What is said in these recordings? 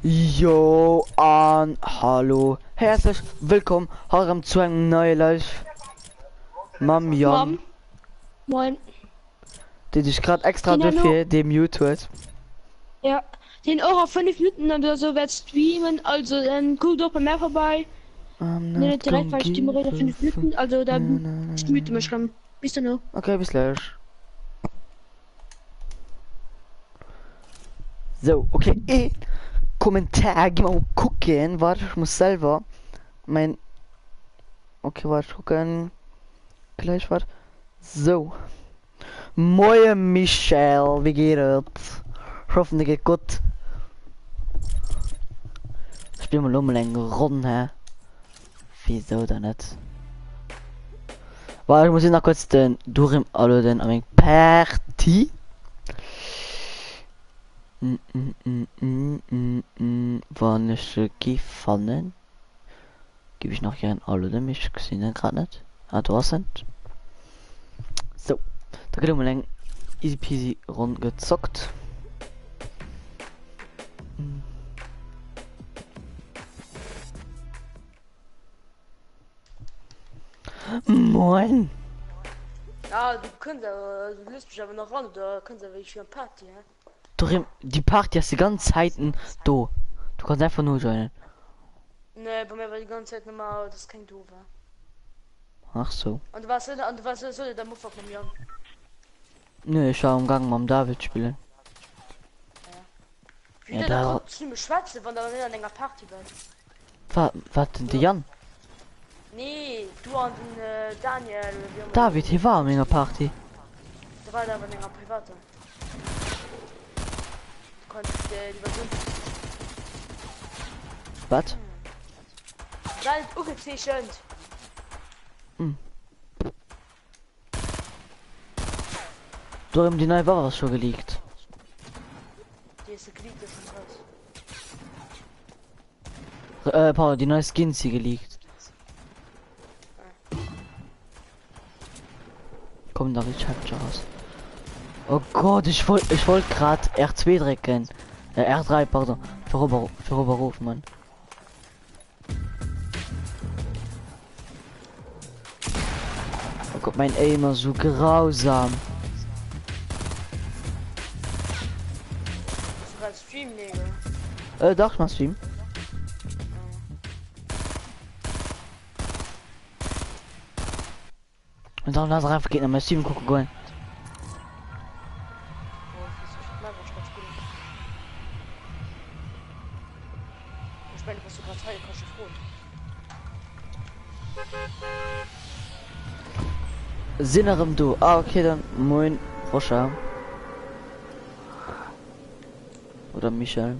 Jo, hallo, herzlich willkommen heute zu einem neuen Live. Mam Jan, Mom, moin. der dich gerade extra Den dafür dem YouTube. Ja, den auch auf 5 Minuten oder so wird streamen, also dann guck doch bei mir vorbei. Ne, direkt, weil ich die Rede 5 Minuten, also dann streamt mich schon. Bis dann noch. Okay, bis gleich. So, okay, Kommentar, geh mal gucken, warte, ich muss selber okay, warte, gucken, gleich, warte, so, moin Michel, wie geht es? Ich hoffe, dir geht gut. Ich bin mal um eine Runde. Wieso da nicht? Weil ich muss noch kurz den Durim alle den am Party. Wann ich gefangen? Gebe ich noch gern alle dem ich gesehen gerade nicht. Ah, du hast sind. So, da geht mal easy peasy rund gezockt. Moin. Ja, du lässt mich aber noch ran, da kannst du wirklich für eine Party, ja? Durim, die Party hast die ganze Zeit do. Du kannst einfach nur joinen. Ne, bei mir war die ganze Zeit normal, das ist kein Doofer. Ach so. Und du warst so, der Muffer von mir. Nö, ich war am Gang mit David spielen. Ja, da kommt ziemlich schwarze, wenn da nicht an einer Party war. Was denn die Jan? Nee, du und Daniel. David, hier war an einer Party. Da war da aber länger private. Du konntest die Version. Was? Nein, ungezeichnet. Darum die neue war was schon geleakt. Die ist geleakt, das ist raus. Paul, die neue Skins sie geleakt. Komm da ich halt raus. Oh Gott, ich wollte gerade R2 drecken. R3, pardon. Für Oberruf, Mann. Oh Gott, mein Aimer so grausam. Das ist Stream, Digga. Doch, mal Stream. Und dann lass einfach gehen, mal Stream gucken gehen. Ich meine, was du gerade sagst, kannst du froh. Sinnerem du. Ah, okay, dann moin, Roscha. Oder Michael.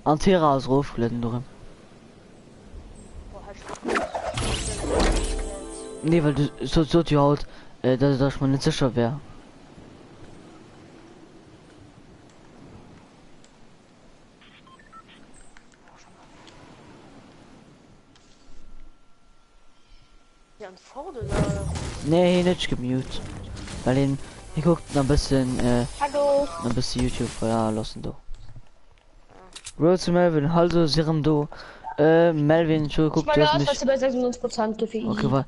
Antera aus Rufletten durch. Nee, weil du so die Haut, dass man nicht sicher wäre. Ja, und vorne da. Nee, nicht gemute. Weil ihn, hier guckt ein bisschen, Hallo. ein bisschen YouTube, ja, lassen du. Road to Melvin, also Serum do. Melvin, schon Ich guckt, meine, du hast aus, mich. dass du bei 96% Gefühl. Okay, war.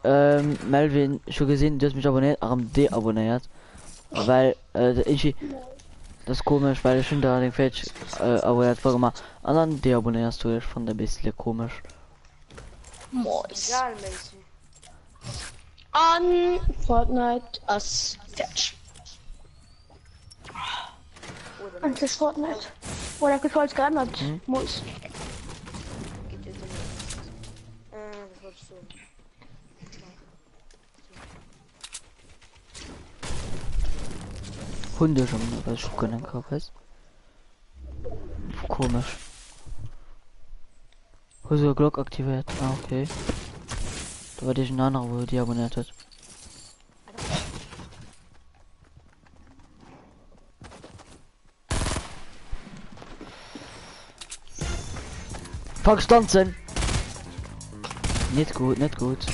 Melvin, schon gesehen, du hast mich abonniert, deabonniert. Weil, ich. Das ist komisch, weil ich schon da den Fetch abonniert vorgemacht. Und dann deabonnierst du dich von der bisschen komisch. Mois. Egalmäßig. An Fortnite as Fetch. Oder Endlich Fortnite. Oder gefällt geändert. Muss. geht jetzt nicht. Das wolltest du. Hunde schon, was ich können kaufen. Komisch. Hose Glock aktiviert. Ah, okay. Da war die ein anderer, wo die abonniert hat. Verstanden. Nicht gut, nicht gut.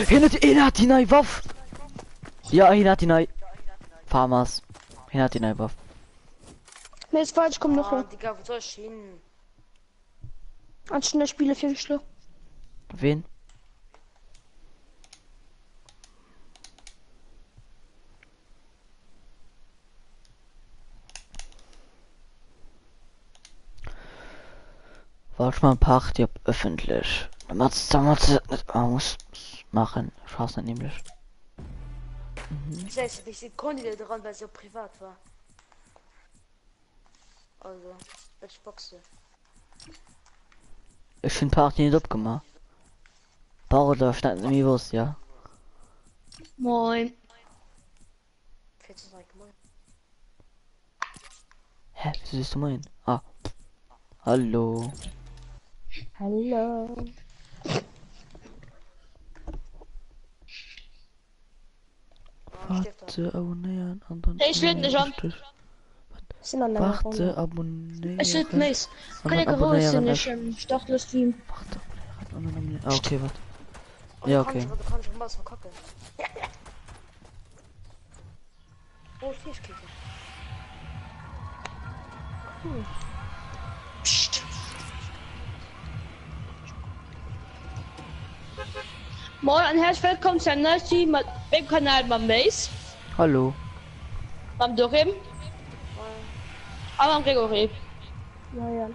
Hin hat die neue Waffe. Ja, hin hat die neue. Farmers. Hin hat die neue Waffe. Mir ist falsch, komm noch. Digga, wo soll ich hin? Anstelle der Spiele 4 Schluss. Wen? Warte mal, Pacht, ihr öffentlich. Man muss machen. Schaust nicht nämlich. Das heißt, ich Sekunde dran, weil es so privat war. Also, welche Boxe? Ich finde Pacht nicht abgemacht. Bauer da stand mir was, ja. Moin. 14 Mal. Hä, wieso siehst du mein? Ah. Hallo. Hallo. Warte, abonnieren. Anderen Ich will nicht an. Warte, abonnieren. Es wird nice. Kann ich Abonnieren, nicht starten Stream. Warte, abonnieren. Ah, okay, warte. Ja, okay. Du kannst schon was verkacken. Oh, Fischkäse. Psst. Moin und herzlich willkommen zu einem neuen Stream beim Kanal Mace. Hallo. Am Dorim. Aber am Gregory. Ja.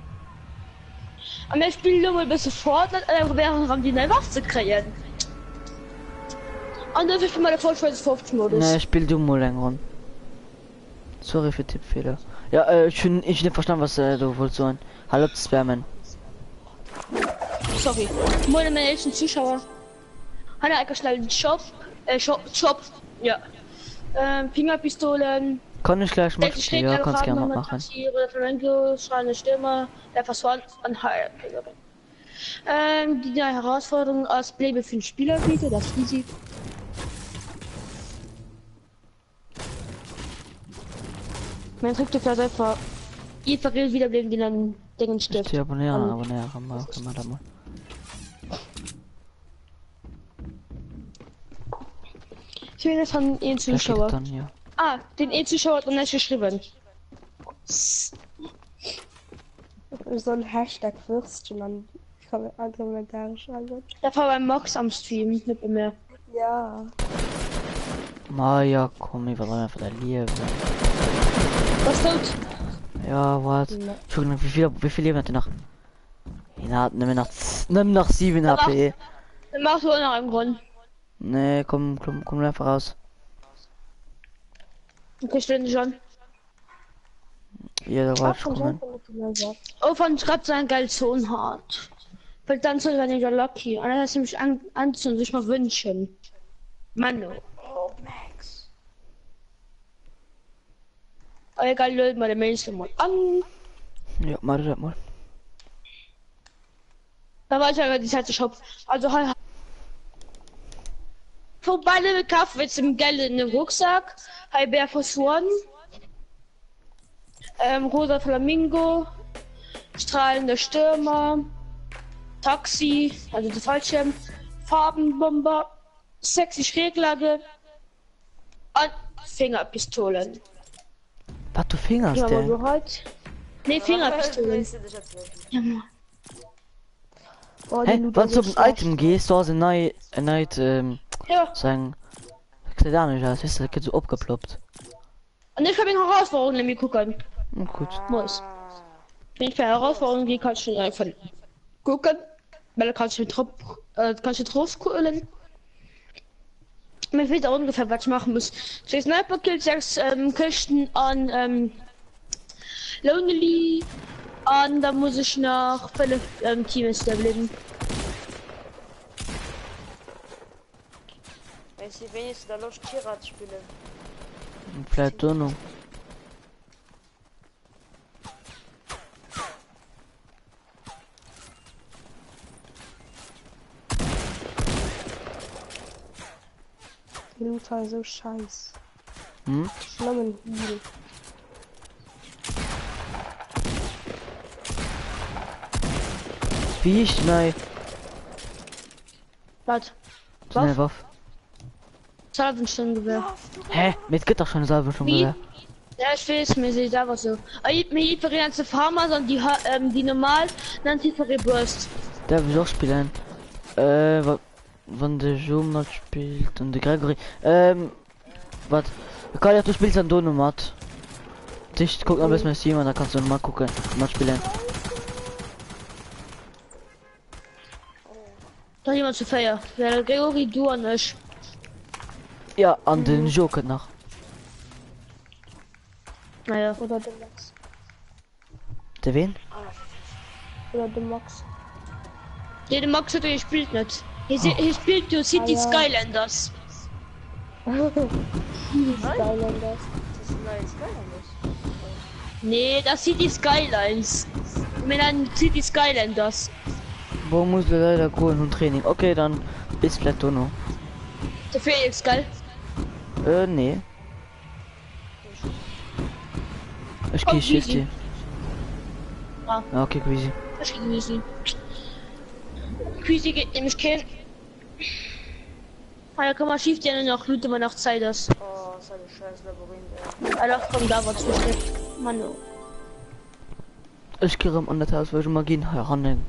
Und wir spielen nur mal ein bisschen Fortnite, während die neue Waffe zu kreieren. Und das ist schon mal der Fortschritt des 50 Modus. Ne, spiel du mal länger. Sorry für Tippfehler. Ja, ich nicht verstanden, was du wolltest sagen. Hallo, Spammen. Sorry. Moin meine ersten Zuschauer. Hanna einfach schnell den Shop. Shop. Ja. Fingerpistolen. Kann ich gleich machen? Ja, kannst gerne mal machen. Schreine Stimme, der Verschwand an Heil. Die neue Herausforderung als Playboy für den Spieler bietet, das ist easy. Mein Trick ist einfach jeder wiederbleiben, die dann Dingen stirbt. Ich abonnieren, mal da mal. Ich will das von Ihren Zuschauer. Dann, ja. Ah, den E-Zuschauer hat noch nicht geschrieben. So ein Hashtag Würstchen an Kommentare schreiben. Da war beim Mox am Stream, nicht bei mir. Ja. Maja, komm, ich will einfach da lieben. Was tut? Ja, warte. Ja. Entschuldigung, wie viel Leben hat er noch? Nimm noch 7 HP. Dann machst du auch noch einen Grund. Nee, komm einfach raus. Okay, stehen schon. Ja, da war ich Schon kommen. Oh, von Scott sein geil so hart. Weil dann soll er nicht lucky. Und dann hast du mich anzunehmen, sich mal wünschen. Manu. Oh, Max. Oh, egal, lösen wir den Menschen mal an. Ja, mach das mal. Da war ich ja die Zeit Shop. Also, vorbei mit Kaffee mit dem Geld in den Rucksack. Hi, Bär One. Rosa Flamingo. Strahlende Stürmer. Taxi, also der Fallschirm. Farbenbomber. Sexy Schräglage. Und Fingerpistolen. Was du Fingerst, Ja, aber denn? so halt. Nee, Fingerpistolen. Weißt du, das jetzt wirklich? Ja, Mann. Oh, Hey, die wenn du so auf ein schlecht. Item gehst, du hast ein neues, Ja. sagen, ich weiß nicht, das ist so abgeploppt. Und ich habe eine Herausforderung nämlich gucken. Gut. Muss. Wenn ich für Herausforderungen gehe, kannst du einfach gucken. Weil da kannst du drauf gucken. Mir fehlt auch ungefähr, was ich machen muss. 6 Sniper Kills, 6 Kisten an Lonely. Und dann muss ich noch 5 Teams überleben. Weißt du, wenn ich da Lost Tierrad spiele? Vielleicht du noch. Die Luther so scheiß. Hm? Schlimmen Heal. Wie ich nein. Was? Schnell Waff. Salvenstundengewehr. Hä? Mit Gitter schon selber schon Wie? wieder. Ja, ich weiß, mir ist einfach so. Mir ganze Farmer, sondern die normal, dann die Burst. Der will auch spielen. Wann der Jomat spielt und der Gregory. Was? Kann ja, du spielst an Dono Matt. Dich guck am besten mal Simon, da kannst du mal gucken. Mal spielen. Da jemand zu feiern. Weil Gregory, du und ich. Ja, an den Joker nach. Naja. Oder der Max. Der wen? Oder der Max. Nee, der Max hat gespielt nicht. Hier spielt du City Ah, ja. Skylanders. Skylanders. Das ist nice, geil nicht. Nee, das City Skylines. Wir nennen City Skylanders. Wo muss der leider gehen und Training? Okay, dann bis gleich Dono. Der Felix, geil. Nee. Ich Komm, geh Shift easy. Ah. Ja, okay, crazy. Das geht easy. Queasy geht nämlich kein. Ah, da kann man schief gerne noch Loote, man noch Zeit ist. Oh, so eine scheiß Labyrinth, ey. Alter, komm, da was bestimmt. Mann, oh. Ich gehe am anderen Haus, weil ich mal gehen herannehmen.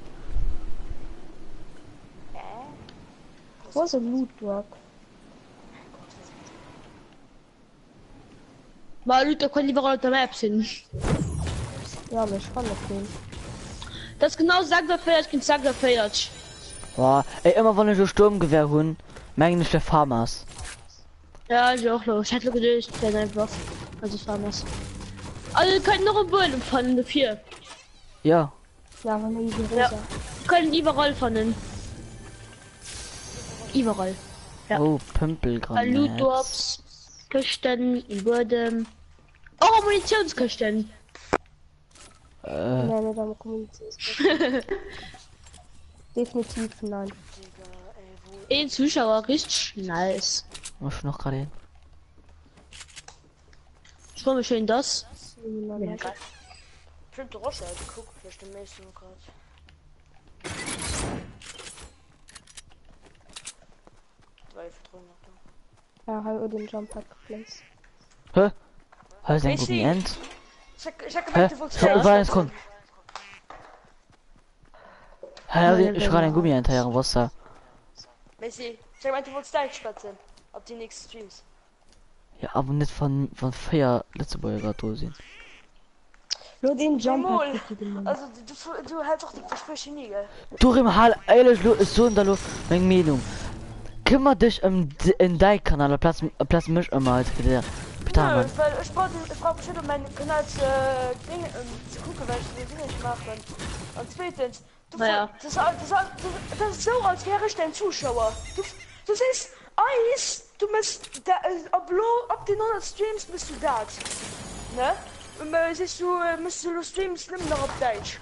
Wo ist ein Lootwork? Mal Loote können lieber auf der Map sind. Ja, aber ich kann das nicht. Das ist genau sagt der Feiert, kind sagt der Feiert. Boah, ey, immer wenn ich so Sturmgewehr holen, merke ich der Farmers. Ja, ich auch los. Ich hätte gelöst, dann einfach. Also Farmers. Also, können noch ein Bullen von den 4. Ja. Ja, aber nicht die Ja. Rosa. Können überall von den. Überall. Ja. Oh, Pömpelgranaten. Loot-Drops, Kisten, in Boden. Oh, Munitionskisten. Nein, nicht am Kommunizieren. Definitiv nein. Ein Zuschauer richtig nice. Muss ich noch gerade hin. Ich freue mich schön das. Nein. geil. Ich finde Roche, guck, vielleicht den nächsten gerade. Zwei Vertrauen noch da. Ja, halt den Jump hat geplaced. Hä? Hast du ein Messi. Gummiend? Ich hab Hä? gemeint, du wolltest So, Style war es schwätzen. kommt. Hä, ich gerade ein Gummiend her, was da? Messi, ich hab gemeint, du wolltest Style schwätzen. Ab die nächsten Streams. Ja, aber nicht von Feier letzte Woche gerade da sind. Nur den Jump Jawohl. hat geplaced. Also, du hältst doch die Versprechen nie, gell? Du im Hall, ehrlich, ist so und da lo, meine Meinung. Kümmer dich in dein Kanal, Platz mich immer halt für der Peter, Nö, weil ich brauch bestimmt um meinen Kanal zu gucken, weil ich die Dinge nicht mache. Und zweitens, Naja. das ist so, als wäre ich dein Zuschauer. Du siehst, Eis, du musst, ab den 100 Streams bist du da. Ne? Und siehst du, musst du Streams nehmen noch auf Deutsch.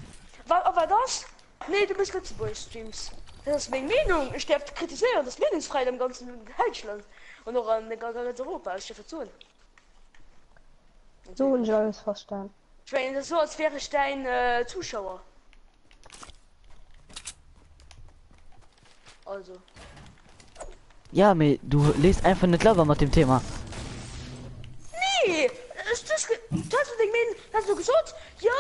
Aber das? Nee, du bist Lützeburg Streams. Das ist meine Meinung. Ich darf kritisieren, das Meinungsfreiheit im ganzen Deutschland. Und auch in ganz Europa, ich darf tun. So und ich alles verstanden. Ich meine, das ist so, als wäre ich dein Zuschauer. Also. Ja, mir, du liest einfach nicht clever mit dem Thema. Nee! Das hast du gesagt? Ja,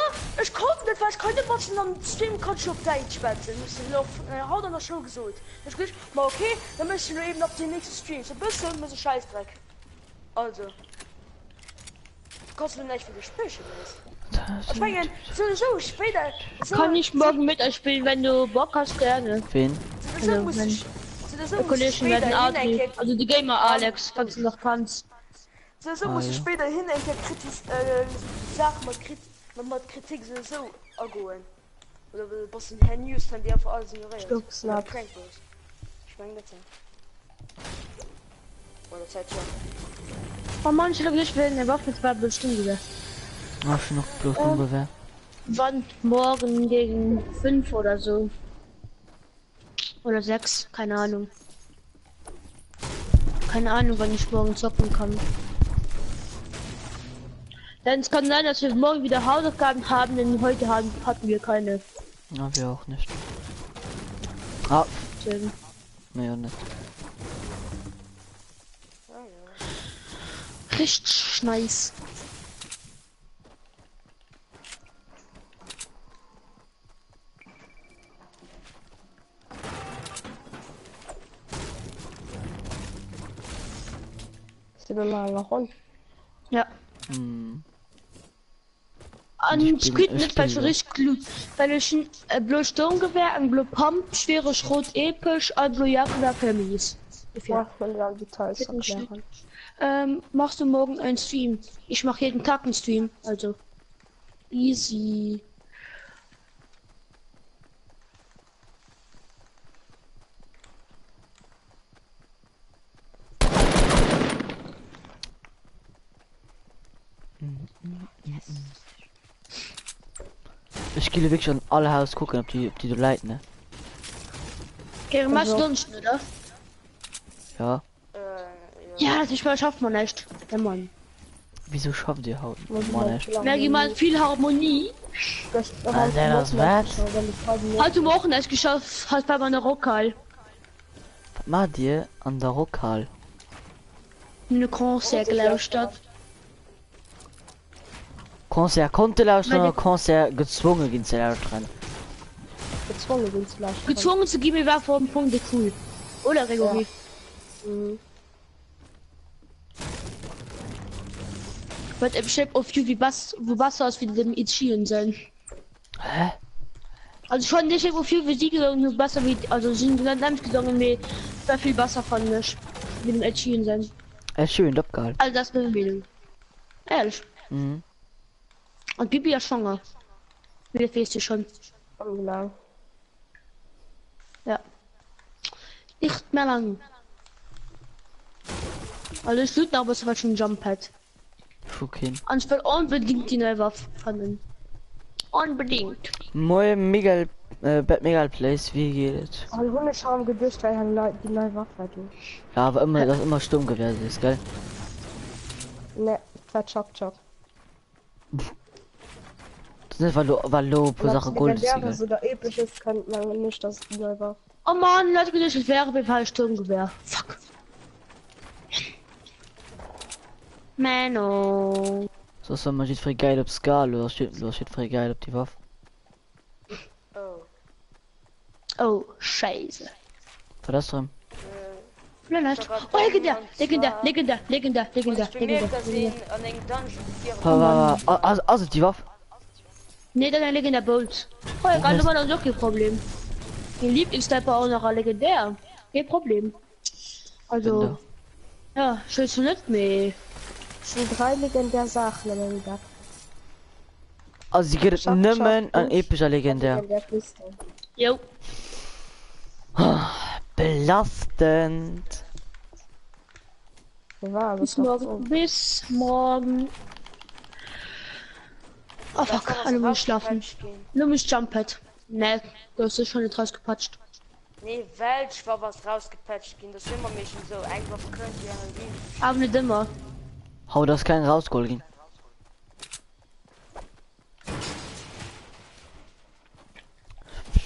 ich konnte nicht, weil ich keine was am Stream konnte auf Deutsch schwätzen. Ich habe noch schon gesagt. Ich gesagt, mal okay, dann müssen wir eben auf die nächste Stream. So ein bisschen mit so Scheißdreck. Also. Kannst du nicht für die Sprüche lesen? Ich meine, so später. So, Kann ich morgen mit euch spielen, wenn du Bock hast, gerne. Wen? so Also, muss wenn- ich. So Die Kollegen werden Adri, also die Gamer Alex, falls du noch kannst. So muss ich ja. später hin kritisch Sachen mit Kritik so ergoen. Oder was ein Herr News von dir vor alles ignoriert. Stopp, snap. Ich meine das. Oder Zeit schon. Oh manche Leute nicht werden, der Waffe war bestimmt wieder. Ach, schon noch bloß unbewehr. Wann morgen gegen 5 oder so. Oder 6, keine Ahnung. Keine Ahnung, wann ich morgen zocken kann. Denn es kann sein, dass wir morgen wieder Hausaufgaben haben, denn heute hatten wir keine. Ja, wir auch nicht. Ah, Deswegen. nee, auch nicht. Richtig nice. du da noch rund? Ja. Hm. An Ich bin Squid echt nicht, weil ich still, richtig gut. Weil ich ein blöd Sturmgewehr, ein blöd Pump, schwere Schrot episch, ein blöd Jagdgewehr für mich. Ja, wenn du dann Details Bitte nicht. erklären. Machst du morgen einen Stream? Ich mache jeden Tag einen Stream, also. Easy. Ich gehe wirklich an alle Haus gucken, ob die du leiten, ne? Okay, machst du nicht, oder? Ja. Ja, das schafft man nicht. Der Mann. Wieso schafft ihr Haut? Mann, echt. Merk jemand viel Harmonie. das wert? Hat du morgen es geschafft, hat bei meiner Rockhall. Was macht ihr an der Rockhall? Eine Konzert gelauscht hat. Konzert konnte lauschen Weil oder die- Konzert gezwungen gehen zu lauschen? Gezwungen sind zu lassen. Gezwungen zu geben, war vor dem Punkt cool. Oder Gregory? Mhm. Wird im Chef auf you wie was aus wie dem Ichiren sein. Hä? Also schon nicht auf you wie sie gesungen, nur besser wie, also sind nicht gesungen, wie sehr viel besser von mich. Wie dem Ichiren sein. Schön, abgehalten. Also das ist meine Meinung. Ehrlich. Mhm. Und Bibi ja schwanger. Wie fährst du schon? Genau. Ja. Nicht mehr lang. Alles gut, aber es war schon Jump-Pad. Okay. Und ich will unbedingt die neue Waffe fanden. Unbedingt. Moin, Miguel, Bad Miguel Place, wie geht es? Alle Hunde schauen geduscht, weil er die neue Waffe hat. Ja, aber immer, das immer Sturmgewehr ist, gell? Ne, das war Choc. Das ist nicht, weil du pro Sache Gold ist, Legendäres gell? oder episches kann man nicht, dass die neu war. Oh man, Leute, das wäre bei Fall Sturmgewehr. Fuck. Mano. So ist man steht voll geil auf Skal oder steht voll geil auf die Waffe. Oh, scheiße. War das drin? Vielleicht. Oh, legendär. Also die Waffe. Nee, dann ein legendär Bolt. Oh, ja, gerade war das auch kein Problem. Den Lieblingstyper auch noch ein legendär. Kein Problem. Also, ja, schön zu nicht mehr. Es sind 3 legendäre Sachen, wenn man sagt. Also sie geht Schaff, nimmer schaff, ein durch. epischer Legendär. Legendärliste. Jo. Belastend. Ja, Bis morgen. Bis morgen. Oh fuck, alle müssen schlafen. Nur mich Jumppad. Ne, du hast schon nicht rausgepatscht. Nee, welch war was rausgepatcht gehen, das immer mich so einfach könnt ihr gehen. Aber nicht immer. Hau das kein rausgeholt ging.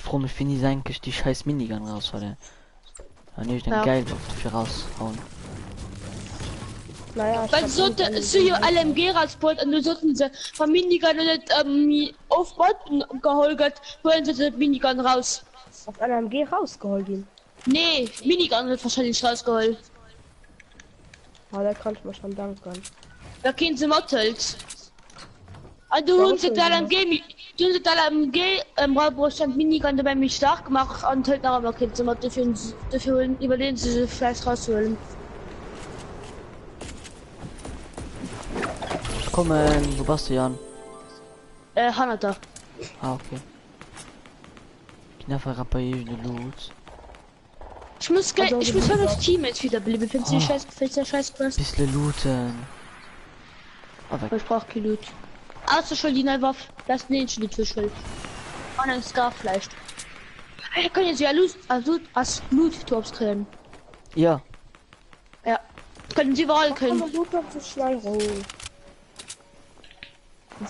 Warum ich finde, sein die scheiß Minigun raus, weil der nicht Ja. geil dafür raushauen. Naja, ich Weil hab so irgendwie- LMG Transport und du sollten sie von Minigun nicht aufbaut und geholgert, holen sie die Minigun raus. auf LMG rausgeholt ihn. Nee, Minigun wird wahrscheinlich rausgeholt. Aber da kann ich mir schon danken. Da gehen sie Mottels. Und du Ja, hast die okay, LMG, du hast die LMG, Rollbruststand Minigun dabei mich stark gemacht und halt aber gehen sie Mottels dafür holen, überlegen sie sich vielleicht rausholen. Kommen, wo bist du, Jan? Hanata. Ah, okay. Knaffer reparieren die Loot. Ich muss hören, das Team jetzt wieder bleiben. Findest du der scheiß Quest? Bisschen looten. Aber Ich brauch kein Loot. Außer schon die neue Waffe. Das ist nicht die Türschuld. Und ein Scarfleisch. Wir können jetzt ja als Loot-Tops trennen. ja, Ja. Können sie überall Kann können. man gut noch zu schneiden.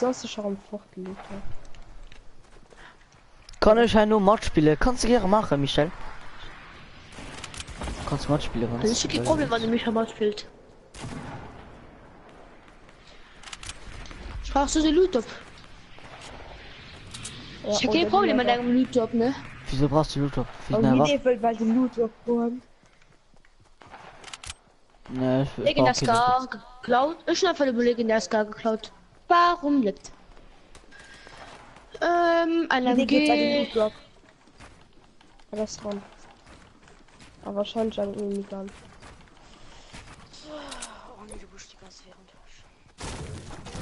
Sonst ist schon fortlooten. kann ich halt nur Mod spielen. Kannst du gerne machen, Michel. Kannst du Mod spielen, Das ist kein Problem, wenn du mich einmal spielt. Sprachst du den Loot-Top? Ja, Ich hab kein Problem mit deinem Loot-Top, ne? Wieso brauchst du Loot auf? Wie Und eine die Waffe? Idee will, weil die Loot aufbauen. Ne, ich brauch Legendär keine. Scar geklaut. Ich habe einfach eine Legendär Scar geklaut. Warum nicht? Ein Die geht MG. eigentlich Block. Das ist dran. Aber wahrscheinlich an ihn nicht an. Oh nee, du bist die ganze während.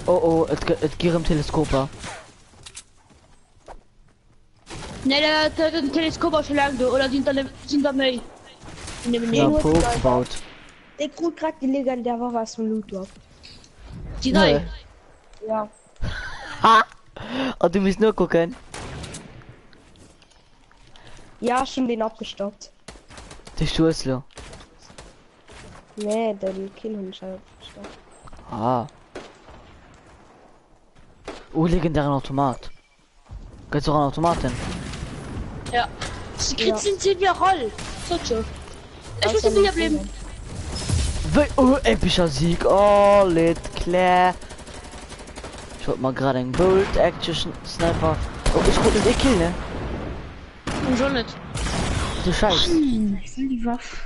Oh, es geht im Teleskoper. Ne, der Teleskop auch schon lange da. Oder sind da mehr? In dem Ja, Nähe. Pro- Pro gebaut. Der Krug gerade die legendär war was von Loot Drop. Die neu. Ne. Ja. Ha! Oh, du musst nur gucken. Ja, schon den abgestoppt. Die Schlüssel. Nee, den Kinnhund schon abgestoppt. Ah. Oh, legendären Automat. Gibt's auch einen Automaten? Ja. Die Ja. Kritzen sind wieder roll. So schon. Ich muss Außer wieder mit bleiben. Oh, epischer Sieg. Oh, lit, klar. Ich wollte mal gerade einen Bolt Action Sniper. Oh, ich konnte den Kill, ne? Und schon nicht. Du Scheiß. Ich will die Waffe.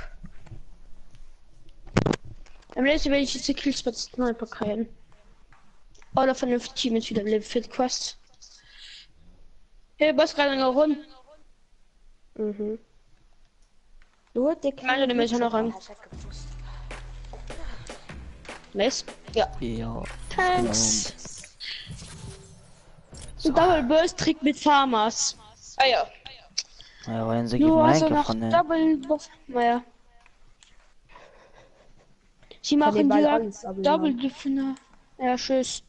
Am letzten werde ich jetzt die Kills mit Sniper kriegen. Oder von dem Team ist wieder Level 4 Quest. Hey, was gerade eine Runde? Mhm. Du hast die Meine nehme ich ja noch an. Ich hätte gewusst. Nice. Ja. Ja. Thanks. Ein Double Burst Trick mit Farmers. Ah ja. Ja, wollen sie Du geben hast Minecraft noch von den. Double Buff. Naja. Sie Kann machen den Ball die alles abnehmen. Double Defender. Ja, tschüss.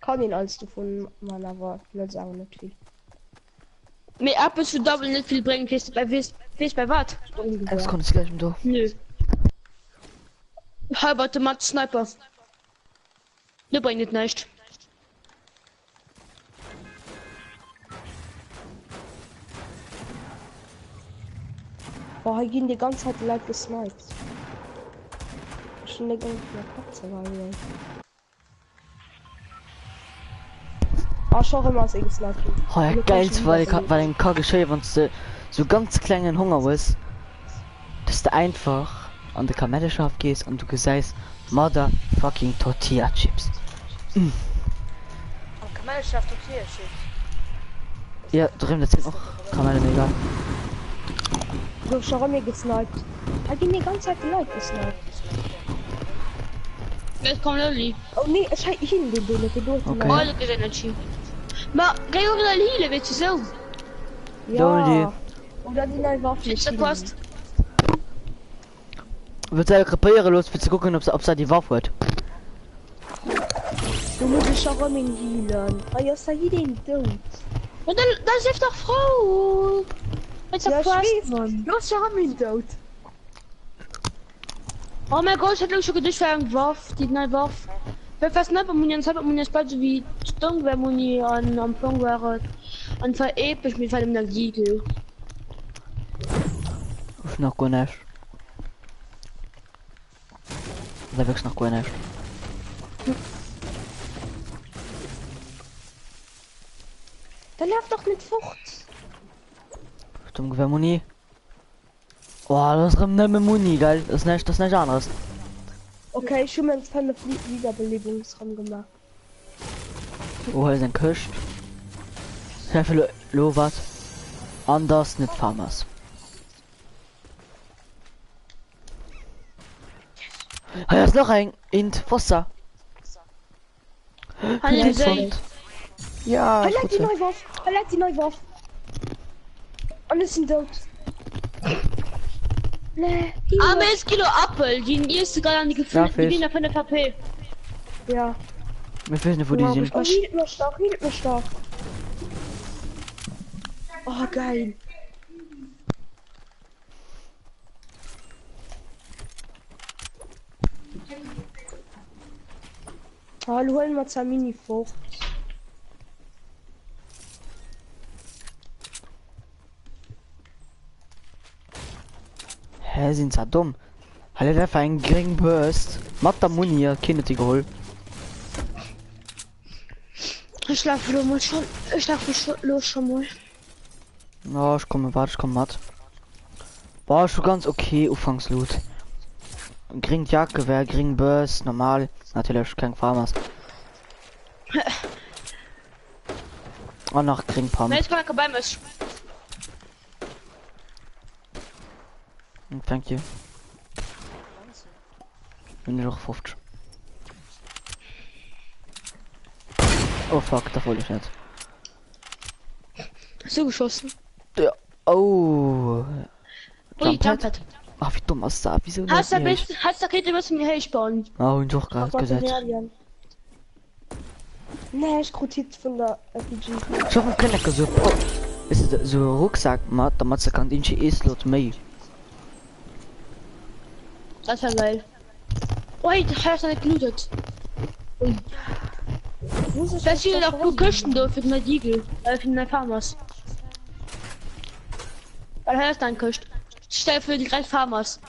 Kann ihn alles davon man aber nicht sagen nicht viel. Mir ab ist für Double nicht viel bringen. Weißt bei was? Das konnte ich gleich mit du. Nö. Halbautomat Sniper. Ne bringt nicht. Boah, hier gehen die ganze Zeit die Leute gesniped. Schon eine ganze Katze war hier. Ah, schau immer, was ich gesniped habe. Oh, ja, geil, weil den Kageschei, wenn du so ganz kleinen Hunger hast, dass du einfach an der Kamellschaft gehst und du gesagt, motherfucking Tortilla Chips. Am Kamelschaft okay, shit. Ja, drüben, das sind noch Kamelle, egal. So, schau mir gesniped. Da gehen die ganze Zeit die Leute gesniped. Jetzt kommt Lolli. Oh nee, es scheint hin, den du nicht durch. Okay. Oh, look at that. Maar, kijk ook naar Lille, weet je zo. Ja. Oder die neue Waffe. Zit ze vast. Wird er reparieren los, willst du gucken, ob da die Waffe hat? Du musst dich schon mal healen. Ah ja, sei hier den tot. Maar dat is toch vrouw. Het is Ja, toch vast. schwierig. Los, schau mal den tot. Oh mein Gott, ich hätte schon gedacht, für einen Waff, die neue Waff. Weil fast nicht, wenn man jetzt bald so wie Stunk, wenn man nie an Plong wäre. Und zwar episch mit einem Energiegel. Ist noch gar nicht. Da wächst noch gar nicht. Da läuft doch nicht fort. Stimmt, Gewehr Muni. Oh, das ist nicht mehr Muni, geil. Das ist nicht anders. Okay, schon mal eine Wiederbelebungsraum gemacht. Oh, hier sind Köst. Sehr viel Lovat. Anders nicht Farmers. Ah, ja, ist noch ein Int Fossa. An dem See. Ja, Er ist lädt gut die so. neue Waffe. Er lädt die neue Waffe. Alles sind tot. Nee, Ah, mir ist Kilo Apfel, die erste gerade an die Ja, Gefühle, die Fisch. gehen auf eine KP. ja. Wir wissen nicht, wo die sind. Oh, hielt mir stark, hielt mir stark. Oh, geil. Hallo, holen wir zwei Mini-Frucht. Hä, sind sie dumm? Hat er dafür einen geringen Burst? Macht der Muni hier, Kinder die geholt. Ich schlafe los mal schon. Ich schlafe los schon mal. Ja, ich komme, warte, ich komme matt. War schon ganz okay, Anfangsloot. Gring Jagdgewehr, Gring Burst, normal. Natürlich kein Farmers. Und noch Gring Pump. Jetzt kann ich bei mir. Thank you. Bin ich noch 50. Oh fuck, da wollte ich nicht. So geschossen. Ja. Oh. Ui, Jump Pad? Jumphead. Ach, wie dumm ist das? Wieso Hast du nicht? Rakete müssen wir herspawnen? Oh, und doch gerade gesagt. Nee, ich rotiert von der RPG. Ich hoffe, kann ich so. Oh. Ist es so Rucksack, Matt, damit kann ich Slot mehr. Das war geil. Ui, da hast du nicht gelootet. Ui. Das hier auch nur Küsten für den Igel. Für den Farmers. Weil er ist dann Küst. Stell für die 3 Farmers.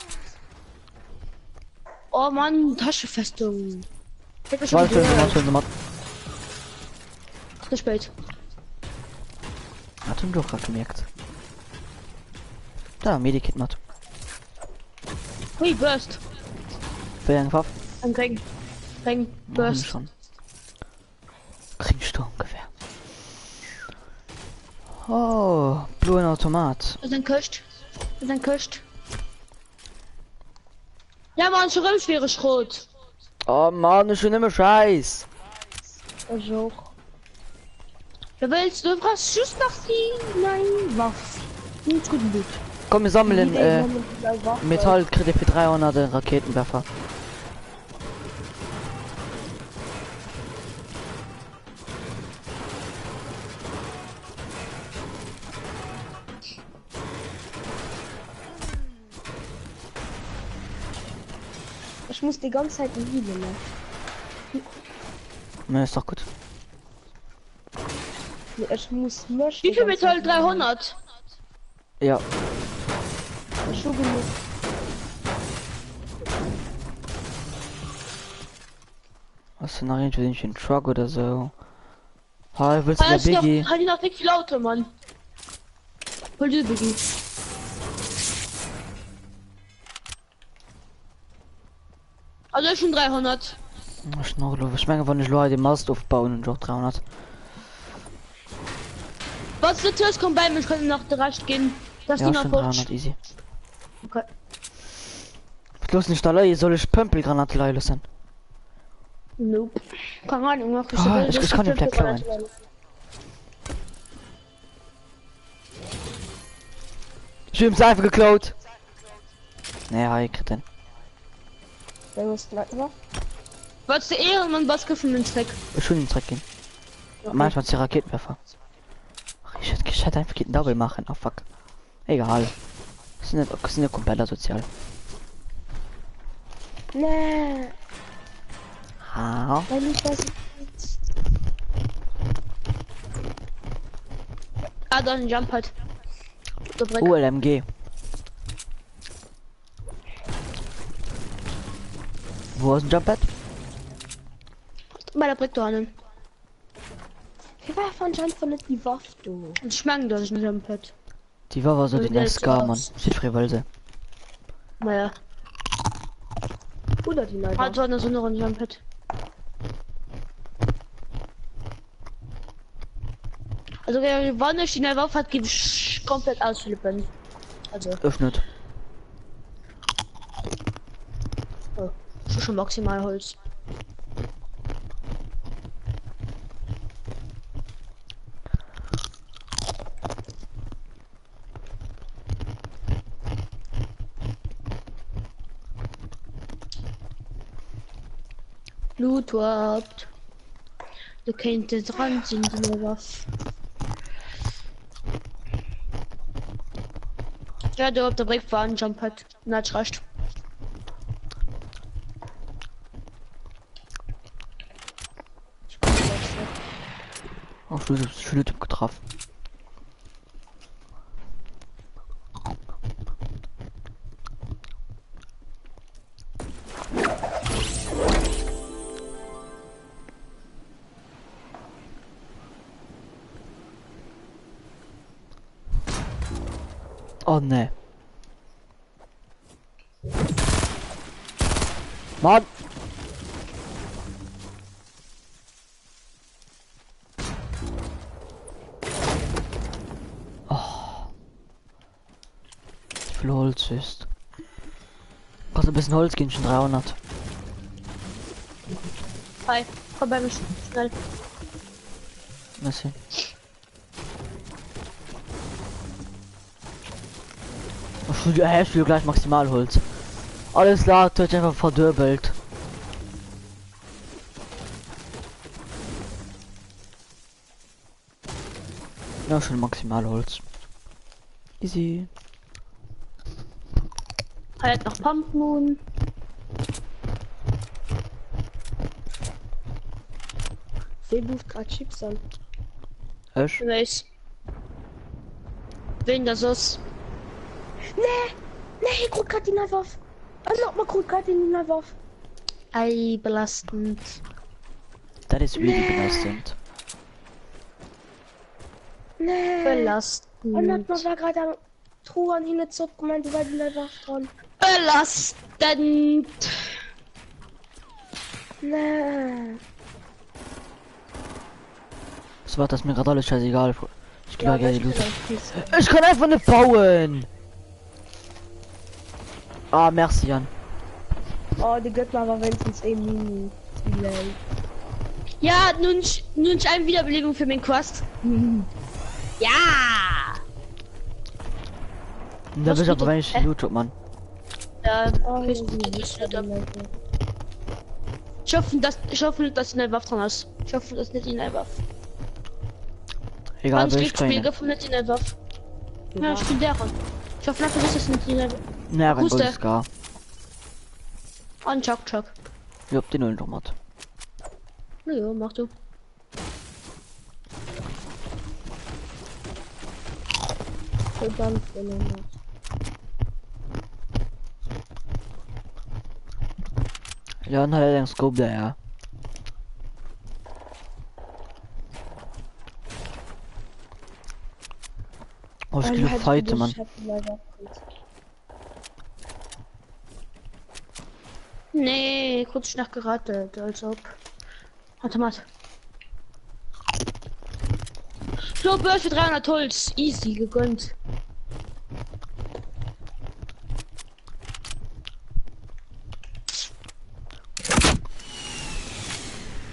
Oh Mann, Taschenfestung. Ich hab schon Warte, gehört. schon gemacht. Zu spät. Hat ihn doch gerade gemerkt. Da, Medikit Matt. Ui, Burst. Wer einfach? Ein Ring. Ring, Burst. Schon. Kriegssturmgewehr. Oh, bluen Automat. Das ist ein Küst. Das ist ein Küst. Ja, Mann, schon schwere Schrot. Oh Mann, ist schon immer Scheiß. Also, Wer willst du? Was? Schuss nach sie? Nein, was? Nicht gut gut. Komm, wir sammeln Metallkredit für 300 Raketenwerfer. ich muss die ganze Zeit lieben, ne? Ne, ist doch gut. Ich muss möchten. Wie viel Metall? 300? Ja. Schon genug. Hast du noch irgendwie einen Truck oder so? Ha, willst du der Hast du noch, Biggie? hat die noch nicht viel Auto, Mann. Hol dir Biggie. Also schon 300. Schnorrlo, ich meine, wenn ich Leute den Mast aufbauen und auch 300. Was ist das? Komm bei mir, ich kann nach der Rast gehen. Das Ja, die noch schon futsch. 300 easy. Okay. Bloß nicht allein, soll ich Pömpelgranate leihen lassen? Nope. Keine Ahnung, mach ich Ah, so. ich kann den Black klauen. Ich bin einfach geklaut. Naja, ich krieg den. Wenn es gleich war. Was der Ehrenmann, was gefunden den Zweck? Ich will den Dreck gehen. Okay. Manchmal ist die Raketenwerfer. Ach, ich hätte einfach einen Double machen. Oh fuck. Egal. Das sind ja komplett sozial. Nee, Ah. wenn ich das. Ah, da ein Jump hat. Der Brick. OLMG. Wo ist ein Jumppad? Bei der Brick da hinten. Wie war von John von die Waffe, du? Und schmecken, dass ich ein Jump hat. Die war so die Der nächste ist Gar, Mann. aus. Sieht Frivolse. Naja. Oder die Leute. Hat so noch ein Jump hat. Also wer wann ich die neue Waffe hat, geht komplett ausflippen. Also, Öffnet. schon maximal Holz. Loot überhaupt. Du könntest dran sind die neue Waffe. Ja, der auf der Brick war ein Jump hat. Na, das reicht. Auch schöne Typ getroffen. Oh ne. Mann! Oh. Wie viel Holz ist? Kostet ein bisschen Holz, gehen schon 300. Hi, komm bei mir schnell. Merci. Ich will gleich Maximalholz. Alles klar, wird einfach verdürbelt. Ja, schon Maximalholz. Easy. Halt noch Pumpmoon. Wer ruft gerade Chips an? Echt? Weiß. Wen das ist? Nee, ich guck grad die Nahwaffe. Also, man guckt grad die Nahwaffe. Ei, belastend. Das ist really belastend. Nee. Und Belastend. dann war gerade am Truhe an hinten zurück gemeint, du war die Nahwaffe dran. Belastend. Nee. Was war das mir gerade alles scheißegal. Ich glaube, Ja, ja, ich kann einfach nicht bauen. Ah, merci, Jan. Oh, die Götter war wenigstens Mini. Ja, nun eine Wiederbelebung für meinen Quest. Ja. Da bist aber wenn ich YouTube, Mann. Ja, Oh, ich hoffe, dass ich eine Waffe dran hast. Ich hoffe, dass nicht in der Waffe. Egal, Ganz will ich richtig Spiel keine. gefunden nicht in der Waffe. Ja, ich bin deren. Ich hoffe, dass das nicht in der Waffe. Na, wenn Grüß du dich. es gar. Und Chuck. Ich hab die Null noch hat. Na ja, mach du. Verdammt, wenn Jan hat den Scope da, ja. Oh, ich will fighten, Mann. Nee, kurz nach geratet, als ob. Warte mal. So, Börse für 300 Holz. Easy, gegönnt.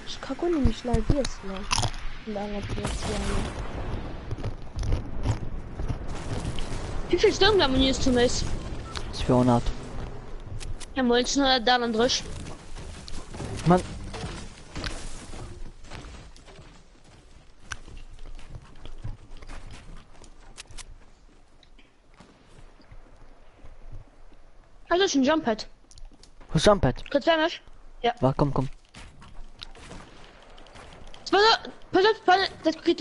Ich kacke nämlich schnell Bier, ne? Wie viel Stunden abonnierst du mich? 200. Ja, moin, oder da dann durch. Mann. Also schon Jumppad. Wo ist Jumpad? Kurz wer mich? Warte, komm. Pass auf, das geht.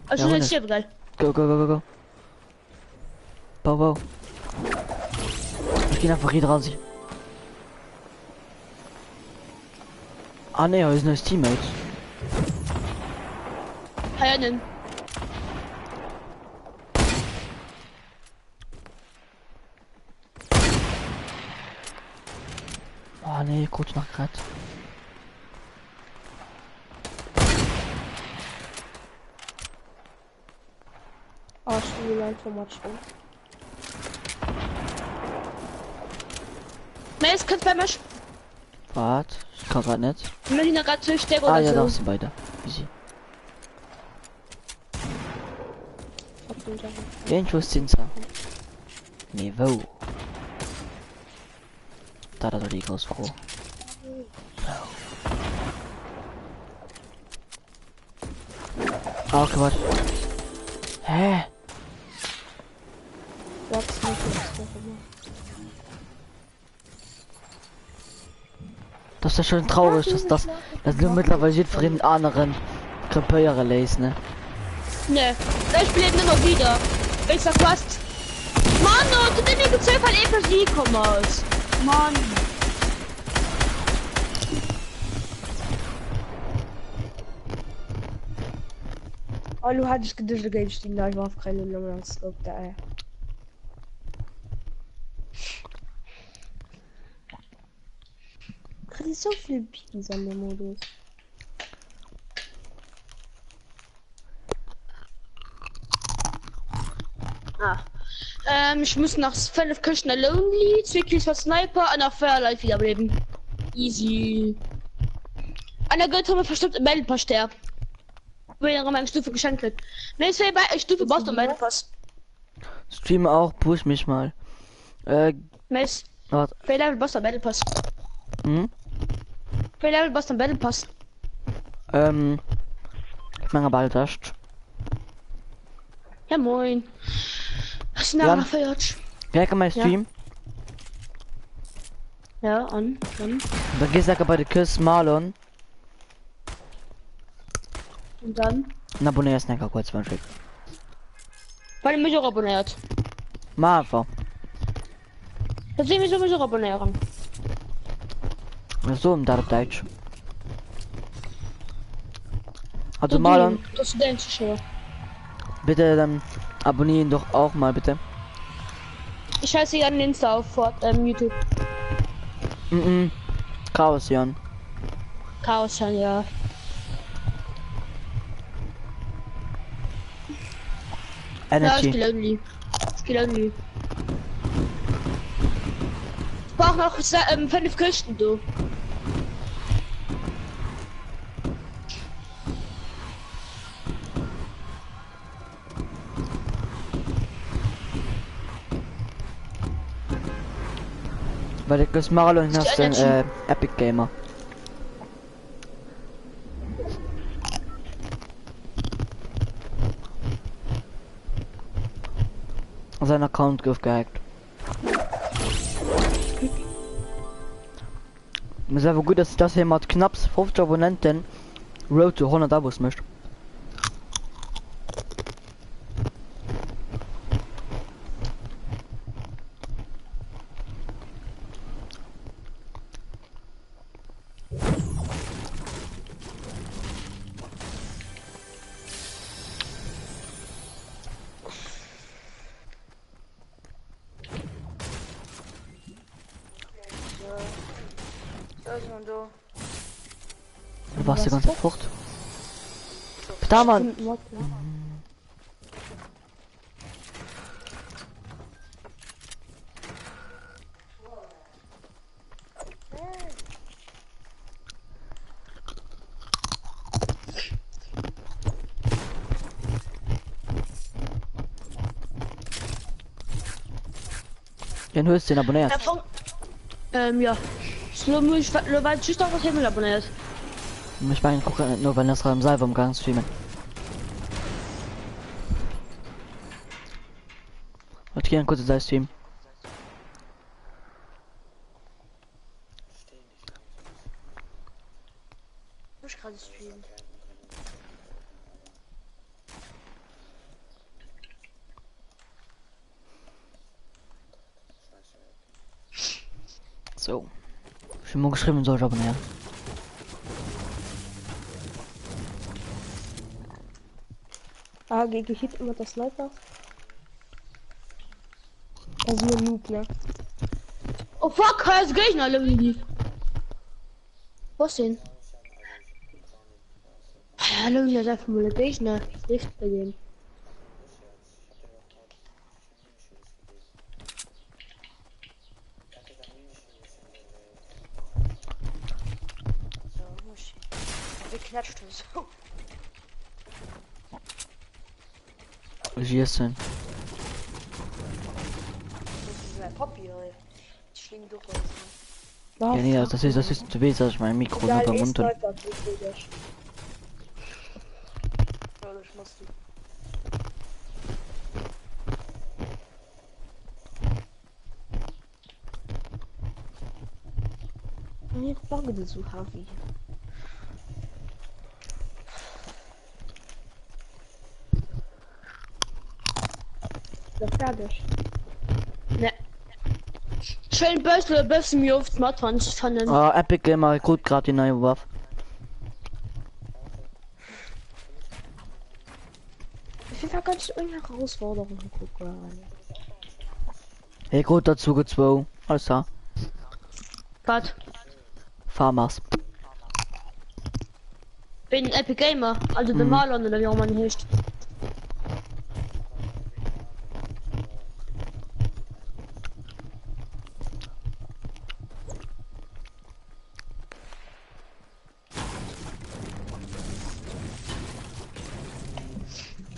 Also Ja, jetzt hier, geil. Go. Bau. Ich geh einfach hier dran. Ah ne, er ist ein Teammate. Einen. Oh ne, kurz nach grad. Oh, schon wieder Information. Nein, es kann bei mir. Warte, ich kann grad nicht. Wenn man ihn gerade züchtet Ah oder ja, da so. sind beide. Easy. Irgendwo ist Zinsa. Nee, wo? Da die Großfrau. Ah, okay, warte. Hä? Das ist schon traurig, dass das nur mittlerweile sieht für den anderen Krempöre lesen, ne? Ne, ich spiele nur noch wieder. Ich sag was. Mann, du den mir gezählt halt eben sie kommen aus. Mann. Oh, du hattest gedacht, du gehst die Nase auf keine Nummer, das ist da. krieg ich so viel Pieps an dem Modus. Ich muss nach 5 Küchen Lonely, 2 Kills für Sniper und nach Fairlife wiederbeleben. Easy. An der Götter verstimmt im Meldepass sterben. Wenn er meine Stufe geschenkt wird. Ne, ist bei Stufe Boss und Meldepass. Stream auch, push mich mal. Mess. Warte. Level Boss und Meldepass. Level Boss und Meldepass. Ich meine bald das. Ja moin. Hast du Ja. nachher feiert? Ja, kann mein Stream. Ja, an. Dann. Dann gehst du bei der Küss Marlon. Und dann. Und abonnierst Snacker kurz mal schick. Weil mich auch abonniert. Mal einfach. Das sehen wir sowieso abonnieren. So im Deutsch. Also Marlon, Das ist dein Zuschauer. bitte dann abonnieren doch auch mal bitte. Ich heiße Jan Insta auf YouTube. Chaos Jan. Chaos schon, ja. Ja, ich Energy. gehe lonely. Ich gehe lonely. Ich brauch noch 5 Küsten, du. Bei der Küss Marlon Ist hast die du Energy? Epic Gamer. Sein Account gehackt. Mir ist aber gut, dass das hier mal knapp 50 Abonnenten Road to 100 Abos möchte. Du warst die ganze Frucht. Da Mann. Den höchst den abonniert. Ja. Slow muss weil tschüss doch was Himmel abonniert. Ich meine, gucke nicht nur, wenn das im Salve im Gang streamen. Und hier ein kurzes Livestream. Ich gerade streamen. So. Schon mal geschrieben, soll ich abonnieren. Ah, gegen Hit immer das Sniper. Das ist nur Noob, ne? Oh fuck, das Gegner irgendwie. Was denn? Hallo, das ist einfach mal der Gegner. Nicht bei dem. So, muss ich. Wie klatscht du so? Hier ist denn. Das ist mein Poppy, ey. Ich schlinge durch was. Ja, nee, das ist zu weh, dass ich mein Mikro nur beim Mund und. Ja, das musst du. Ich brauche das so heavy. Das ist fertig. Ne. Schön Bösle, Bösle mir auf Smartphones fanden. Ah, Epic Gamer rekrut gerade die neue Waffe. Auf jeden Fall kannst du irgendeine Herausforderung gucken. Rekrut dazu gezwungen. Alles klar. Wart. Farmers. Bin Epic Gamer, also der Maler oder wie auch man heißt.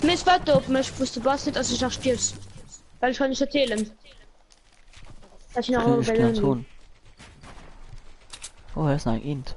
Mich warte auf mich, wusste was nicht, dass ich noch stirbst. Weil ich kann nicht erzählen. Dass ich noch Ich kann Rebellion tun. Oh, er ist ein Int.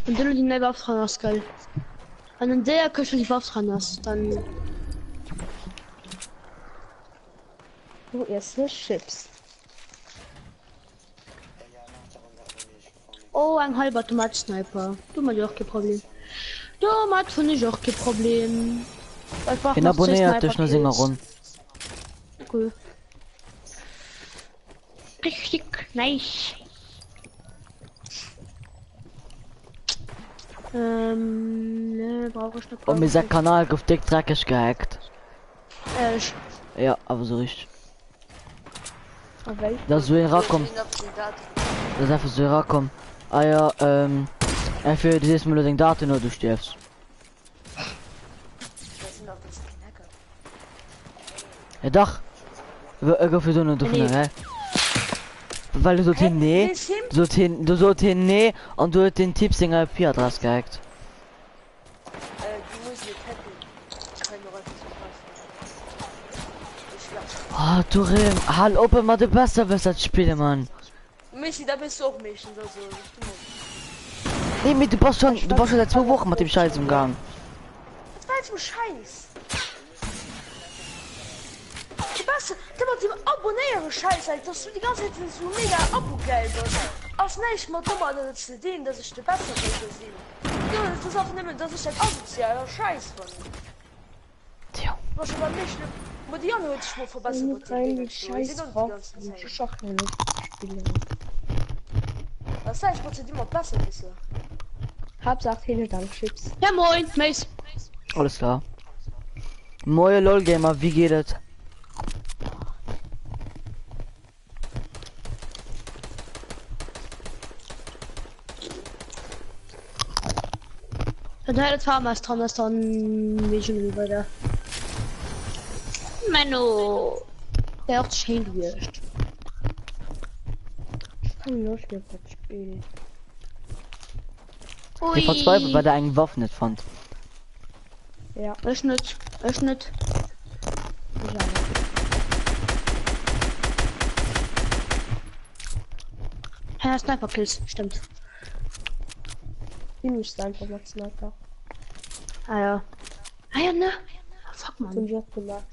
Und wenn du die neue Waffe dran hast, geil. Wenn du der Köche die Waffe dran hast, dann... Du erst nicht Chips. Oh, ein halber Tomat-Sniper. Du mal auch kein Problem. Tomat finde ich auch kein Problem. Einfach In abonniert durch eine Singerin. Cool. Richtig nice. Ne, brauche ich noch. Und mir sein Kanal auf dick dreckig gehackt. Ehrlich. Ja, aber so richtig. Aber welch? Da so ein Rakom. Das ist einfach so ein Rakom. Ah ja, für dieses Mal den Daten nur du stirbst. Ja doch. Go für so eine Dufne, hä? Weil du so hin nee, du so hin nee und du den Tipp Singer IP-Adresse gehackt. Ah, du Rim, halt open mal der besser das Spiele, Mann. Michi, da bist du auch Michi, so. Nee, du brauchst schon seit 2 Wochen mit dem Scheiß im Gang. Was war jetzt für Scheiß? Du machst die abonniere Scheiß, Alter, dass du die ganze Zeit so mega Abo-Geld als nicht mal dummer, dass du den, dass ich dir besser gesehen. Ja, das ist auch nicht, dass ich ein asozialer Scheiß von. Tja. Was aber nicht, Modiano wird sich mal verbessert. Was heißt, was du immer besser bist? Hauptsache vielen Dank, Chips. Ja moin, Mace. Alles klar. Moje LOL Gamer, wie geht es? Und halt Farmers dran, das dann wie schon weiter. Menno. Der hat schön gewirrscht. Ich kann nur Spiel spielen. Ich verzweifelt, weil der einen Waffen nicht fand. Ja, Öffnet. ich auch. Ja, Sniper-Kills, stimmt. Die nicht einfach mal Sniper. Ah ja. Ah ja, ne? Fuck, man. Und ich hab gemacht.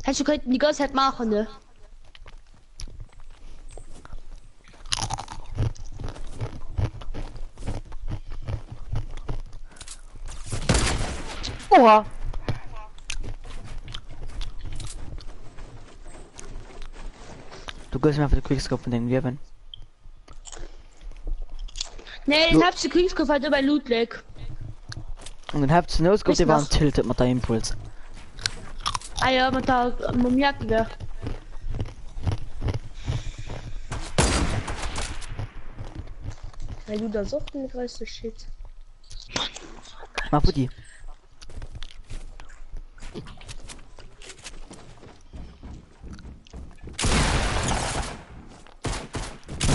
Hättest du könnten die ganze Zeit machen, ne? Oha! Du gehst mir für den Quickscope von dem Leben. Ne, den habst du Kriegskopf halt über Loot Lake. Und dann habt ihr Noscope, der war tiltet mit der Impuls. Ah ja, mit der Jagdgewehr. Weil du da so den größte Shit. Mach für die.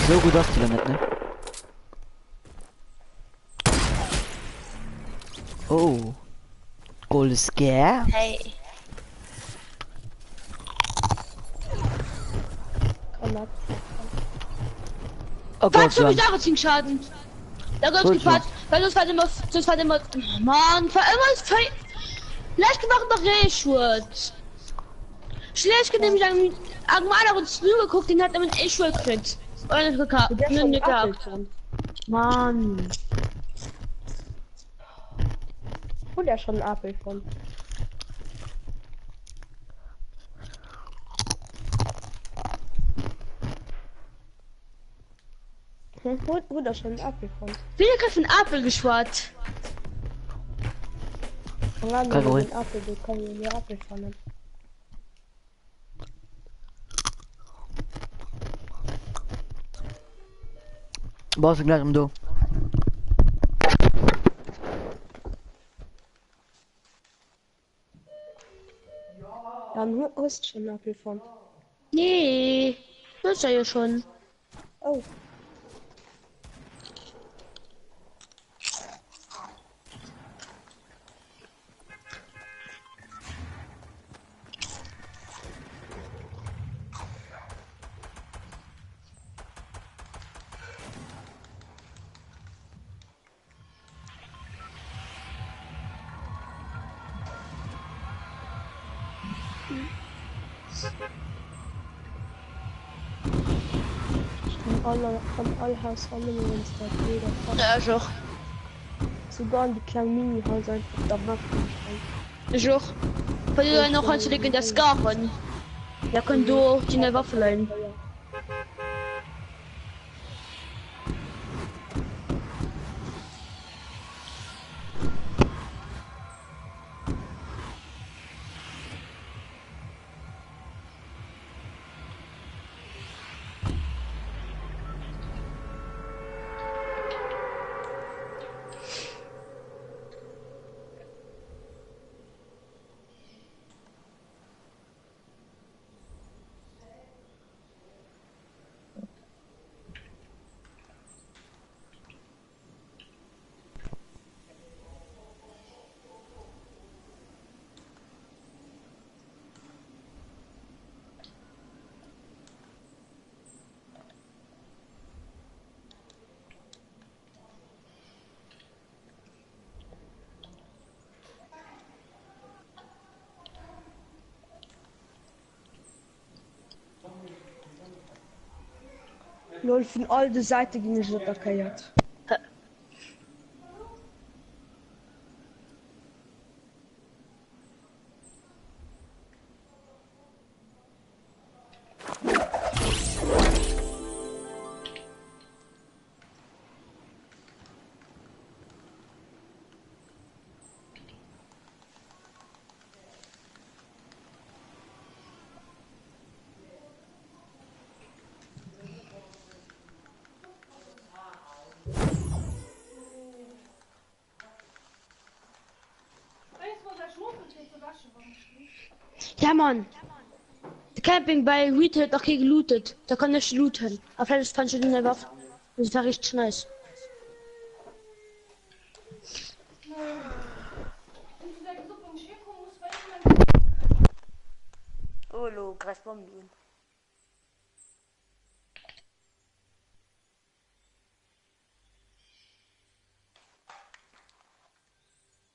So gut hast du da nicht, ne? Oh. Gold Scare? Hey. Komm. Oh Was Gott, für mich Jan. auch ziemlich Schaden. Da gibt's Gut, gepatcht, weil das war immer, Mann, war immer fei. Leicht gemacht nach Rayschwurt. Schlecht genehmigt an Maler und Snoo geguckt, den hat er mit Rayschwurt gekriegt. Oder nicht gekauft. Nicht gehabt. Mann. Und er schon ein Apfel von. Wo das schon abgekommen? Wieder kriegt ein Apfel geschwart. Kategorie. Apfel, du kannst mir Apfel fallen. Brauchst du gleich im Do. Dann hast schon Apfel von. Nee, das ist ja schon. Oh. Von Allhaus alle Monster jeder Ja, ist auch. sogar die kleinen Mini-Haus einfach da machen. Ist auch. Weil du noch kannst du dir das Garen. Da können du auch die Waffe leihen. Lol, von all der Seite ging ich attackiert. Ja, Mann. Der Camping bei Retail hat auch hier gelootet. Da kann ich looten. Aber vielleicht fand ich den Waffe. Das war richtig nice. Oh, lo, greif Bomben.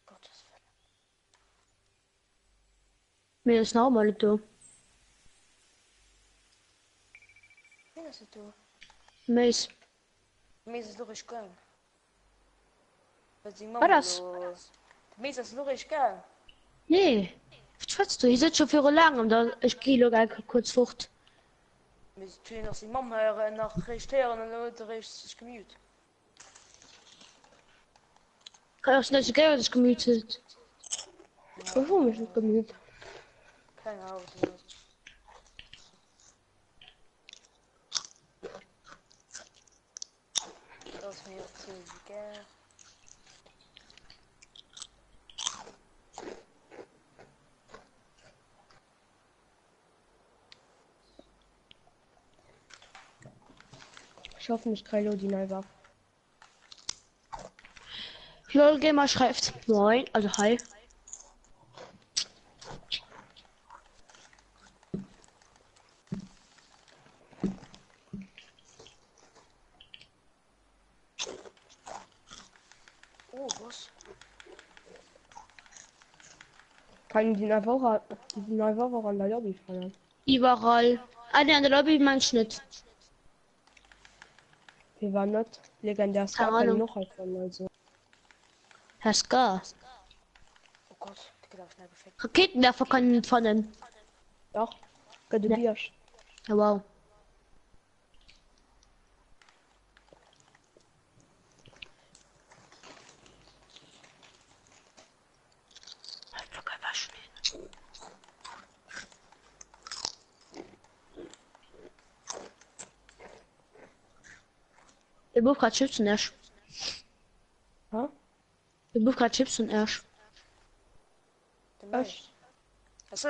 Gottes Willen. Mir ist normal, du. Wie ist du? Mace. Mir ist es doch echt geil. War das? Mir ist es doch echt geil. Nee. Was schwatzt du? Ich sitze schon für lang und da ich gehe kurz fort. Wir tun noch die Mama hören, nach registrieren und Leute richtig gemüt. Kann auch nicht gehen, das gemütet. Warum ist es gemüt? Keine Ahnung. Das ist mir zu geil. Ich hoffe nicht Kylo die neue Waffe. LOL Gamer schreibt. Moin, also hi. Oh, was? Kann die neue Waffe an der Lobby fallen? Überall. Ah, ne, an der Lobby meinst du nicht. Wir waren nicht legendär Keine Scar Ahnung. noch von also. Herr Scar. Oh Gott, die geht auch schnell perfekt. Raketenwerfer kann nicht fallen. Doch, könnte Ja. dir. Ja, wow. Der Buch hat Chips und Ash. Ha? Der Buch hat Chips und Ash. Echt? Achso.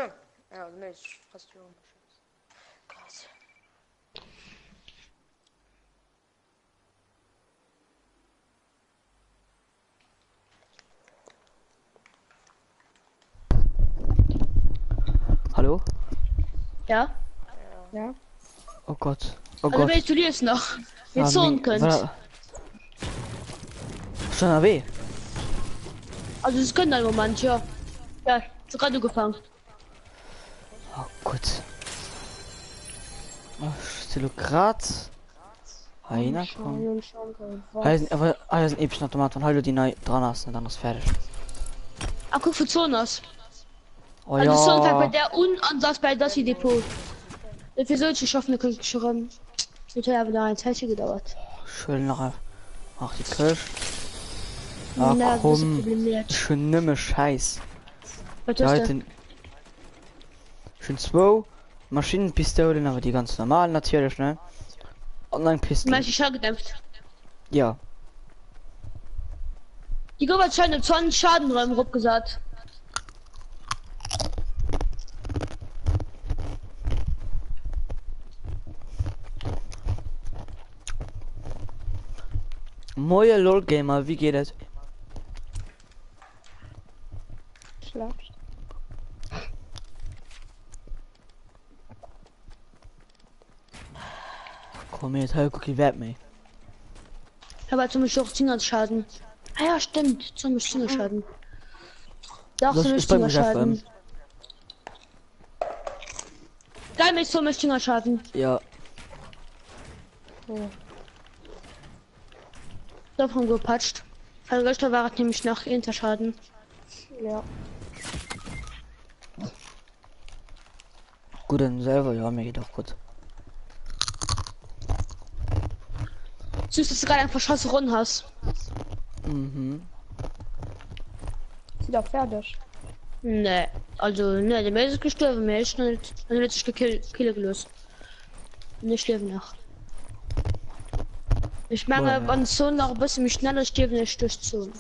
Ja, nee, ich fast du. Krass. Hallo? Ja? Ja. Oh Gott. Oh Also Gott. wenn du jetzt noch mit Ah, Sohn könnt. Schon AW. Also es können ein Moment, ja. Ja, sogar du gefangen. Oh Gott. Oh, Stilograd. Heiner, komm. Aber alles ein epischen Automat und heute die neu dran hast und dann ist fertig. Ah, guck für Zonas. Oh Also Sohn bei ja. der Unansatz bei das hier Depot. Für solche schaffen können schon. Das hat aber da ein Zeitchen gedauert. Schön noch. Ach, die Kirsch. Ach Na, das ist komm. problematisch. Schön nimme Scheiß. Was Ja, ist das? Schön 2 Maschinenpistolen, aber die ganz normalen natürlich, ne? Und ein Pistol. Manche Schall gedämpft. Ja. Die Gruppe hat schon 20 Schaden drin, grob gesagt. Moje LOL Gamer, wie geht es? Schlecht. Komm jetzt, hey, guck, werd mich. Aber zum Beispiel auch 10 Schaden. Ah ja, stimmt. Zum Beispiel 10 Schaden. Doch, Das zum ist beim Beispiel Geschäft, Schaden. Geil, mit zum Beispiel Schaden. Ja. Ja. Davon gepatcht. Weil Richter war nämlich nach Interschaden. Ja. Gut, dann selber, ja, mir geht auch gut. Süß, dass du gerade einfach Schuss rund hast. Mhm. Sieht auch fertig. Ne, also, ne, der Mensch ist gestorben, mir ist nicht, dann wird sich gekillt gelöst. Nicht sterben noch. Ich meine, Boah, ja. wenn so noch ein bisschen schneller sterben, nicht durch Zone.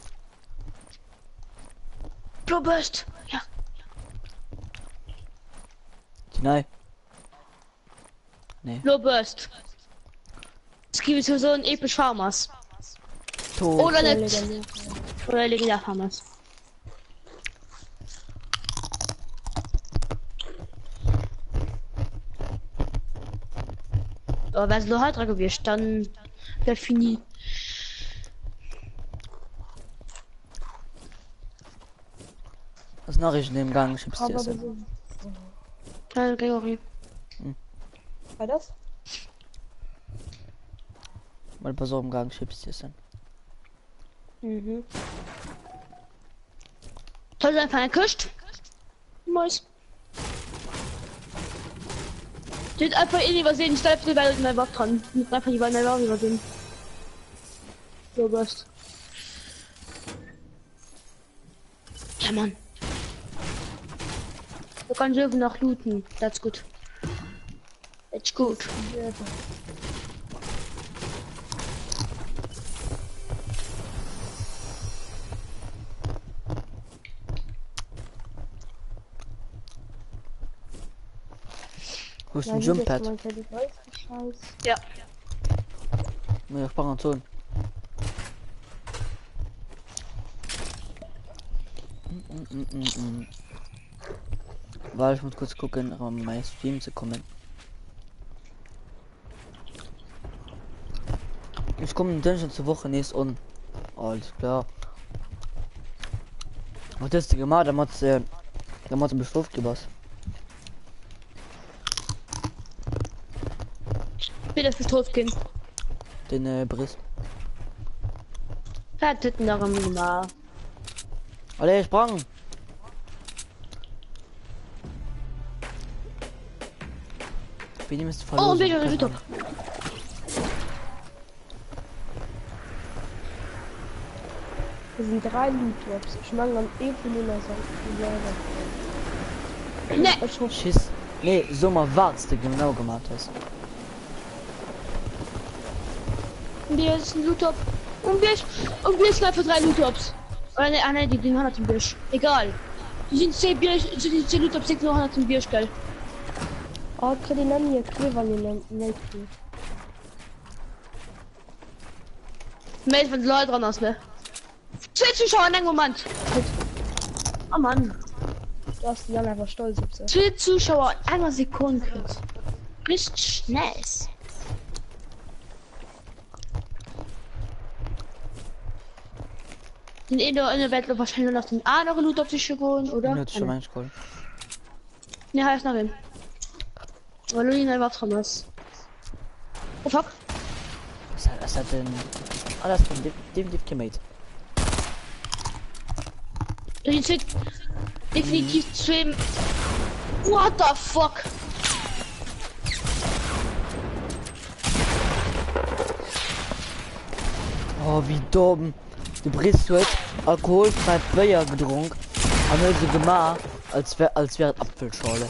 Blubberst! Ja, Die nein. Nee. Blubberst. Es gibt so ein episch Farmers. Tot. Oder nicht. Oder legendär Farmers. Aber wenn es nur halt gewischt, dann wäre fini. Was Nachrichten im Gang, ich hab's dir Aber das essen. ist. Ja, Gregory. War das? Mal pass auf im Gang, ich hab's dir essen. Mhm. Soll einfach ein Küsst? Mäus. Steht einfach in übersehen, ich glaube, die Welt in der Waffe dran. Einfach die Welt in der Waffe übersehen. So, was? Ja, Mann. Du kannst irgendwie noch looten. That's gut. That's gut. Wo ist ein Jumppad? Ja. Mir auf Paranton. Weil ich muss kurz gucken, um mein Stream zu kommen. Ich komme in Dungeon zur Woche nächst on. Alles klar. Was ist gemacht? Der hat bestuft was. Bitte für Todkind. Den Briss. Wer hat Titten darum gemacht? Alle ich sprang. Bin ich müsste Oh, verloren. bitte. Das sind 3 Loot-Drops. Ich mag dann eh für den Ne, Schiss. Nee, so mal was du genau gemacht hast. Wir ist ein Lootop. Und wir ist einfach 3 Lootops. Oder ne, ah, ne, die 100 im Birsch. Egal. Die sind 10 Bier, die 10 Lootops sind noch 100 im Birsch, gell. Oh, kann ich nicht kleber nicht. Meld, wenn Leute dran hast, ne? 2 Zuschauer in einem Moment. Oh Mann. Du hast die dann einfach stolz auf sie. 2 Zuschauer in einer Sekunde. Richtig nice. Den in der Welt wahrscheinlich noch den anderen Loot auf sich geworden, oder? Ja, das ist schon mein Scroll. Ne, heißt nach ihm. Weil du ihn einfach dran hast. Oh fuck. Was hat denn... Ah, das ist dem Teammate. Die sind definitiv 2. What the fuck? Oh, wie dumm. Du brichst du jetzt alkoholfrei Bier getrunken. Haben so gemacht, als wäre Apfelschorle.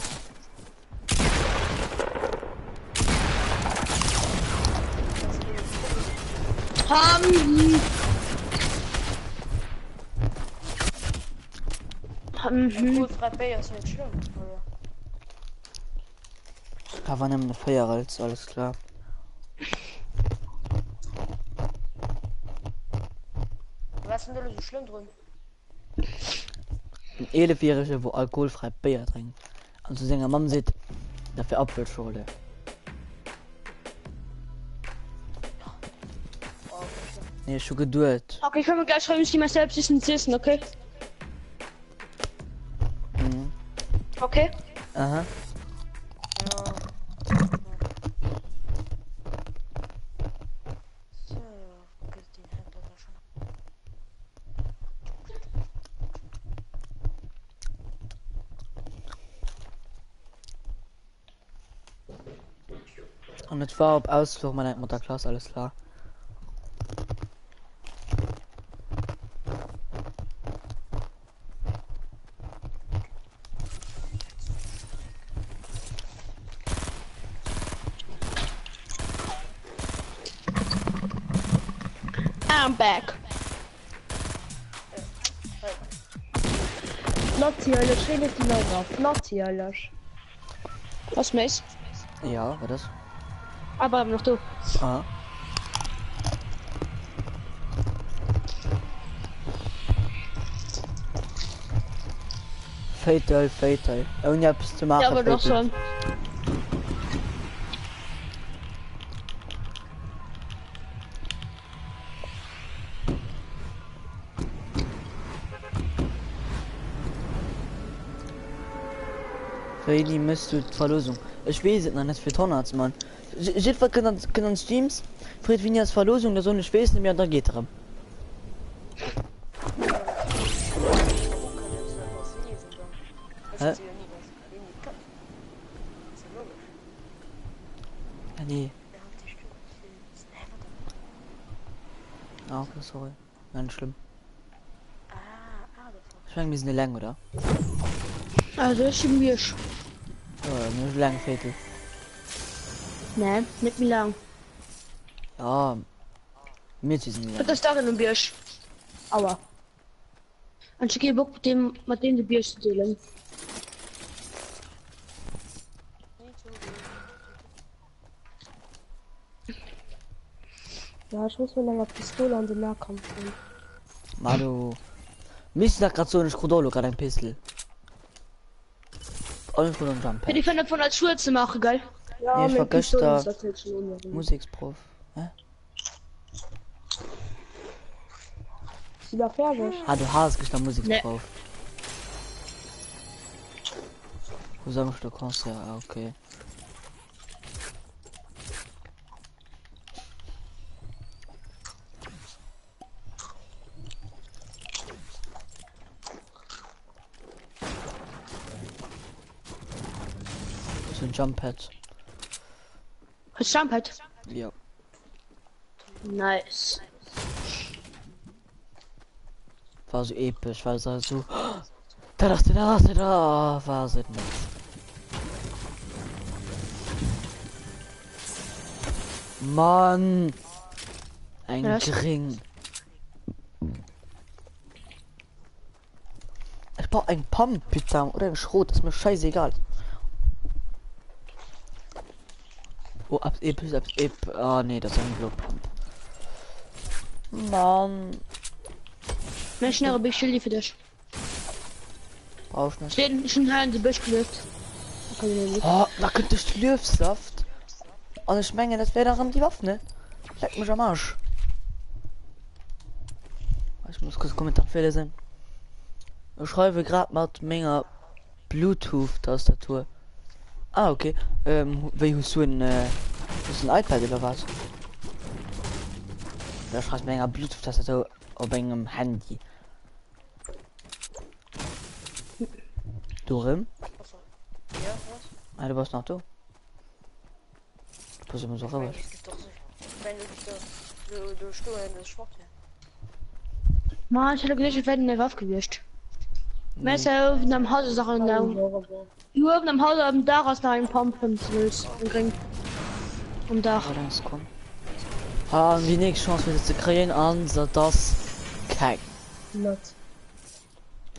Alkoholfrei Bier ist nicht schlimm, oder? Da war nämlich eine Feierholz, alles klar. Was ist denn da so schlimm drin? Ein 11-Jähriger, wo alkoholfrei Bier trinkt. Also seine Mom sieht, dafür Apfelschorle. Nee, schon geduld. Okay, ich kann mir gleich schreiben, dass ich mir selbst nicht wissen, okay? Mhm. Okay. Aha. So, okay, den hat er schon. Und das war ob Ausflug meiner Mutterklasse, alles klar. I'm back. Natürlich, schön ist die noch drauf. Natürlich. Was meist? Ja, war das? Aber noch du. Ah. Fatal. Und ja, bis zu machen. Ja, aber doch Fatal. schon. Reini müsst du Verlosung. Ich weiß es noch nicht für Tonarzt, Mann. Sieht was können Streams? Fred Vinias Verlosung, der so eine Schweiß nicht mehr, da geht dran. Hä? Ja, nee. Ah, okay, sorry. Ganz schlimm. Ich meine, wir sind eine lang, oder? Also, ich bin Birsch. Ja, eine lange Viertel. Ne, nicht wie lang. Ja. Mir sind die lang. Das darin im Birsch. Aua. Und ich gehe Bock mit dem die Birsch zu dealen. Ja, ich muss mir länger Pistole an den Nahkampf holen. Mado. Mist da grad so eine Skrudolo, gerade ein Pistol. Und von einem Jump. Ja, die fanden von als Schuhe zu machen, geil. Ja, Nee, ich mit war Pistole gestern- ist das jetzt schon unbedingt. Musiksprof. Ist wieder fertig? Ah, du hast gestern Musiksprof. Wo sagst du kannst ja, okay. So ein Jump Pad. Als Jumphead. Ja. Nice. War so episch, weil es halt so. Da, war es nicht. Mann! Ein Was? Ring. Ich brauche ein Pump, bitte. Oder ein Schrot. Ist mir scheißegal. Oh, ab Ep. Ah, nee, das ist ein Blutpump. Mann. Menschen aber ich für dich. Brauchst nicht. Stehen schon halt in die Büsch gelöst. Oh, da könnte ich Löwsaft. Und ich meine, das wäre daran die Waffe, ne? Leck mich am Arsch. Ich muss kurz Kommentarfehler sein. Ich schreibe gerade mal Menge Bluetooth-Tastatur. Ah, okay. Wie hast du ein iPad oder was? Da schreibst Menge Bluetooth-Tastatur auf einem Handy. Du, Rim? Ja, was? Ah, du warst noch du? Du bist immer so raus. Es gibt doch so. Wenn du dich da. Du Stuhl, das Schwach, ja. Mann, ich hätte gedacht, ich werde in der Waffe gewischt. Messer auf einem Haus Sachen da. Nur auf einem Haus am Dach aus nach einem Pumpen willst. Am Dach. Ah, das kommt. Ah, wie nächste Chance wird es zu kreieren an, so das kein. Not.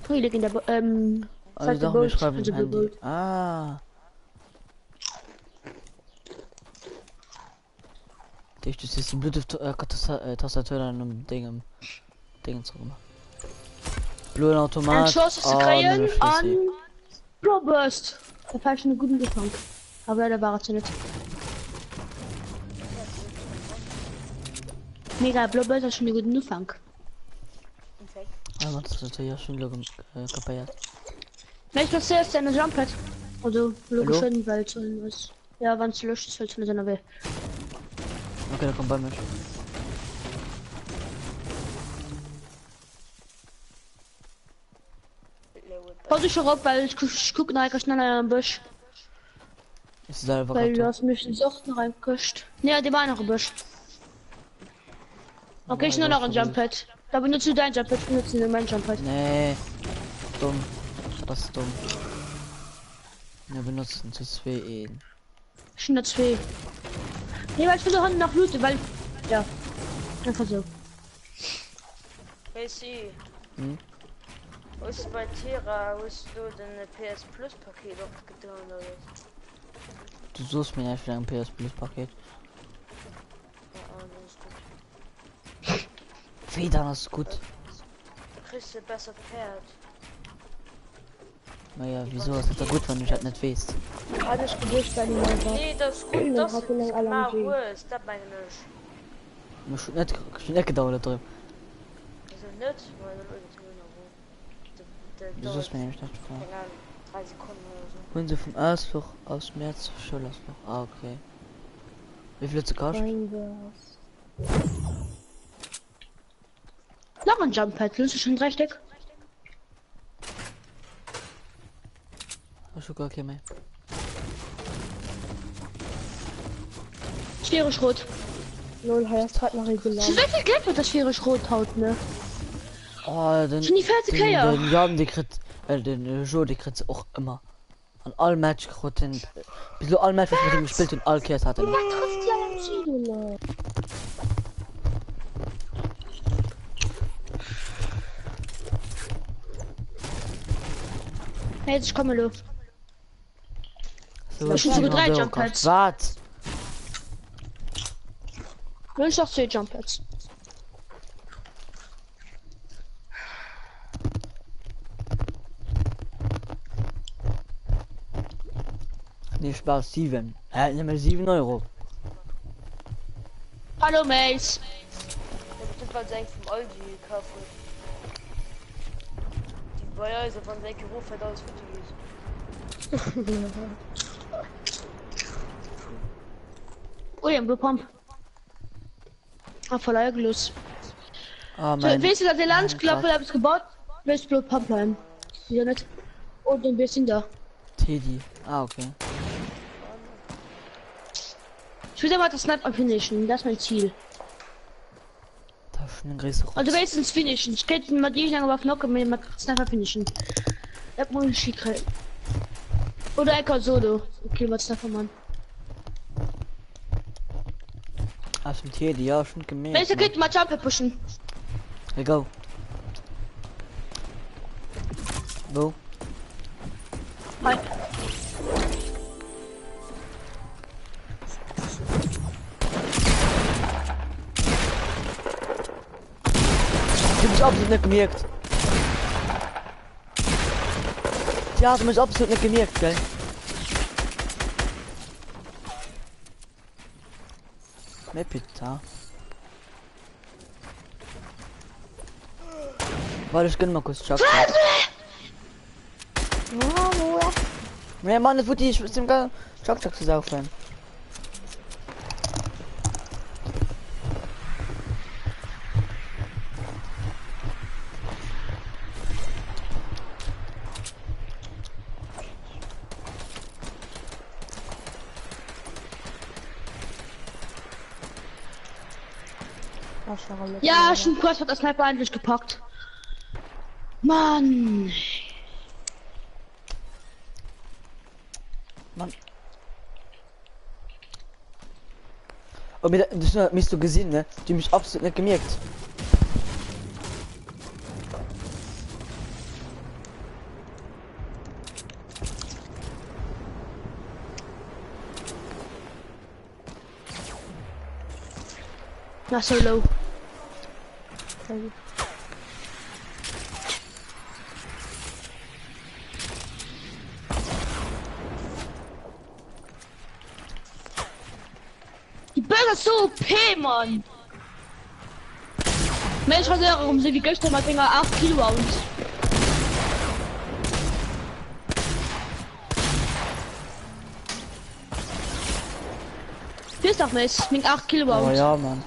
Friedrich in der Also doch, wir schreiben also Handy. Boot. Ah. Das ist die Bluetooth-Tastatur dann um Ding zu machen. Blue Automat. Eine Chance zu Ah, kreieren ne, an Schlüssel. Blowburst. Da fand ich einen guten Gefang. Aber der war es nicht. Mega, Blowburst hat schon einen guten Gefang. Perfekt. Ah, das ist ja schon kapiert. Wenn ich noch zuerst eine Jumppad. Also, logisch, Hallo? weil es was. Ja, wann es löscht, soll es nicht sein, aber. Okay, dann komm bei mir. Pause schon rauf, weil ich gucke nachher schneller am Busch. Ist selber Weil du gerade. hast mich in Sucht noch reingekuscht. Ja, die war noch im Busch. Okay, ich nur noch ein Jumppad. Da benutzt du dein Jumppad, ich benutze nur mein Jumppad. Nee. Dumm. Das ist dumm. Wir benutzen zu zwei Ehen. Schon nur zwei. Nee, weil ich will doch noch looten, weil. Ja. Einfach so. Hey, sie. Hm? Wo ist bei Tira? Wo ist du denn PS Plus Paket aufgetan oder was? Du suchst mir einfach ein PS Plus Paket. Ja, das ist gut. Federn ist gut. Da kriegst du besser Pferd. Naja, wieso ist das gut, wenn du das nicht weißt? Alles gewusst, weil die mal war. Nee, das ist gut, das hat ihn ist dann mal LMG. Ruhe, ist das meine nicht. Mir schon nicht gedauert drin. Also nicht, weil dann irgendwie noch wo. Du suchst mir nämlich nicht. Keine Ahnung, 3 Sekunden oder so. Holen sie vom Ausflug aus März zu Schullersloch. Ah, okay. Wie viel zu kosten? Reinwärts. Noch ein Jumppad, willst du schon richtig? Hast du gar kein mehr? Schwere Schrot. Lol, heißt halt noch regular. So viel Geld wird das schwere Schrot haut, ne? Oh, den. Schon die 40 K. Den Jan, die kriegt. Den Joe, die kriegt auch immer. An all Match kriegt den. Bis du all Match mit ihm gespielt und all Kers hatte. Was trifft die LMG, Hey, jetzt komme los. So, Ich schon sogar 3 Jump Pads. Was? Will ich doch 2 Jump Pads. Nee, Spaß, 7. Nimm mal 7 Euro. Hallo, Mace. Der bestimmt was eigentlich vom Aldi gekauft wird. Die Beweise von welche Ruf hat alles Foto ist. Oh ja, Blue Pump. Ah, voll Eigenlos. Ah, So, mein. weißt du, dass der Landsklappe habe ich gebaut? Willst Blue Pump bleiben? Ja, nicht. Und ein bisschen da. Teddy. Ah, okay. Ich will aber das Sniper finishen, das ist mein Ziel. Da ist schon ein größerer. Also wenigstens finishen. Ich könnte mal die lange auf Knocke mit dem Sniper finishen. Das muss ich kriegen. Oder Ecker Solo. Okay, was Sniper, Mann. Aus dem Tier, die ja schon gemerkt. Welche geht mal Jump pushen? Hey, go. Wo? Hi. Du bist absolut nicht gemerkt. Ja, du bist absolut nicht gemerkt, gell? Mehr Pizza. Warte, ich gönn mal kurz Chuck. Ja, Mann, das wird die dem gar Chuck zu saufen. Ja, schon kurz hat das Sniper endlich gepackt. Mann. Und mit das hast du gesehen, ne? Die mich absolut nicht gemerkt. Na, so low. Die Burger so OP, Mann. Mensch, was warum sie wie gestern mal Finger 8 Kilo aus. Bist doch nicht, mit 8 Kilo Oh aus. ja, Mann.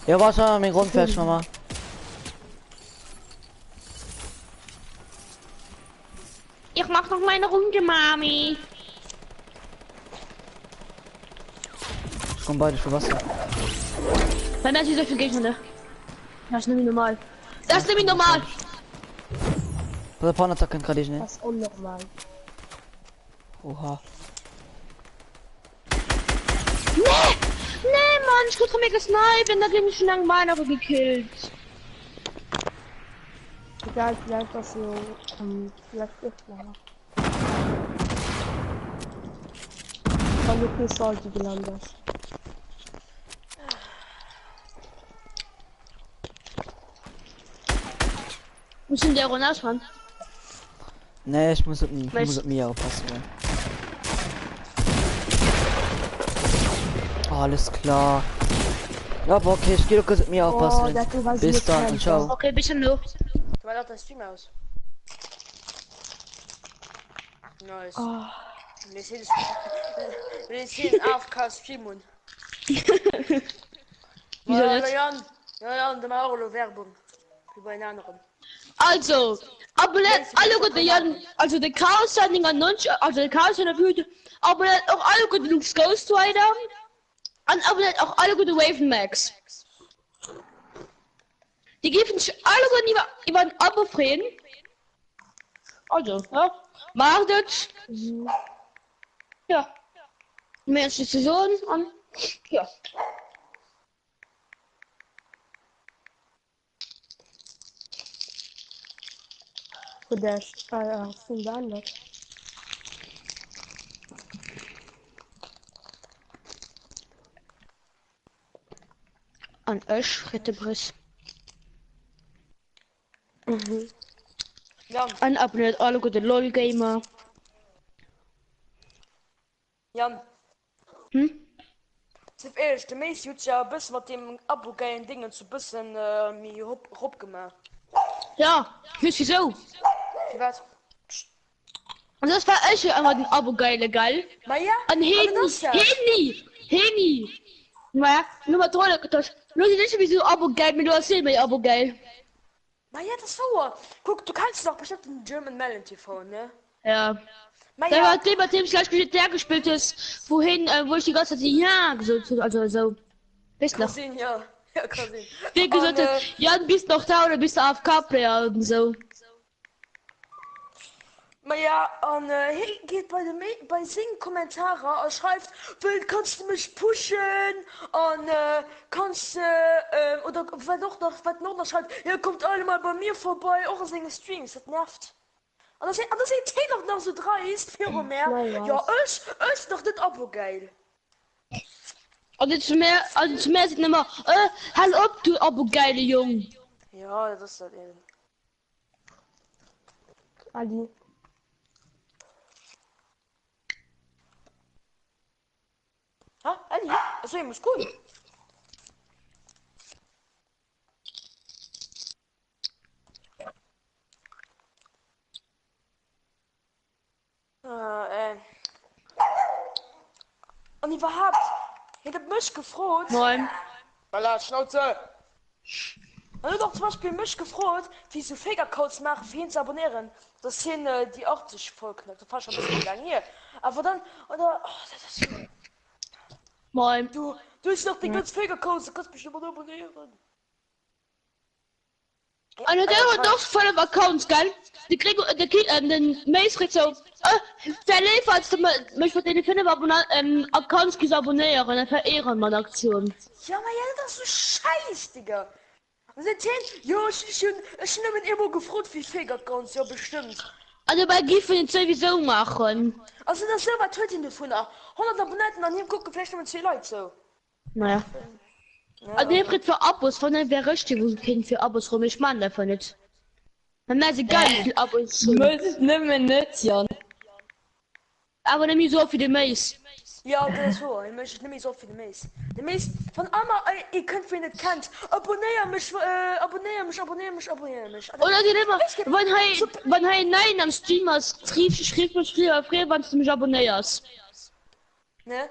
Ja, was war mein Grundfest nochmal? Ich mach noch meine Runde, Mami. Ich komm beide für Wasser. Bei mir ist so viel Gegner, ne? Das ist nämlich normal. Das ist nämlich normal. Bei der Pornattacke gerade ich nicht. Das ist unnormal. Oha. Nee! Nee, Mann, ich krieg mir gesniped, da bin ich schon lange meiner gekillt. Egal, vielleicht was so, vielleicht ist noch. Dann wird die Salty gelandet. Wo ist denn der Ronald, Mann? Nee, ich muss mit Weißt- mir aufpassen. Ey. Alles klar. Ja, aber okay, ich geh doch kurz mit mir aufpassen. Bis dann und ciao. Okay, bisschen low. Weil auch das Stream aus. Nice. Oh, Wir sehen wir sehen AFK Stream und. Wieso jetzt? Ja, der Mauro Werbung. Wie bei den anderen. Also, abonniert alle gute Jan, also der Chaos Sending an 90, also der Chaos in der Blüte, abonniert auch alle gute Luke's Ghost Rider und abonniert auch alle gute Waven Max. Die geben sich alle gut über ein Abo freuen. Also, ja, macht es. Ja. Mehr als die Saison und ja. für der sind anders. An euch, Frittebriss. Jan, Und abonniert alle gute LOL Gamer. Jan. Hm? Zef ehrlich, de meest jut ja bis mit dem Abo geilen Dingen zu bisschen mir Rupp gemacht. Ja, wisst ihr so? Was? Und das war echt einmal den Abo geile geil. Maar ja, An Heni. Maar nur mal toll, das nur nicht wie so Abo geil, mit du erzähl mir Abo geil. Maar ja, das ist so. Guck, du kannst doch bestimmt einen German Melon TV, ne? Ja. Maar Da ja, war dem, bei dem gleich der gespielt ist, wohin, wo ich die ganze Zeit ja gesagt also so. Bist noch. Cousin, ja. Ja, Cousin. Wie gesagt, Und, ja, bist noch da oder bist du AFK Player und so. Ma ja, und hey, geht bei Sing Kommentare und schreibt, kannst du mich pushen und kannst oder was noch schreibt, ihr kommt alle mal bei mir vorbei, auch in Streams, das nervt. Und das sind noch so dreist, viel mehr. Ja, ich doch das Abo geil. Also zu mehr sieht immer, halt ab, du Abo geile Jung. Ja, das ist das eben. Ali. Ha, Ali? Also, ich muss gut. Und überhaupt, ich hab mich gefreut. Moin. Voilà, Schnauze. Und doch zum Beispiel mich gefreut, wie so Faker-Codes machen, für ihn zu abonnieren. Das sind die 80 Folgen. Das war schon ein bisschen lang hier. Aber dann, oder, oh, das ist so. Moin. Du hast noch die ganzen Faker-Codes, du kannst mich immer nur abonnieren. Und der hat noch voll auf Accounts, gell? Die kriegen, den Mace kriegt so, verlief, als du mich mit den 5 Accounts abonnieren, dann verehren meine Aktion. Ja, aber ja, das ist so scheiß, Digga. Und seitdem, ja, ich hab mich immer gefreut, wie Faker-Codes, ja, bestimmt. Also bei GIF will ich sowieso machen. Also das selber tut ihn davon auch. 100 Abonnenten an ihm gucken, vielleicht nur 2 Leute so. Naja. Ja, Also der kriegt für Abos, von dem wäre richtig, wo kriegen für Abos rum, ich meine davon nicht. Dann ist egal, wie viele Abos schon. Muss ich nimmer nicht, Jan. Aber nicht so viele Mace. ja, das ist so. Ich möchte nicht so viele Mails. Die Mails von Anna, ihr könnt, wenn ihr nicht kennt, abonniere mich. Oder geht immer, wenn er nein am Stream hast, schrieb mir früher, wenn du mich abonnierst. Ne?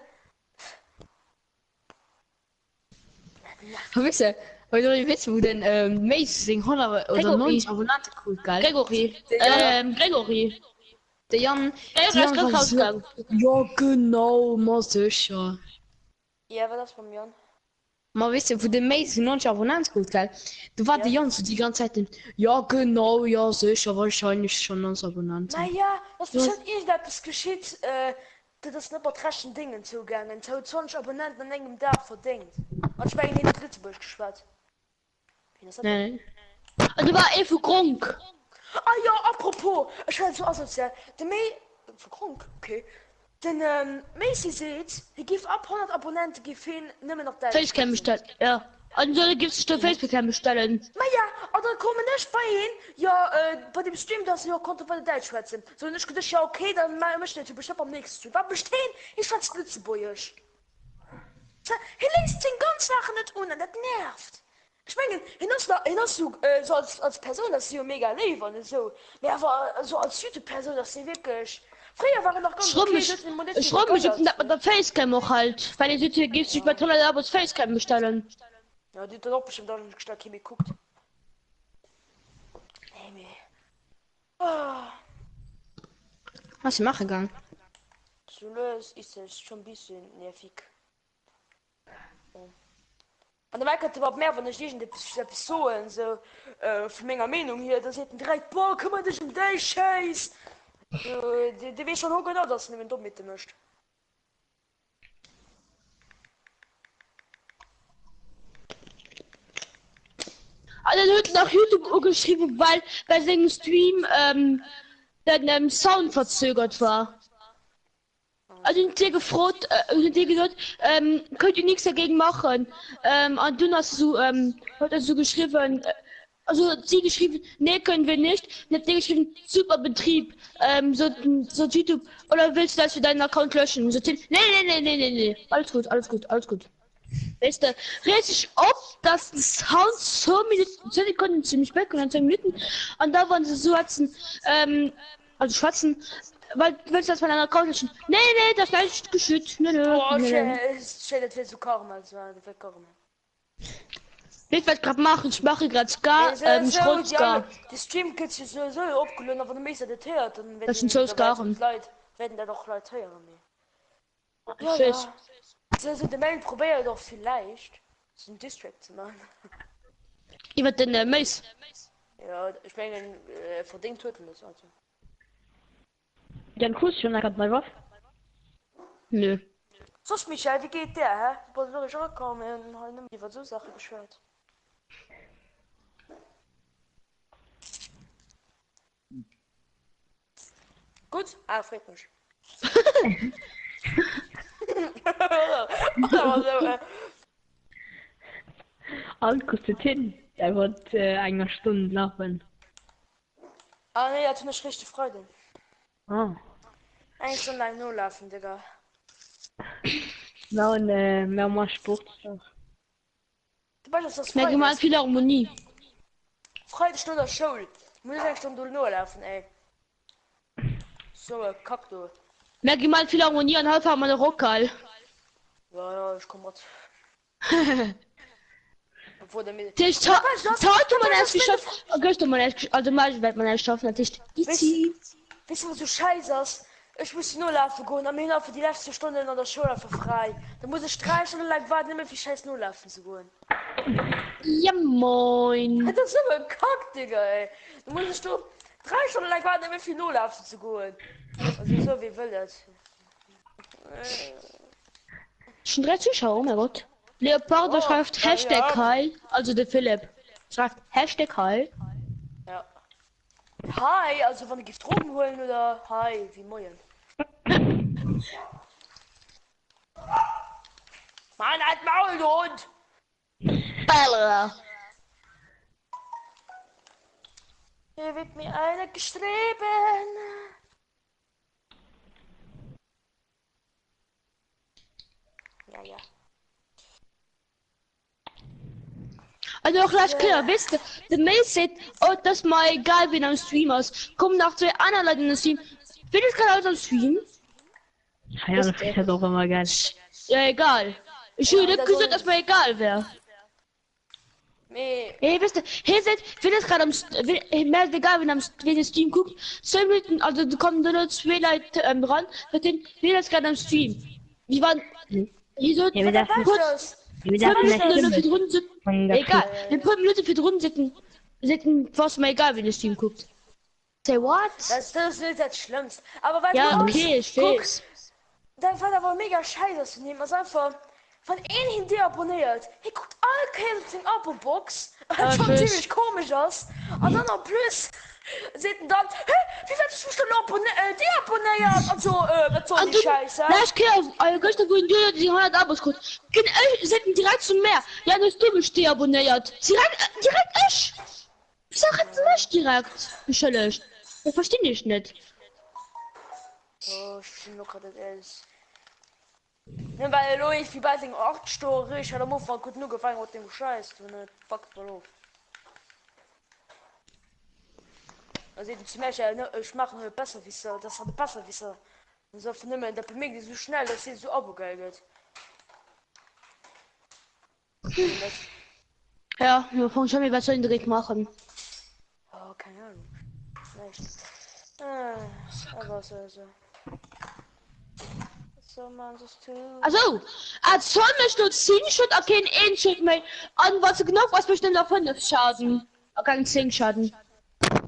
Wisst ihr, weil du weißt, wo den Mace sing 100 oder Gregory. 90 Abonnenten cool, geil. Gregory. Gregory. Der Jan, Der ist Jan gerade war so, rausgegangen. ja genau, mal sicher. Ja, war das von Jan? Maar wisst ihr, wo der Mace 90 Abonnenten cool, geil. Du war Ja. der Jan so die ganze Zeit, ja genau, ja sicher, wahrscheinlich schon 90 Abonnenten. Naja, das ist halt irgendetwas geschieht, das ist nicht bei trashen Dingen zugegangen. So 20 Abonnenten an einem Tag verdient. Und ich war in den Drittburg geschwärzt. Wie das Nee. Also war Evo Grunk. Ah ja, apropos, ich werde so asozial. Der für Grunk, okay. Den Macy sieht, er gibt ab 100 Abonnenten, gibt ihn nicht mehr noch da. Facecam bestellen. Ja. Also da gibt's die Facecam bestellen. Naja, aber kommen nicht bei ihm, ja, bei dem Stream, dass ja konnte bei der Deutsch schwätzen. So, und ich gedacht, ja, okay, dann möchte ich bestimmt am nächsten Stream. Aber bestehen, ich schwätze Lützeburgisch. Er liest den ganzen Sachen nicht und das nervt. Ich meine, hinaus du, so als Person, das ist ja mega lieb und so. Ja, aber so als YouTube-Person, das ist wirklich. Früher waren noch ganz Ich freu mich, ob mit der Facecam auch halt. Weil die Süd gibt sich bei toller Abos Facecam bestellen. Ja, die hat auch bestimmt auch nicht stark hier geguckt. Nee, nee. Ah, Was ist machen gegangen? so los ist es schon ein bisschen nervig. Und dann merkt überhaupt mehr, wenn ich die Personen so von meiner Meinung hier, da sind direkt, boah, kümmere dich um den Scheiß. Die weiß schon auch genau, dass du nicht mit dem möchtest. Also heute nach YouTube geschrieben, weil bei seinem Stream der Sound verzögert war. Also ich dir gefragt, dir gesagt, könnt ihr nichts dagegen machen. Und du hast so, hat er so geschrieben, also sie geschrieben, nee, können wir nicht. Und hat sie geschrieben, super Betrieb, so YouTube, oder willst du, dass wir deinen Account löschen? Und so, nee, alles gut. Weißt du, richtig oft, dass das Sound so Sekunden ziemlich weg und dann 10 Minuten. Und da waren sie so also schwatzen, weil willst du das von einer Account löschen? Nee, das ist nicht geschützt. Boah, schön, das wird so kochen, also das wird kochen. Ich werde gerade machen, ich mache gerade Ska, Ska. Die Stream geht sich so aufgelöst, aber du möchtest das hört, dann Das sind so Skaren. werden da doch Leute hören. Tschüss. Also der Mail probiert doch vielleicht, so ein Distract zu machen. Ich werde den Mace. Ja, ich meine, verdient töten das also. Jan Kuss schon gerade mal was? Nö. Sonst, Michael, wie geht der, hä? Ich wollte wirklich zurückkommen und heute die wird so Sache beschwert. Gut? Ah, freut mich. Alt kostet hin. Er wird eine Stunde laufen. Ah, nee, er hat eine schlechte Freude. Ah. Eigentlich schon lange nur laufen, Digga. Na und mehr mal Sport. Du weißt, dass das Mehr Freude gemalt ist. viel Harmonie. Freude ist nur der Schule. Muss ich eigentlich schon nur laufen, ey. So, kack du. Mehr gemalt viel Harmonie und halb haben wir eine Rockkal. Ja, ja, ich komm grad. Bevor der mir... Tisch, heute man erst geschafft. Gestern man erst, also mal wird man erst schaffen, natürlich. Weißt du, was du scheiße hast? Ich muss nur laufen gehen, am Ende für die letzte Stunde in der Schule für frei. Dann muss ich 3 Stunden lang warten, immer für scheiß nur laufen zu gehen. Ja, moin. Das ist immer ein Kack, Digga, ey. Du musst du 3 Stunden lang warten, immer für nur laufen zu gehen. Also so wie will das. Schon 3 Zuschauer, oh mein Gott. Leopard Oh, schreibt ja, Hashtag ja. Heil, also der Philipp. Schreibt Hashtag Heil. Ja. Hi, also von der Gift Drogen holen oder hi, wie moin. Mann, halt Maul, du Hund! Baller. Hier wird mir einer gestreben. Ja, ja. Also auch gleich klar, wisst ihr, der Mail sagt, oh, das ist mal egal, wen am Stream ist. Kommen nach 2 anderen Leuten in den Stream. Bin ich gerade am Stream? Ja, das ist ja doch immer geil. Ja, egal. Ich würde das gesagt, soll- dass mir egal wäre. Nee, Hey, wisst ihr, hier seid, wenn es gerade am, mir ist egal, wenn der Stream guckt, 2 Minuten, also da kommen nur 2 Leute ran, mit denen, wer ist gerade am Stream? Die waren, hier so, Ja, wir dürfen- kurz, wir 2 dürfen Minuten nicht nur für die Runden von sitzen, der egal, in 2 Minuten für die Runden sitzen, fast mir egal, wenn der Stream guckt. Say what? das ist nicht das Schlimmste. Aber weißt Ja, du, okay, ich guck, weiß. dann war aber mega scheiße zu nehmen. Also einfach von einem hin der abonniert. Hey, guckt alle Käse in Abo-Box. Was schon tschüss. ziemlich komisch aus. Und dann noch plus sehen dann, hey, wie willst du schon deabonniert? Und so, was soll die Scheiße? Lass Kerl, euer Gäste wurden die 100 Abos kurz. Setzen direkt zum Meer. Ja, das du bist die abonniert. Direkt ich. Ich sag jetzt nicht direkt. Michelle, das verstehe ich nicht. Oh, ich bin noch gerade alles. Ne, weil Louis, wie bei den 8 Stunden, ich hatte am Anfang gut nur gefallen mit dem Scheiß. Du ne, fuck mal auf. Also, zum Beispiel, ne, ich mache eine Besserwisser, das hat eine Besserwisser. Und so von immer, der bewegt sich so schnell, dass sie so abgegangen. Ja, wir fangen schon mal was soll direkt machen. Oh, keine Ahnung. Nicht. Aber so. Was soll man das tun? Also, als Sonne ziehen schon okay, ein Schild mehr an, was genau was bestimmt auf 5 Schaden. Kein 10 Schaden.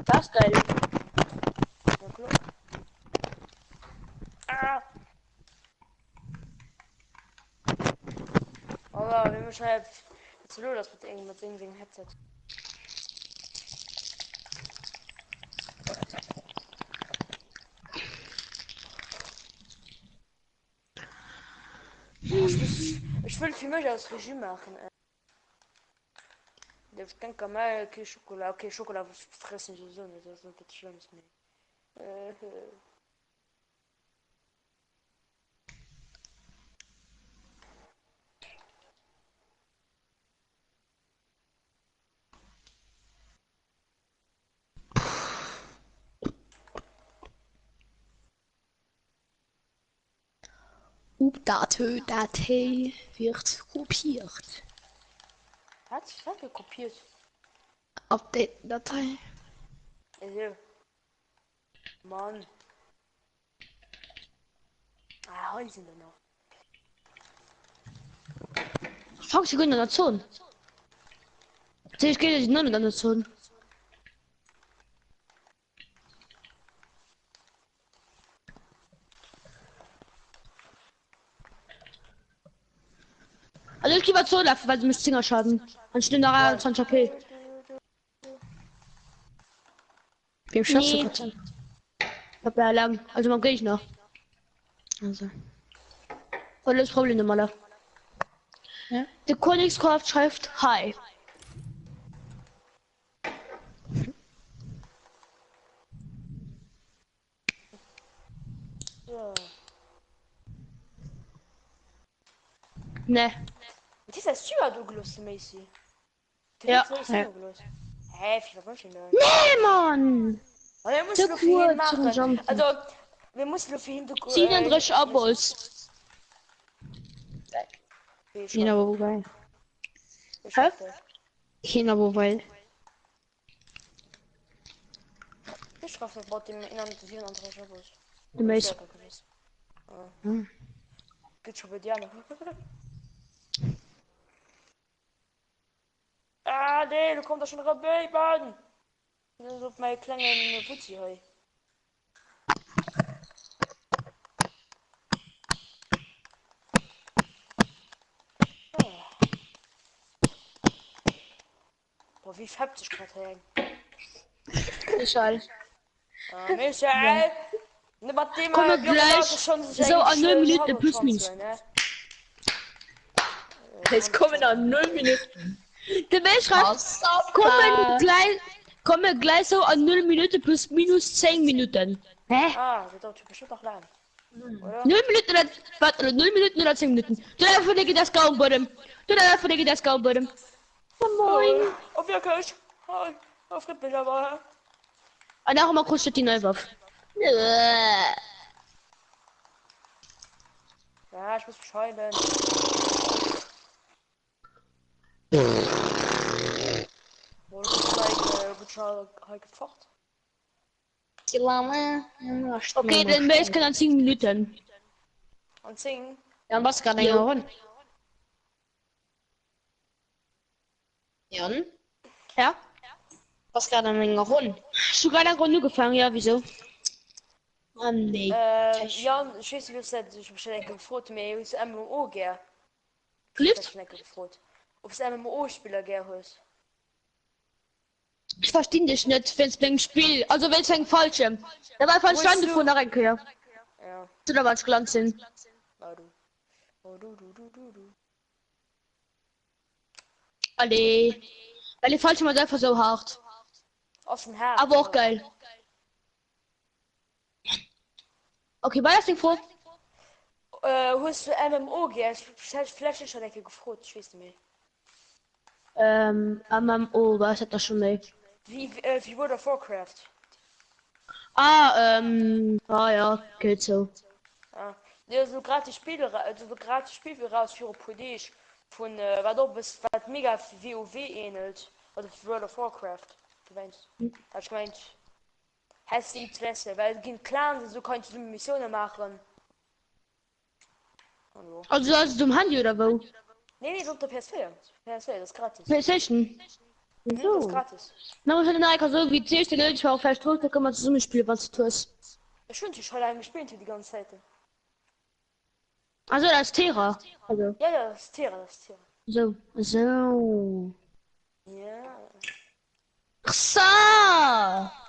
Das ist geil. Ja, klar. Ah! Aber wenn man schreibt, jetzt nur das mit irgendeinem Headset. Ich will für mich als Regie machen. Ich denke mal, okay, Schokolade. Okay, Schokolade fressen sowieso nicht. Das ist nicht das Schlimmste mehr. Datei wird kopiert. Hat sich das gekopiert? Update-Datei. Also. Mann. Ah, heute sind wir noch. Fuck, sie gehen in der Zone. Ich gehe nicht in der Zone. Also ich lieber so laufen, weil du mich Zinger schaden. Und stehen da 20 HP. Wem schaffst du Nee. grad? Ich hab ja lang. Also man gehe ich noch. Also. Voll das Problem normaler. Ja. Der Königskraft schreibt Hi. So. Ne. Was ist das Tür, Douglas, Macy? Ja. Hä, wie war schon da? Nee, Mann! Und er muss Zu nur für ihn kurz zum machen. Jumpen. Also, wir müssen nur für ihn... 37 Abos. China, wobei. Hä? China, wobei. Ich hoffe, wir bauen dem Innern 34 Abos. Du meinst. Geht schon bei dir noch. Ah, nee, du kommst da schon dabei, Mann. Das ist auf meine kleine Putzi heu. Boah, wie färbt sich gerade hängen? Michael. Michael! Ne, mit dem Komm gleich. schon So, an 0 Minuten plus minus. Jetzt kommen an 0 Minuten. Der Mail schreibt, kommen gleich so an 0 Minuten plus minus 10 Minuten. Hä? Ah, das dauert bestimmt noch lang. 0 Minuten oder, warte, 0 Minuten oder 10 Minuten. Du darfst von dir das kaum buddeln. Du darfst von dir das kaum buddeln. Moin. Auf ihr Kirsch. Auf der Bilder war. Und auch mal kurz die Neuwurf. Ja, ich muss beschreiben. Wohl gleich halt gefocht. Die Lama. Okay, dann Mail kann an 10 Minuten. Und singen. Jan, was gerade länger run? Jan? Ja? Was gerade länger run? Sogar dann Runde gefangen, ja, wieso? Mann, nee. Jan, ich weiß nicht, wie es ist. Ich habe schon gefragt, mir ist MMO gern. Lift? Gefragt. Ob es MMO-Spieler gern ist. Ich verstehe dich nicht, wenn es beim Spiel, also wenn es ein Fallschirm. Da war verstanden von der Renke, ja. Ja. Du da was glanz sind. Oh, du. Oh, du. Alle. Weil die Fallschirm ist einfach so hart. Aus dem Herz. Aber auch geil. Okay, war das Ding vor? Hast du MMO gern? Vielleicht schon gefragt, ich weiß nicht mehr. MMO, was hat das schon nicht? Wie World of Warcraft? Ah, ja, geht so. Ja. Ja, so gratis Spiele, also so gratis Spiele raus für Polish von, war doch bis, was mega WoW ähnelt. Oder für World of Warcraft. Du meinst? Ich meint, hast du Interesse, weil es gibt Clans, so kannst du Missionen machen. Hallo. Also, hast du im Handy oder wo? Nee, so unter PS4. PS4, das ist gratis. PlayStation. Das ist gratis. Na, was hat denn eigentlich so wie 10 Leute, ich war auf Facebook, da kann man zusammen spielen, was du tust. Ich wünsche, ich habe gespielt die ganze Zeit. Also, das ist Terra. Also, Ja, das ist Terra, so. Ja. Ach so.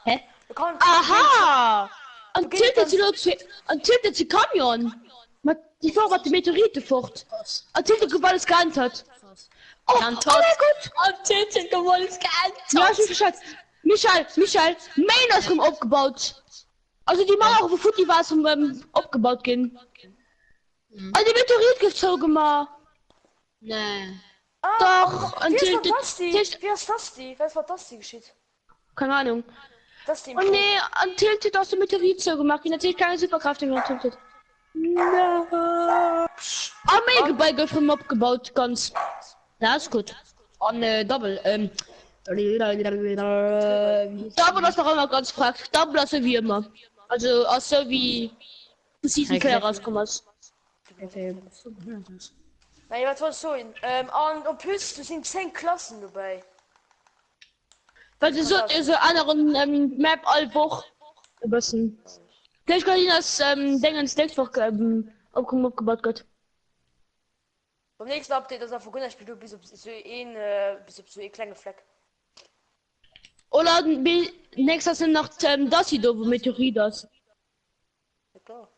Hä? Du kannst Aha! Und gehst tiltet sie Kamion. Die Vorrat die Meteorite fort. Und tiltet gewollt es geahnt hat. Oh, Dann oh tot. mein Gott! Und Tilted gewollt ist Ja, ich Bescheid. Michael, Main ist rum aufgebaut. Also die Mauer, wo Futti war, ist aufgebaut gehen. Also die Meteorit gezogen mal. Nee. Doch, und Wie tiltet. ist das die? Was war das die geschieht? Keine Ahnung. Das die. Oh nee, und tiltet aus dem Meteorit so gemacht. Die natürlich keine Superkraft mehr tiltet. No. Armeegebäude vom abgebaut, ganz. Ja, ist gut. Und Double, Double ist noch immer ganz fragt. Double ist so wie immer. Also, auch so wie Season 4 rauskommt. Nein, was wolltest du sagen? Und plus, du sind 10 Klassen dabei. Weil sie so diese anderen Map all Woche bisschen. Gleich kann ich das Ding ins nächste Woche aufgebaut wird. Beim nächsten Update das auf Spiel du bis so ein kleine Fleck. Oder nächstes sind noch das hier, wo Meteorit das. Ja, klar.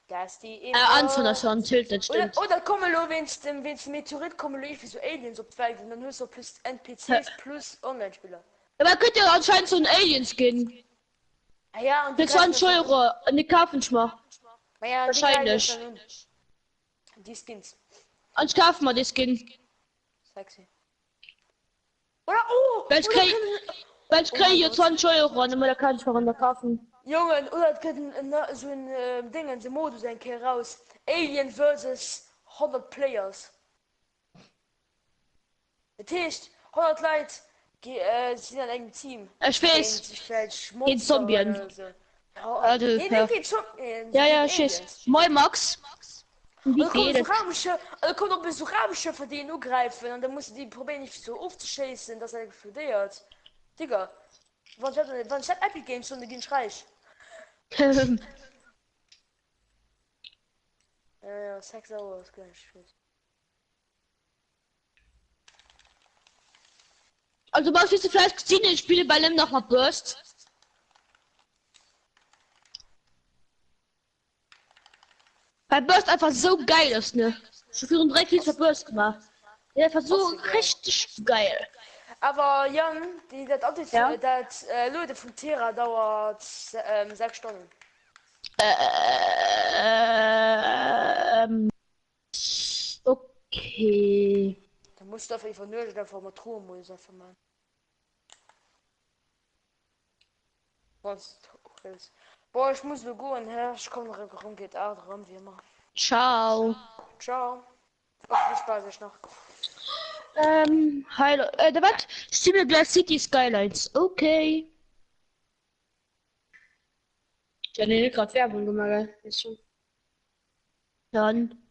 Da ist die Anfang das schon tiltet, stimmt. oder kommen lo wenn's Meteorit kommen lo wie so Aliens op Welt und dann nur so plus NPCs plus Online-Spieler. Aber könnt ihr anscheinend so ein Aliens gehen. Ah, ja, und Für 20 Euro an die Kaufenschmach. ja, wahrscheinlich. Die Skins. Und ich kaufe mal die Skin. Sexy. Oder oh! Weil ich kriege hier 20 Euro und dann kann ich mal kaufen. Jungen, oder können so ein Ding in dem Modus ein Kehr raus. Alien versus 100 Players. Das heißt, 100 Leute sind an einem Team. Ich weiß. In Zombien. Ja, Ja, tschüss. Moin Max. Wie geht es? Kommt noch bis Raumsche für den greifen und dann muss die probieren nicht so aufzuschießen, dass er explodiert. Digga, wann hat Epic Games und den Schreich? Ja, 6 Euro ist gleich. Also was willst du vielleicht gesehen, ich spiele bei dem noch mal Burst. Bei Burst einfach so geil ist, ne? Schon für 3 Kills für Burst gemacht. Der war so richtig geil. Aber Jan, das Update Ja? das Leute von Terra dauert 6 Stunden. Okay. Da musst du einfach nur einfach mal Truhe muss einfach mal. Was? Boah, ich muss nur gehen, hä? Ich komme noch rum, geht auch dran, wie immer. Ciao. Ciao. Viel Spaß euch noch. Hallo. Da was? Stimme Glass City Skylines. Okay. Ich habe gerade Werbung gemacht, ist schon. Dann.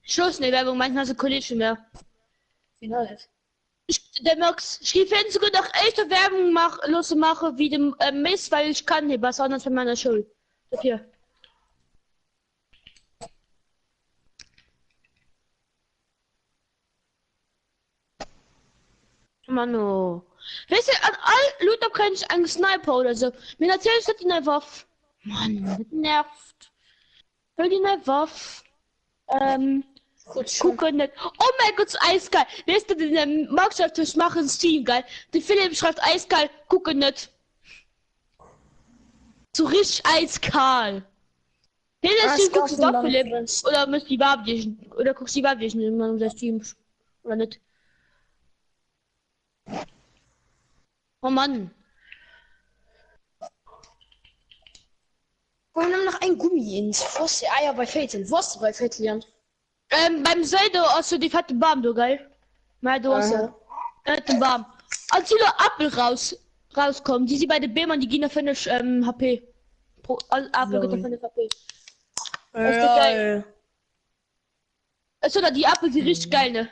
Schluss, ne Werbung, manchmal so Kollege mehr. Final. Der Max, ich will sogar noch echte Werbung machen wie dem Mist, weil ich kann nicht was anderes von meiner Schule. Hier. Mano. Weißt du, an all Luther kann ich einen Sniper oder so. Mir natürlich hat die eine Waffe. Mann, das nervt. Will die eine Waffe? Gucken nicht. Oh mein Gott, eiskalt. Weißt du, den Max schreibt, ich mache ein Steam, geil. Der Philipp schreibt eiskalt, gucken nicht. So richtig eiskalt. Hey, das Team guckst du doch, Philipp. Oder müsst die Barblichen. Oder guckst die Barblichen in unser Team. Oder nicht? Oh Mann. Wir haben noch ein Gummi ins Fosse Eier bei Fetel. Was bei Fetel, Jan? Beim Seide hast du die fette Baum, du geil. Mal Dose. Fette Baum. Als die Apfel rauskommen, die sie bei den Bämern, die gehen auf 5 HP. Pro Apfel geht auf 5 HP. Das ist geil. Also da die Apfel sind richtig geil, ne?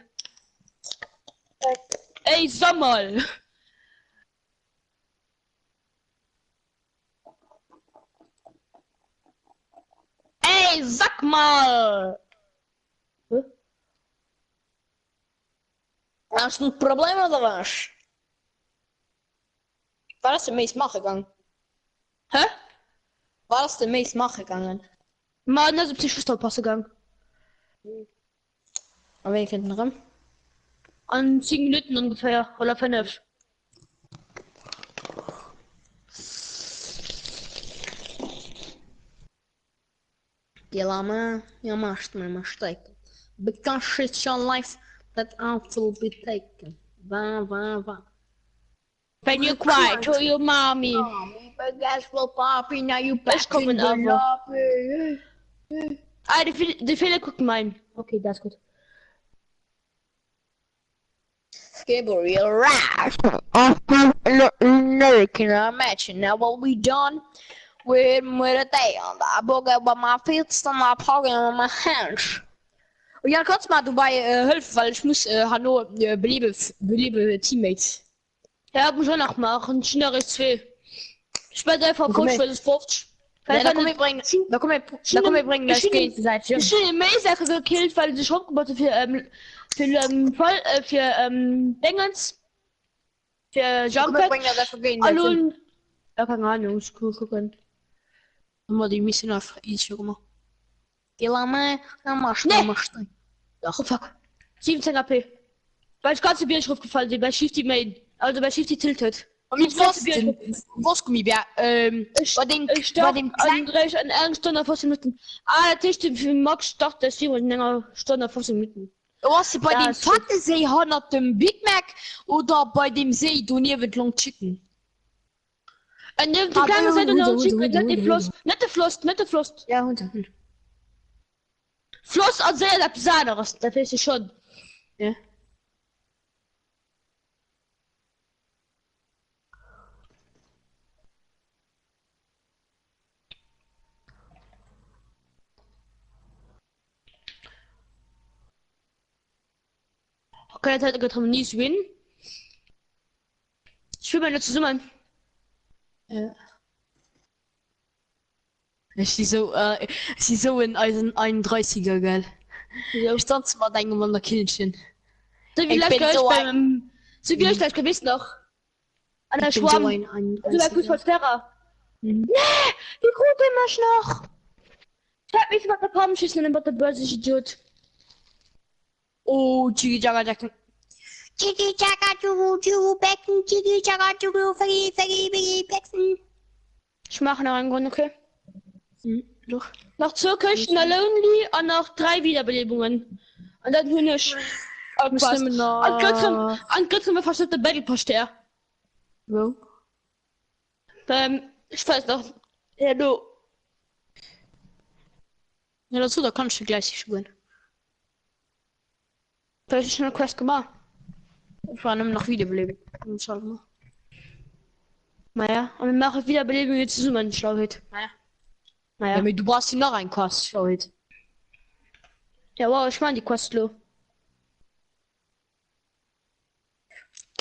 Ey, sag mal. Ey, sag mal. Hast du ein Problem oder was? War das der meist machen gegangen? Hä? War das der meist machen gegangen? Mann, das ist Psychostopp gegangen. Aber wen kennt noch? An 10 Minuten ungefähr, oder 5. Делама, я машина mistake. Because it's your life that I will be taken. Va. When you cry to your mommy. But guess what, Papi? Now you Ich komme in Ah, die Fehler gucken mein. Okay, das ist gut. Gabriel Rash after American match. Now what we done with a day on the book about my feet, stand my pocket on my hands. Und ja, kannst mal dabei helfen, weil ich muss Hanno beliebe Teammates. Ja, muss schon noch machen. Schnell ist viel. Ich bin einfach Coach für das 50 Ja, da komm ich bringen, da komm ich bringen das Geld. Ich habe May-Sache gekillt, weil sie Schrottgebote für Dingens. Für Jumpet. Hallo. Ja, keine Ahnung, ich gucken. Haben wir die Mission auf easy gemacht. Geh mal, dann machst Nee. du. Oh fuck. 17 AP. Weil ich ganze Bier drauf gefallen bin, bei Shifty Main. Also bei Shifty Tilted. Und mit was komm ich bei dem Ich dachte, André, an 1 Stunde 15 Minuten. Ah, der Tisch für Max dachte, das hier länger Stunde 15 Minuten. Was bei Ja, dem ist Fattesee hat dem Big Mac oder bei dem See du nie wird Long Chicken? Und die kleine Seite noch nicht der Fluss. Ja, Hund. Fluss und sehr besonderes, das weiß ich schon. Ja. Okay, jetzt hat er getroffen, nie win. Ich will meine zusammen. Ja. Ich sie so in Eisen 31er, gell? Ja. Ich stand mal denken man der Kindchen. So wie Ich bin gleich so beim... So wie gleich gewiss noch. An der Schwamm. Du bei Fußballsperrer. Mhm. Nee, wie gut immer noch. Ich hab mich mal bekommen, schießen in der Börse, ich Idiot. Oh, Jiggy Jagga Jacken. Chiggy Chaka Juhu Becken, Chiggy Chaka Juhu Faggy Becken. Ich mache noch einen Grund, okay? Doch. Noch 2 Köchten, eine Lonely und noch 3 Wiederbelebungen. Und dann bin ich. An Götzen wir fast der Battle Poster. Wo? Ich weiß noch. Ja, du. Ja, dazu, da kannst du gleich spielen. Da ist schon eine Quest gemacht. Ich war nämlich noch wiederbeleben. Naja, und dann mache ich Wiederbelebungen zusammen, schlau heute. Ja, Naja. aber du brauchst noch einen Kost, schau jetzt. Ja, wow, ich meine die Quest, lo.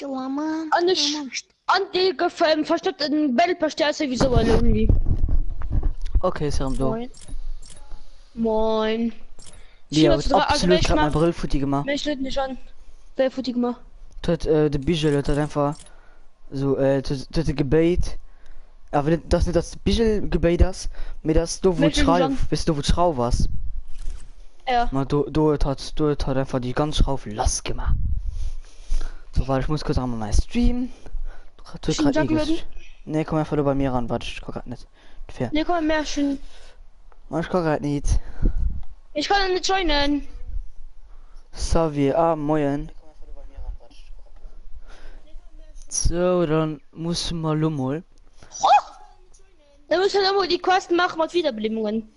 Und ich. Und die versteckt in Battle Poster sowieso eine Lonely. Okay, Serum, du. Moin. Ja, Ich will absolut, ich hab mein mal. Brillfutti gemacht. Mich nicht nicht an. Wer Footy gemacht? Tut, der Bichel hat einfach so, tut gebait. Aber das nicht das Bichel gebait das, mit das du wo Mich nicht Schraub, an. bist du wo Schraub warst. Ja. Man, du hat einfach die ganze Schraub los gemacht. So, weil ich muss kurz einmal mein Stream. Du Schon sagen würden? Nee, komm einfach nur bei mir ran, warte, ich guck grad nicht. Fair. Ne, komm, mehr schön. Ich guck grad nicht. Ich kann nicht joinen. Savi, moin. So, dann muss mal lummel. Da muss man immer die Kosten machen mit Wiederbelebungen.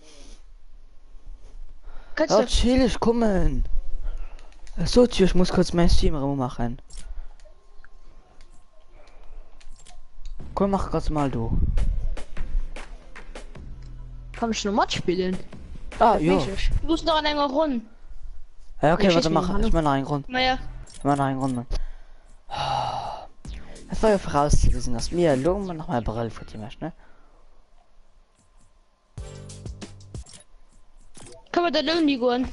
Kannst Ja, du? chillig, kommen. So, ich muss kurz mein Stream machen. Komm, mach kurz mal du. Kann ich noch Match spielen? Ah, ja. Du musst noch an einer Runde. Ja, okay, Ich warte, schieß mach. mir noch Ich mach noch einen Grund. Naja. Ich mach noch einen Grund, Mann. Das war ja vorauszuwissen, dass mir Lungen noch mal Brill für die Mensch, ne? Kann man da Lonely gehen?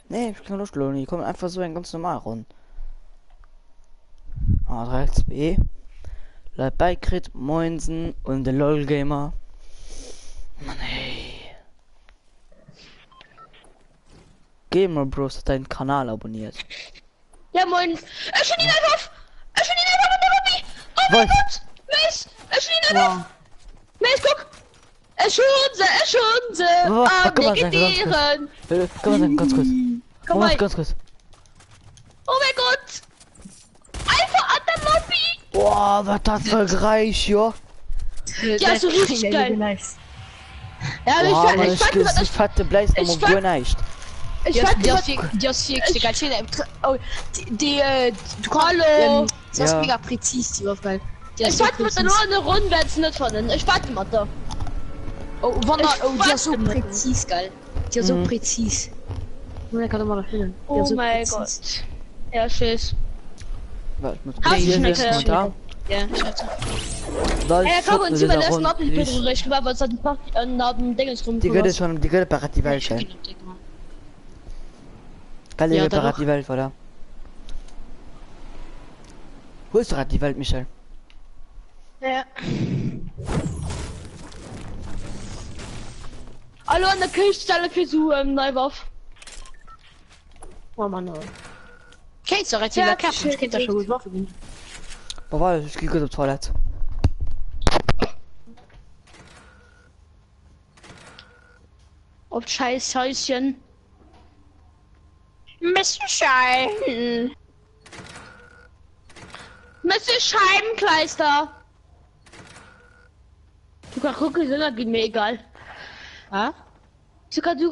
Nee, ich kann Lust, Loni. Komm einfach so ein ganz normal Rund. A3 B. Bleib bei Crit, Moinsen und der LOL Gamer. Mann, ey. Gamer Bros hat deinen Kanal abonniert. Ja, moin. Ich schon ihn einfach. Ich schon ihn einfach mit der Ruby. Oh mein Was? Gott. Mace. Ich schon ihn einfach. Mace, guck. Es schon sie. Am Guck mal, sag Legendieren. Komm mal, ganz kurz. Komm mal. Ganz kurz. Oh mein Gott. Einfach an der Lobby. Boah, was das für Reich, ja? Ja, so richtig geil. Nice. Ja, Boah, aber ich fand ich fette Blaze ich noch fand- gut nicht. ich fand Du Hallo. das ist Ja. mega präzise, die Aufgabe. Ich fand mit nur eine Runde, wenn es nicht von den. Ich warte mal da. Oh, die ist so warte mal. präzise, geil. Die ist so Mhm. präzise. Nur der kann doch mal noch hin. Oh mein Gott. Ja, tschüss. Warte, ich muss Hast du hier schon ist erklärt? da. Ja, scheiße. Da Ja, ist komm, Schuppen, und sie das mal ist lassen auch ab, ich rund. bin recht, ich war was an den Dingens rum. Die gehört schon, die gehört parat die Welt, gell? Geil, die Ja, gehört da parat doch. die Welt, oder? Wo ist parat die Welt, Michel? Ja. Hallo an der Küchenstelle für so Neuwurf. Oh Mann, oh. Okay, so recht, Ja, ja, Kerl, ich kenn da schon gut Waffen. Wo war das? Ich geh kurz auf Toilette. Auf scheiß Häuschen. Mr. Schein. Mr. Scheibenkleister. Du kannst gucken, Sünder geht mir egal. Ah? Du kannst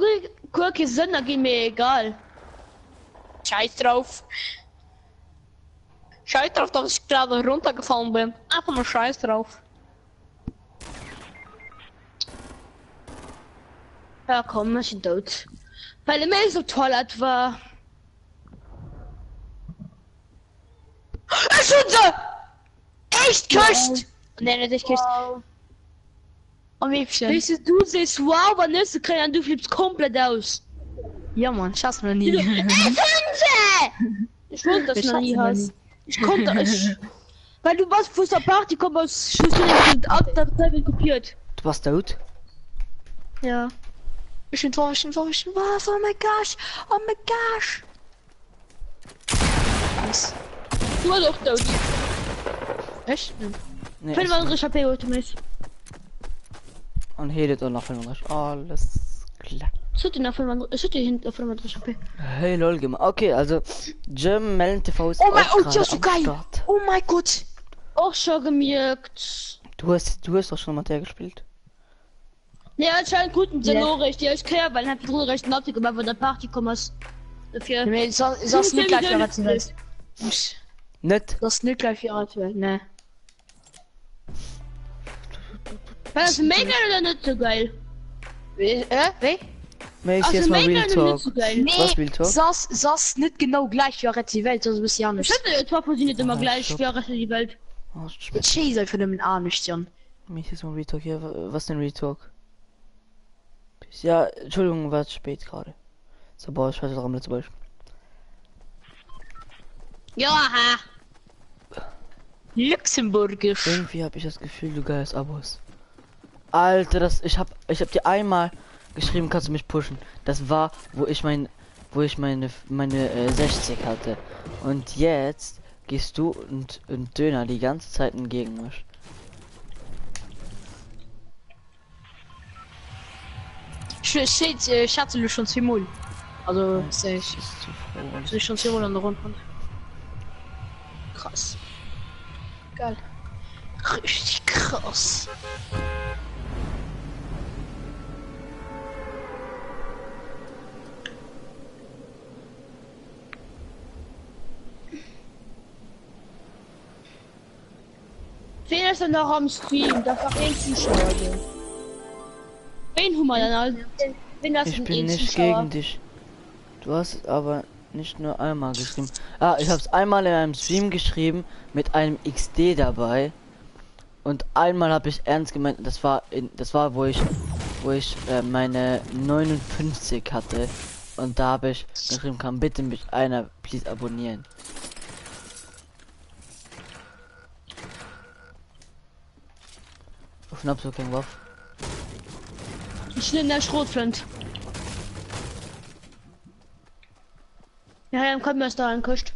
gucken, Sünder geht mir egal. Scheiß drauf. Scheiß drauf, dass ich gerade runtergefallen bin. Einfach mal scheiß drauf. Ja komm, ich bin tot. Weil er mir so Toilette war. Schütze! Echt küsst! Nee, nicht ich küsst. Am liebsten. Weißt du, du siehst wow, aber nächste Krähen, du flippst komplett aus. Ja, Mann, schaff's mir nie. Ich wollte das Wir noch nie schaffen hast. Ich konnte es. Weil du warst vor der Party, komm aus Schüssel und ab, da wird kopiert. Du warst tot? Ja. Ich bin drauf, was? Oh my gosh! Oh my gosh! Was? Du warst auch tot. Echt? Nee, 35 HP heute mich. und hedet und noch 35. Alles klar. Ich hatte nach 35, ich hatte hinten auf 35 HP. Hey lol gemacht. Okay, also Jim Melon TV ist Oh mein auch Gott, gerade ja, so am geil! Start. Oh mein Gott! Auch schon gemerkt. Du hast doch schon mal der gespielt. Ja, anscheinend guten Ja. Senoricht, ja, ich kann, weil hab die Bruder recht Optik gemacht, von der Party kommst. Dafür. Nee, das nicht gleich für Welt. Nicht? Das nicht gleich für Welt, ne. War das mega oder nicht so geil? Wie? Mir ist Also jetzt mal mega Real oder Talk. nicht so geil? Nee, Was Real Talk? das nicht genau gleich für die Welt, das ist ja Ich nicht. hatte zwar für sie nicht immer Ah, gleich, stopp. für Rest die Welt. Oh, schmeckt. Cheese für den A nicht, Jan. Mir ist jetzt mal Real Talk hier. Was denn Real Talk? Ja, Entschuldigung, war zu spät gerade. So, boah, ich weiß darum letzte Beispiel. Ja, ha. Luxemburgisch. Irgendwie habe ich das Gefühl, du geiles Abos. Alter, ich hab dir einmal geschrieben, kannst du mich pushen. Das war, wo ich meine 60 hatte. Und jetzt gehst du und Döner die ganze Zeit entgegen mich. Ich hatte schon 2-0. Also, sehe ich. Ist zu froh. Das ist schon 2-0 an der Runde. Krass. Geil. Richtig krass. Wen ist denn noch am Stream? Da war ein Zuschauer. hier. Wen haben wir denn all? Wen hast Ich du bin denn nicht Zuschauer? gegen dich. Du hast aber nicht nur einmal geschrieben. Ah, ich hab's einmal in einem Stream geschrieben mit einem XD dabei. Und einmal habe ich ernst gemeint, das war wo ich meine 59 hatte. Und da habe ich geschrieben, kann bitte mich einer please abonnieren. Auf Schnaps so kein Waff. Ich bin in der Schrotflint. Ja, dann kommt mir das da ankuscht.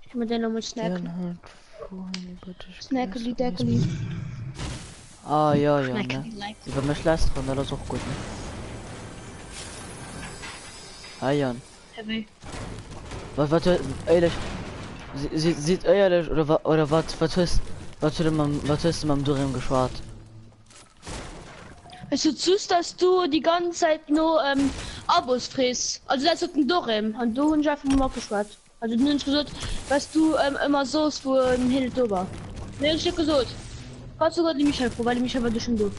Ich kann mit der noch mit snacken. Snackeli, Deckeli. Ah ja, ja, ne. Über mich lässt und das ist auch gut, ne. Ah Jan. Heavy. Was ehrlich? Sieht ehrlich oder was ist du mit dem Durian geschwart? Es ist süß, dass du die ganze Zeit nur Abos fräst. Also das ist ein Dorem und du hast einfach mal abgeschwart. Also du hast gesagt, was du immer so ist für ein Hill drüber. Ne, ich hab gesagt. Kannst du gerade die Michael vor, weil die Michael war du schon doof.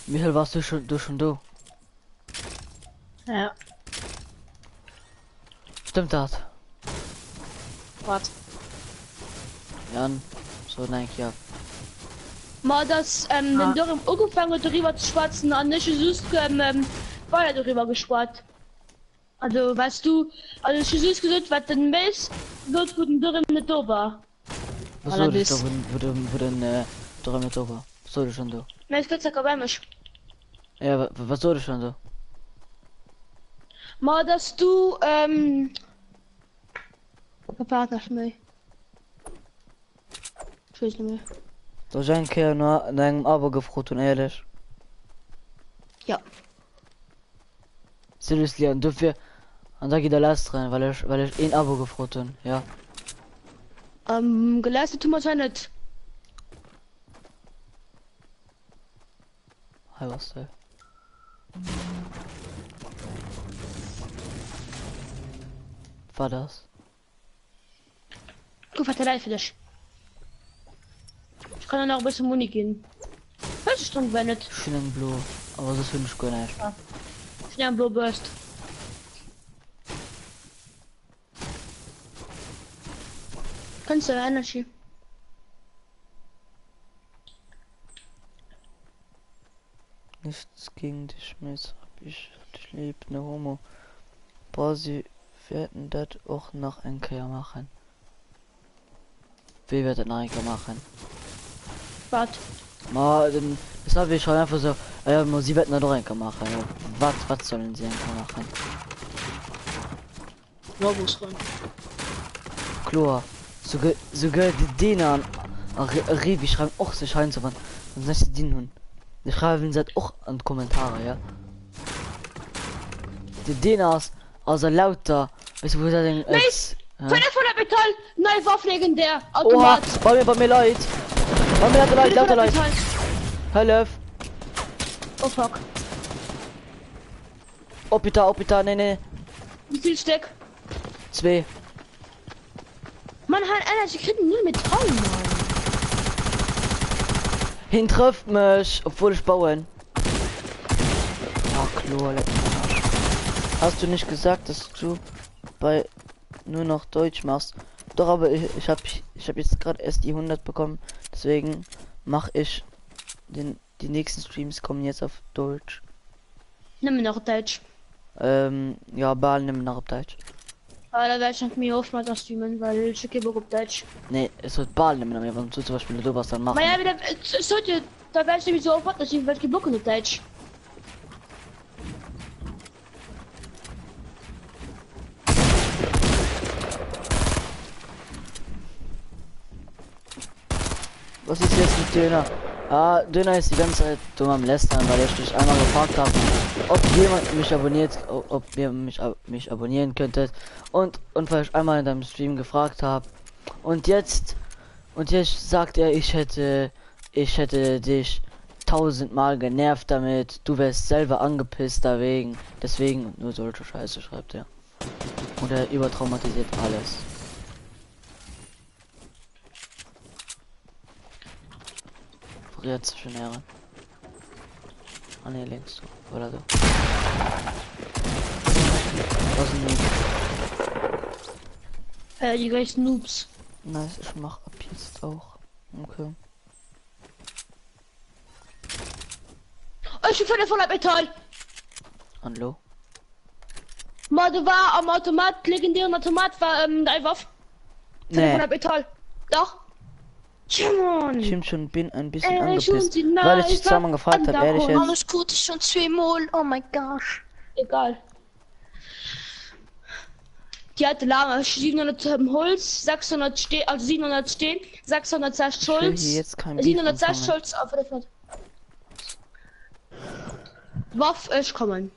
Michael, warst du schon du? Ja. Stimmt das? Was? Jan, so nein, ja. Mal das, den Dürren angefangen darüber zu schwatzen, an nicht süß, war ja darüber gespart. Also, weißt du, also ich süß gesagt, was denn bist, wird guten Dürren nicht da war. Was soll ich da, wo denn, doch mit over? Was soll ich schon da? Na, ich kann's ja gar nicht. Ja, was soll ich schon da? Mal, dass du, Papa, das mir. Ich weiß nicht mehr. Da ist ein Kerl nur an einem Abo gefroht und ehrlich. Ja. Seriously, und dafür, und da geht der Last rein, weil ich ein Abo gefroht bin, ja. Geleistet tun wir ja nicht. Hi, was da? War das? Guck, was der für dich. Ich kann ja noch ein bisschen Muni gehen. Welche Stunde wäre nicht? Schön Blue, aber das finde ich gar nicht. Ja, Blue Burst. Kannst du Energy? Nichts gegen dich, Miss. Ich lieb ne Homo. Boah, sie werden das auch noch ein Kerl machen. Wie wird das noch ein Kerl machen? Warte. Ma, dann, das habe ich schon einfach so, sie werden noch ein Kerl machen. Ja. Was sollen sie ein Kerl machen? Robos rein. Klar, sogar die Diener an Revi schreiben auch so scheint zu waren. Und das ist die Hun. Die schreiben seit auch an Kommentare, ja. Die Dieners, also lauter, weißt du, wo der denn ist? Von der Metall, neue Waffe legendär, Oha, Automat. bei mir Leute. Bei mir Leute, lauter Leute. Hallo. Oh fuck. Opita, nee. Wie viel Stück? 2. Man hat einer, sie kriegen nur Metall, Mann. Hin trifft mich, obwohl ich bauen. Ach, klar, leck mich am Arsch. Hast du nicht gesagt, dass du bei nur noch Deutsch machst? Doch, aber ich hab jetzt gerade erst die 100 bekommen, deswegen mache ich die nächsten Streams kommen jetzt auf Deutsch. Nimm mir noch Deutsch. Ja, Ball nimm nach auf Deutsch. Aber da werde ich noch mir oft mal das streamen, weil ich gehe auf Deutsch. Nee, es wird Ball nehmen, aber wenn du zum Beispiel du was dann machen. Aber ja, wieder, sollte, da werde ich nämlich so auf das ich werde geblocken auf Deutsch. Was ist jetzt mit Döner? Ah, Döner ist die ganze Zeit dumm am Lästern, weil ich dich einmal gefragt habe, ob jemand mich abonniert, ob ihr mich abonnieren könntet und weil ich einmal in deinem Stream gefragt habe und jetzt sagt er, ich hätte dich 1000-mal genervt damit, du wärst selber angepisst deswegen und nur solche Scheiße schreibt er und er übertraumatisiert alles. Jetzt schon Ehre. Ah ne, links so. Oder so. Was ein Die gleich Noobs. Nice, ich mach ab jetzt auch. Okay. Oh, ich bin voller Metall. Hallo? Mal, du war am Automat, legendären Automat war, dein Waffe. Nee. Voller Metall. Doch. Ich schon bin ein bisschen angepisst, weil ich dich zweimal gefragt habe, ehrlich jetzt. Alles gut, ist schon 2 Mal. Oh mein Gott. Egal. Die alte Lama, 700 Holz, 600 stehen, also 700 stehen, 660 Holz, Jetzt kein 760 Holz auf der Fahrt. Waff, ich kommen.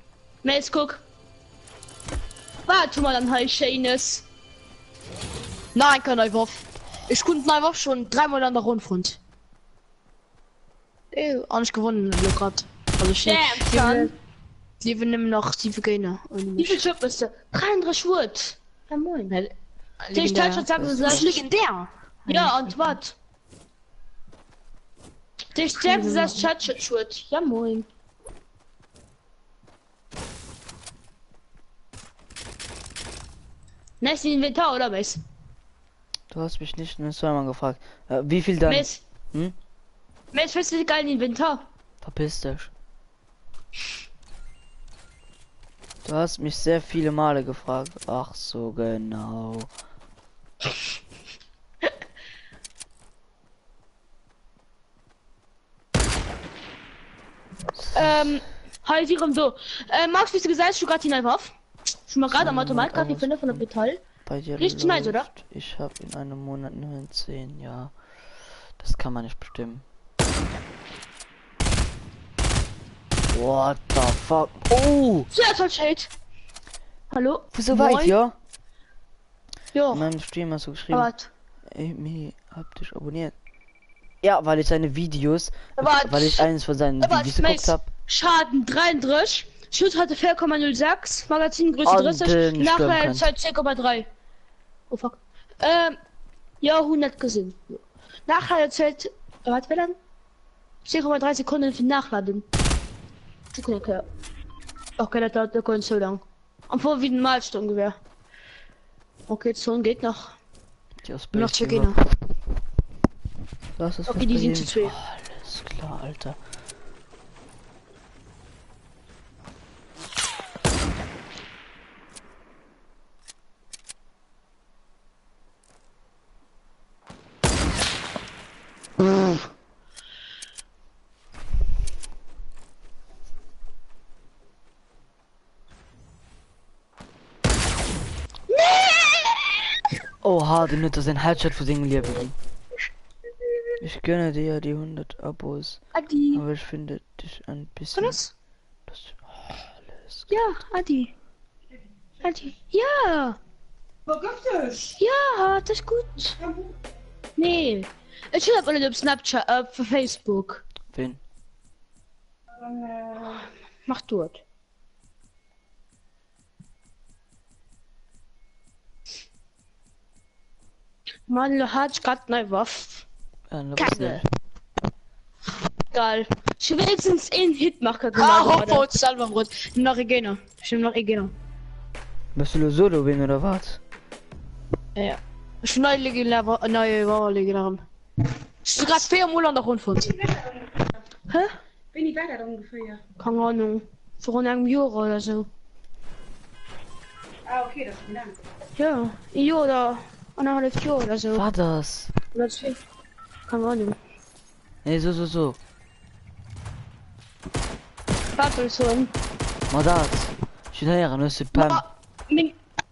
Mails, guck. Warte mal, dann halt Scheines. Nein, kein Neuwurf. Ich konnte einfach schon 3-mal an der Rundfront. Alles gewonnen, grad. Also ich lebe immer noch 7 Gegner. Wie viel Chip bist du? 33 Wurt. Ja moin. Das ist legendär. Ja, und was? Der stärkste das Chat-Schwurt. Ja moin. Nice Inventar oder was? Du hast mich nicht nur zweimal gefragt. Wie viel dann? Mess. Hm? Mess, was ist geil Inventar? Verpiss dich. Du hast mich sehr viele Male gefragt. Ach so, genau. Halt hier so. Max, wie du gesagt hast, du gerade hineinwarf. Schon mal gerade am Automat, gerade die Finde von der Metall. Bei dir Richtig nice, oder? Ich habe in einem Monat nur 10, ja. Das kann man nicht bestimmen. What the fuck? Oh! Sehr toll, Shade. Hallo? So weit, Moin. ja? Ja. In meinem Stream hast du geschrieben. Warte. Ey, mir hab dich abonniert. Ja, weil ich seine Videos, Warte. weil ich eines von seinen Warte, Videos geguckt Mace. habe. Schaden 33. Schuss hatte 4,06. Magazingröße Und 30. den Nachladerzeit 10,3. Oh fuck. Ja, 100 gesehen. Nachladerzeit. Warte, wer dann? 10,3 Sekunden für Nachladen. Okay. Okay, das dauert gar nicht so lang. Und vor wie ein Malstundengewehr. Okay, Zone geht noch. Noch zwei Gegner. Das ist Okay, die sind zu zwei. Alles klar, Alter. Oha, dem nimmt er sein Headshot für den Leben. Ich gönne dir ja die 100 Abos. Adi. Aber ich finde dich ein bisschen. Was? Das alles. Ja, Adi. Adi. Ja. Vergiftig! Ja, das ist gut. Nee. Ich hab alle auf Snapchat, auf Facebook. Wen? Mach dort. Mann, hat gerade eine Waffe. Ja, ne, Kacke. Geil. Ich will wenigstens einen Hitmacher Ah, gemacht. Hoppo, Salvamrot. Noch Egena. Stimmt, noch Egena. Bist du nur solo wen oder was? Ja. Ich bin neue Legendär, neue Legendären. Ich bin gerade 4 Monate an der Rundfunk. Hä? Bin ich weiter ungefähr? Keine Ahnung. Vor einem Jahr oder so. Ah, okay, das vielen Dank. Ja, ein Jahr oder anderthalb Jahr oder so. War das? Oder zwei. Keine Ahnung. Nee, so. Battlezone. Mal das. Ich bin her, nur Pam.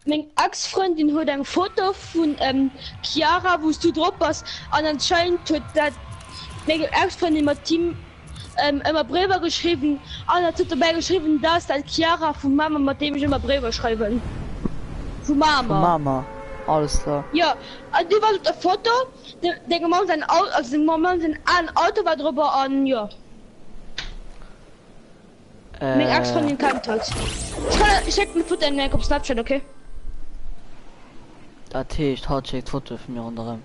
Mein Ex-Freundin hat ein Foto von Chiara, wo du drauf warst. Und anscheinend hat das meine Ex-Freundin mit Team immer Briefe geschrieben. Und hat dabei geschrieben, dass das Chiara von Mama, mit dem ich immer Briefe schreibe. Von Mama. Mama. Alles klar. Ja, und die war auf der Foto. Der Mann sein Auto, also der Mann sein Auto war drüber und ja. Mein Ex-Freundin kannt halt. Ich check ein Foto in mir auf Snapchat, okay? Ich checkt Foto von mir unter.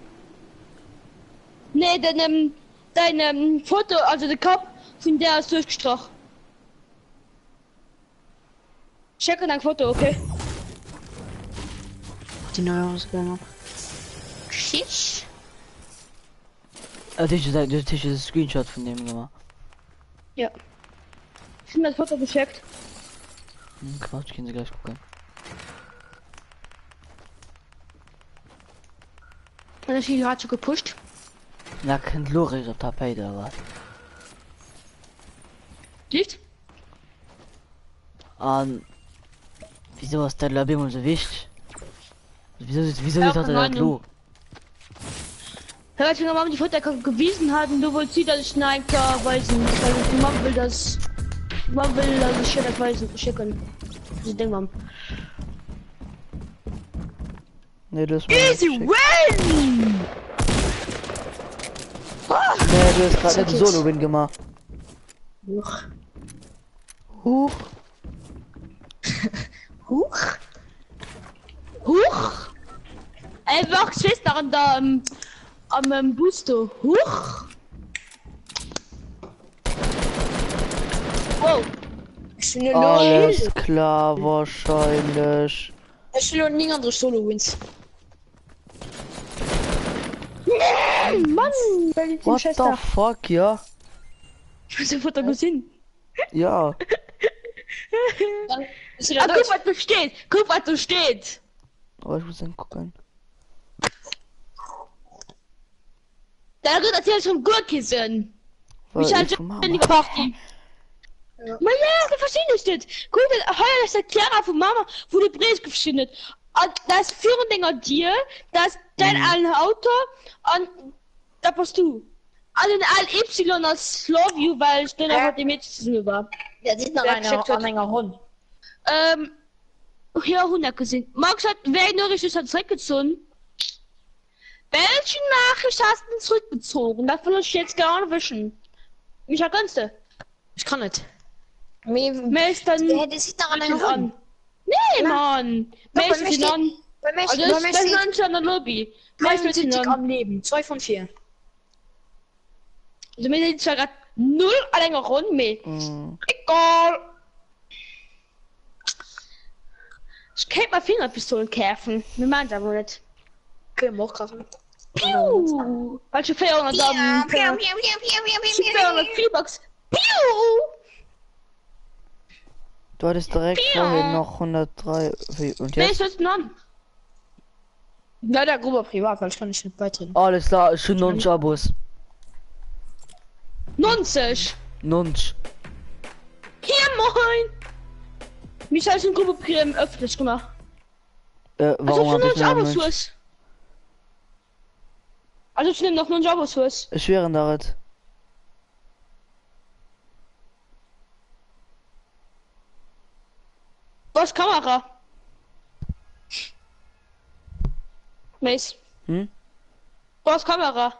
Nee, dein Foto, also der Kopf von der ist durchgestochen. Check dein Foto, okay? Die neue Ausgabe. Schisch. Das ist ein Screenshot von dem gemacht. Ja. Ich hab das Foto gecheckt. Quatsch, können Sie gleich gucken. Und dann ist gerade so gepusht. Na, kein Loris auf Tapete oder was? Liegt? Wieso ist der Lobby so wichtig? Wieso Ja, ist das keine der Klo? Hört sich die Foto gewiesen hat und du wolltest sie, dass ich nein klar weisen. Weil die Mom will das. Die Mom will, dass ich das weisen schicken. Das Ding, Mom. Nee, das war Easy nicht schick. win! Nee, du hast gerade einen Solo-Win gemacht. Huch. Huch. Huch? Huch? Ey, wach, stehst da an der, am Booster. Huch? Wow. Ich bin nur Alles klar, wahrscheinlich. Ich will nie andere Solo-Wins. Mann, weil die What the Schwester. fuck, ja? So wird er gesehen. Ja. Dann ist wieder Ah, guck, durch. was da steht. Guck, was da steht. Oh, ich muss hingucken. Da redet jetzt vom Gurkissen. Weil Ich halt ich vom in die Mama. Party. Ja, wir verstehen das nicht. Guck, heuer ist der Clara von Mama, wo die Bres geschnitten. Und das führen Dinger dir, das dein ein Auto und da bist du. Alle in L-Y als Love You, weil ich dann auch die Mädchen war. Der sieht noch Wer einer checkt das? Anhänger Hund. Ja, 100 gesehen. Max hat, wer nur richtig hat zurückgezogen. Welche Nachricht hast du zurückgezogen? Das will ich jetzt gerne wissen. Micha, kannst du? Ich kann nicht. Mir Wer ist dann... der sieht noch Anhänger Hund. an? Nee, Mann! Doch, Wer bei ist mir denn steht- an? Bei mir Also steht, bei mir das ist steht nicht an der Lobby. Wer ist denn 73 an? am Leben. 2 von 4. Also mir sind ja gerade 0 länger rund mehr. Mhm. Egal. Ich kann mal Fingerpistolen kaufen. Wir machen das aber nicht. Können wir auch kaufen. Welche 400 Damen? 400 Freebox. Piu! Du hattest direkt Ja. vorhin noch 103. Und Wer jetzt? ist das an? Ja, der Gruber privat, weil ich kann nicht beitreten. Alles klar, schon 90 Abos. 90. 90. Hier, moin! Mich als ein Gruppe Prim öffentlich gemacht. Also Warum für hab ich 90 noch Abos nicht? was? Also ich nehme noch 90 Abos was? Ich schwöre damit. Was Kamera? Mace. Hm? Was Kamera?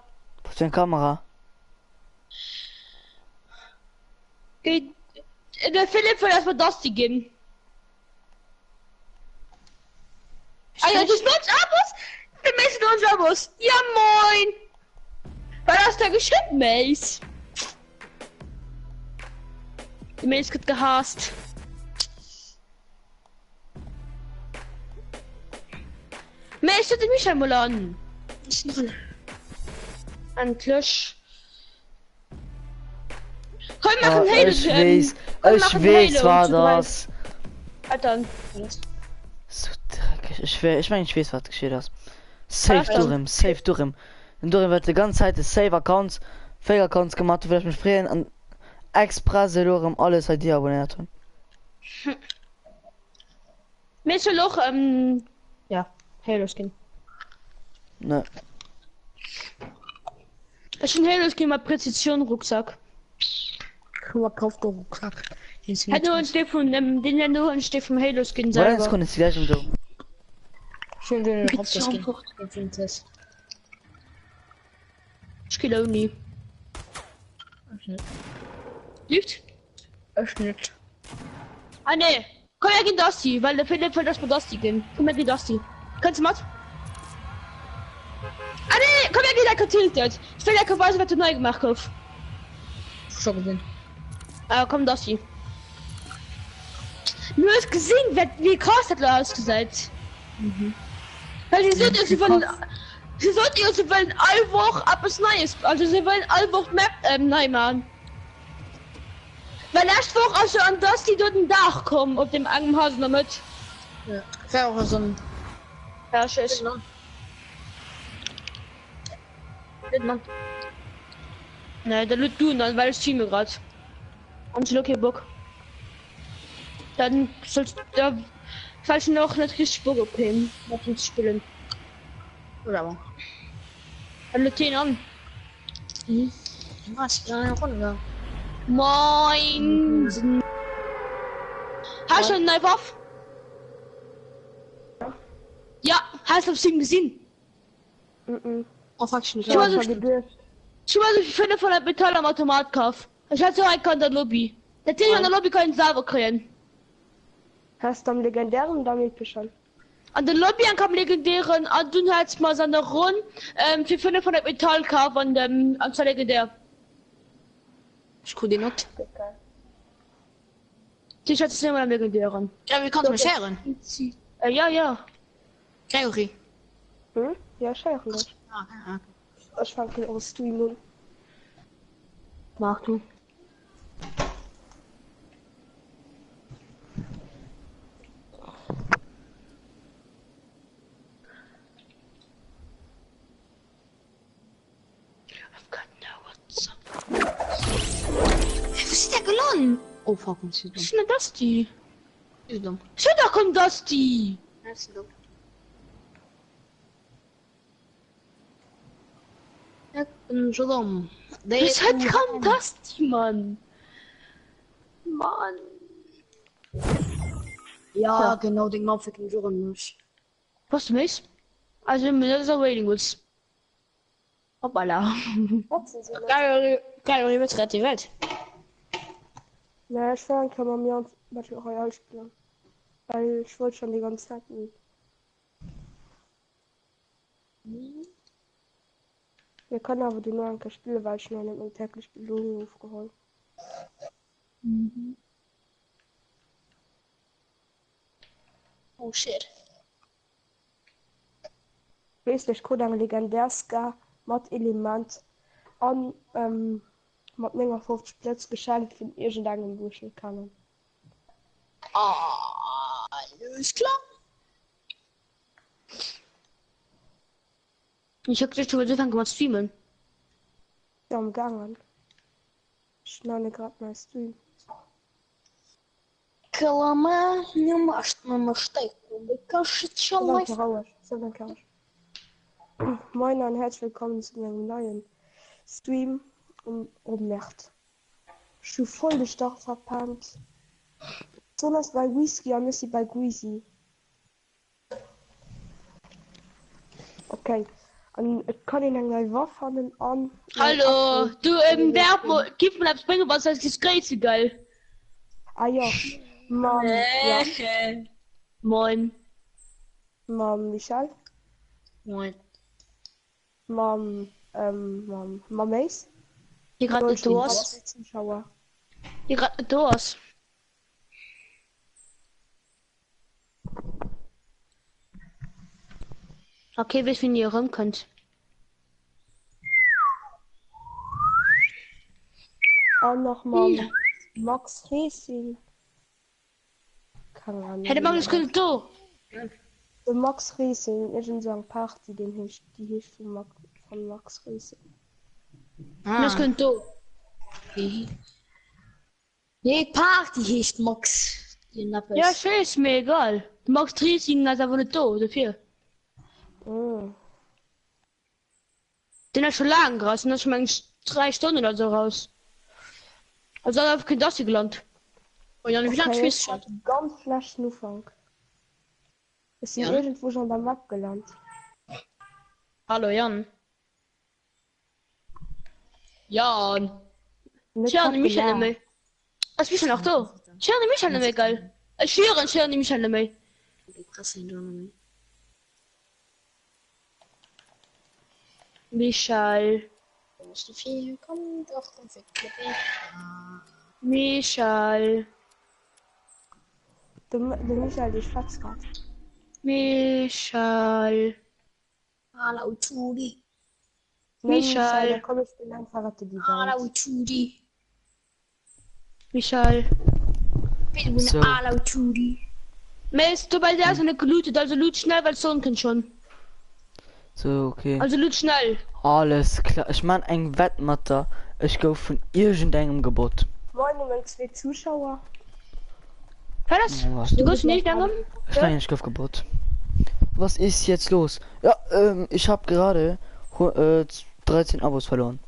Was für eine Kamera? Geht. Der Philipp will erstmal das die geben. Ah ja, du nutzt Abos? Wir messen uns Abos. Ja moin! Weil das der geschrieben, Mace. Die Mace wird gehasst. Mace hätte mich einmal an. Endlich. Komm, machen Oh, Halo. ich weiß, komm, ich machen weiß, Halo war und so weiter. das. Alter. So dreckig. Ich meine, ich weiß, was geschieht ist. Safe Was denn? Durham, safe Durham. Und Durham wird die ganze Zeit Save Accounts, Fake Accounts gemacht, du wirst mich freuen an Express Durham alles halt die abonniert haben. Mir schon noch, ja, Halo Skin. Ne. Ich bin Halo Skin mal Präzision Rucksack. Gruber kauft den Rucksack. Hat nur ein Stück von den ja nur ein Stück vom Halo Skin Weil das selber. konnte ich gleich im Job. Schön den Gibt's Hauptskin. schon. Ich finde das. Ich kill only. Liegt? Echt nicht. Ah ne. Komm her, gehen Dusty, weil der Philipp will das bei Dusty gehen. Komm her, gehen Dusty. Kannst du mal? Ah ne, komm her, geh da getiltet. Ich will ja kein weiß, was du neu gemacht hast. Schon gesehen. Komm Dusty. Nur hast gesehen, wie krass hat er ausgesagt. Weil sie sind ja, sie wollen allwoch etwas Neues, also sie wollen allwoch Map neu machen. Weil erst Woche also an das die dort ein Dach kommen auf dem Angenhaus damit. Ja. Wäre auch so ein. Ja, tschüss. Man. Ne, der Lüt du dann, weil ich Team gerade. Und ich okay Bock. Dann sollst da falls noch nicht richtig Bock aufheben, mit uns spielen. Oder aber. Dann Lüt den an. Was? Ja, eine Runde. Moin. Hast du eine neue Waffe? Ja, hast du auf Steam gesehen? Oh, fuck, ich nicht. Ich war so viele von der Metall am Automat kauf. Ich hatte so einen in der Lobby. Der Tisch an der Lobby kann ich selber kriegen. Hast du am legendären damit beschallt? An der Lobby kam legendären, an du hast mal seine Rund, für 500 Metall kauf an dem, an der legendär. Ich guck den not. Ich hatte es immer am legendären. Ja, wie kannst du mich scheren? Ja, ja. Gregory. Hm? Ja, scheiße. Ah, ja. Ich fange auch Stream an. Mach du. Was ist der gelonnen? Oh fuck, was ist Was ist denn das die? dumm? So, da kommt das die. Das ist dumm. Ich bin so dumm. Was hat kommt das die, Mann? Mann. Ja, genau, den Knopf ich so nicht. Was du mich? Also, mir ist Waiting Woods. Hoppala. Geil, ihr wird die Welt. Ja, ich fange kann man mir Battle Royale spielen. Weil ich wollte schon die ganze Zeit nicht. Wir können aber die neuen Spiele, weil ich noch nicht mit täglich Belohnung aufgeholt. Oh shit. Schließlich kann ein legendärsker mit Element an mit 50 Plätze geschenkt von irgendeinem Burschen kann. Alles klar. Ich hab gleich schon so fangen gemacht streamen. Ja, am Gang. Ich schneide gerade mal Stream. Kalama, не маш на мастайку, бекашит шалай. Moin und herzlich willkommen zu einem neuen Stream um Nacht. Ich bin voll die Stach verpannt. Besonders bei Whisky und nicht bei Greasy. Okay. Und ich kann ihn eine Waffe an. Hallo, du Verb, gib mir das bringen, was heißt das Geld geil. Ah ja. Mann, ja. Moin. Mann, Michel. Moin. Mann, Mace. Hier gerade Und du hast. Zuschauer. Hier gerade du hast. Okay, bis wenn ihr rum könnt. Und nochmal Max Racing. Keine Ahnung. Hätte man das können du. Der Max Racing ist in so einer Party, die hilft von Max Racing. Das könnt du. Nee, Party heet Max. Ja, schön, ist mir egal. Du magst Riesing, als er wurde da, dafür. Mm. Den hat schon lange raus, und das schon mal 3 Stunden oder so raus. Also auf kein das hier gelandet. Oh ja, wie lange Okay, spielst ich du hab schon? ganz schlechten Anfang. Wir sind Ja. irgendwo schon beim Map gelandet. Hallo Jan. Jan. Nicht Tja, grad die Michael gelernt. nicht mehr. Was bist du noch da? Tja, die Michael nicht mehr, geil. Ich schwöre, tja, die Michael nicht mehr. Die Presse in Germany. Michael. Musst du viel kommen, doch, und wir klippen. Michael. Der Michael, die schwatzt grad. Michael. Hala Utudi. Nee, Michael. da komm ich bin einfach die Hala Welt. Utudi. Michael. So. Hala Utudi. Mist, du bei der ist eine gelootet, also loot schnell, weil Sohn kann schon. So, okay. Also loot schnell. Alles klar. Ich mein eng Wettmatter. Ich go von irgendeinem Gebot. Moin, meine 2 Zuschauer. Hör das? Ja, was? Du gehst nicht lange? Nein, ich kauf Gebot. Was ist jetzt los? Ja, ich habe gerade 13 Abos verloren.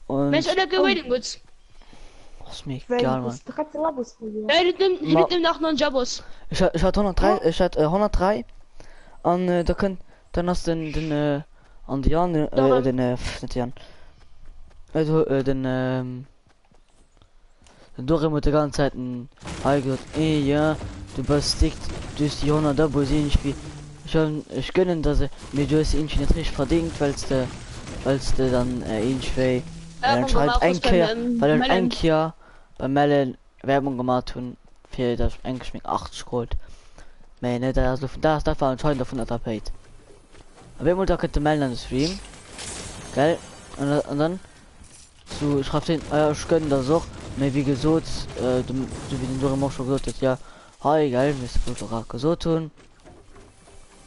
Und Mensch, oder gewaiting goods. ist mir Wenn egal, Mann. das 13 Labos von dir. Ja, mit dem nach neuen Jobos. Ich hatte 103, ich hatte 103. Und da könnt dann hast du den an die Jan, den nicht Jan. Also den Dore mit der ganzen Zeit gesagt, ja, du bist dick, du hast die 100 Abos irgendwie. Ich gönne dass mir du hast irgendwie nicht richtig verdient, weil du dann irgendwie dann schreibt ein Kehr, weil dann ein Kehr bei Mellen Werbung gemacht und für das eigentlich mit 80 Gold. Meine, das war anscheinend davon ertappt. Aber wir da könnte melden an den Stream. Geil. Und dann so schreibt den ich gönn das auch mir wie gesagt du wie den Dore auch schon gesagt hast, ja hi geil wir doch auch gesagt tun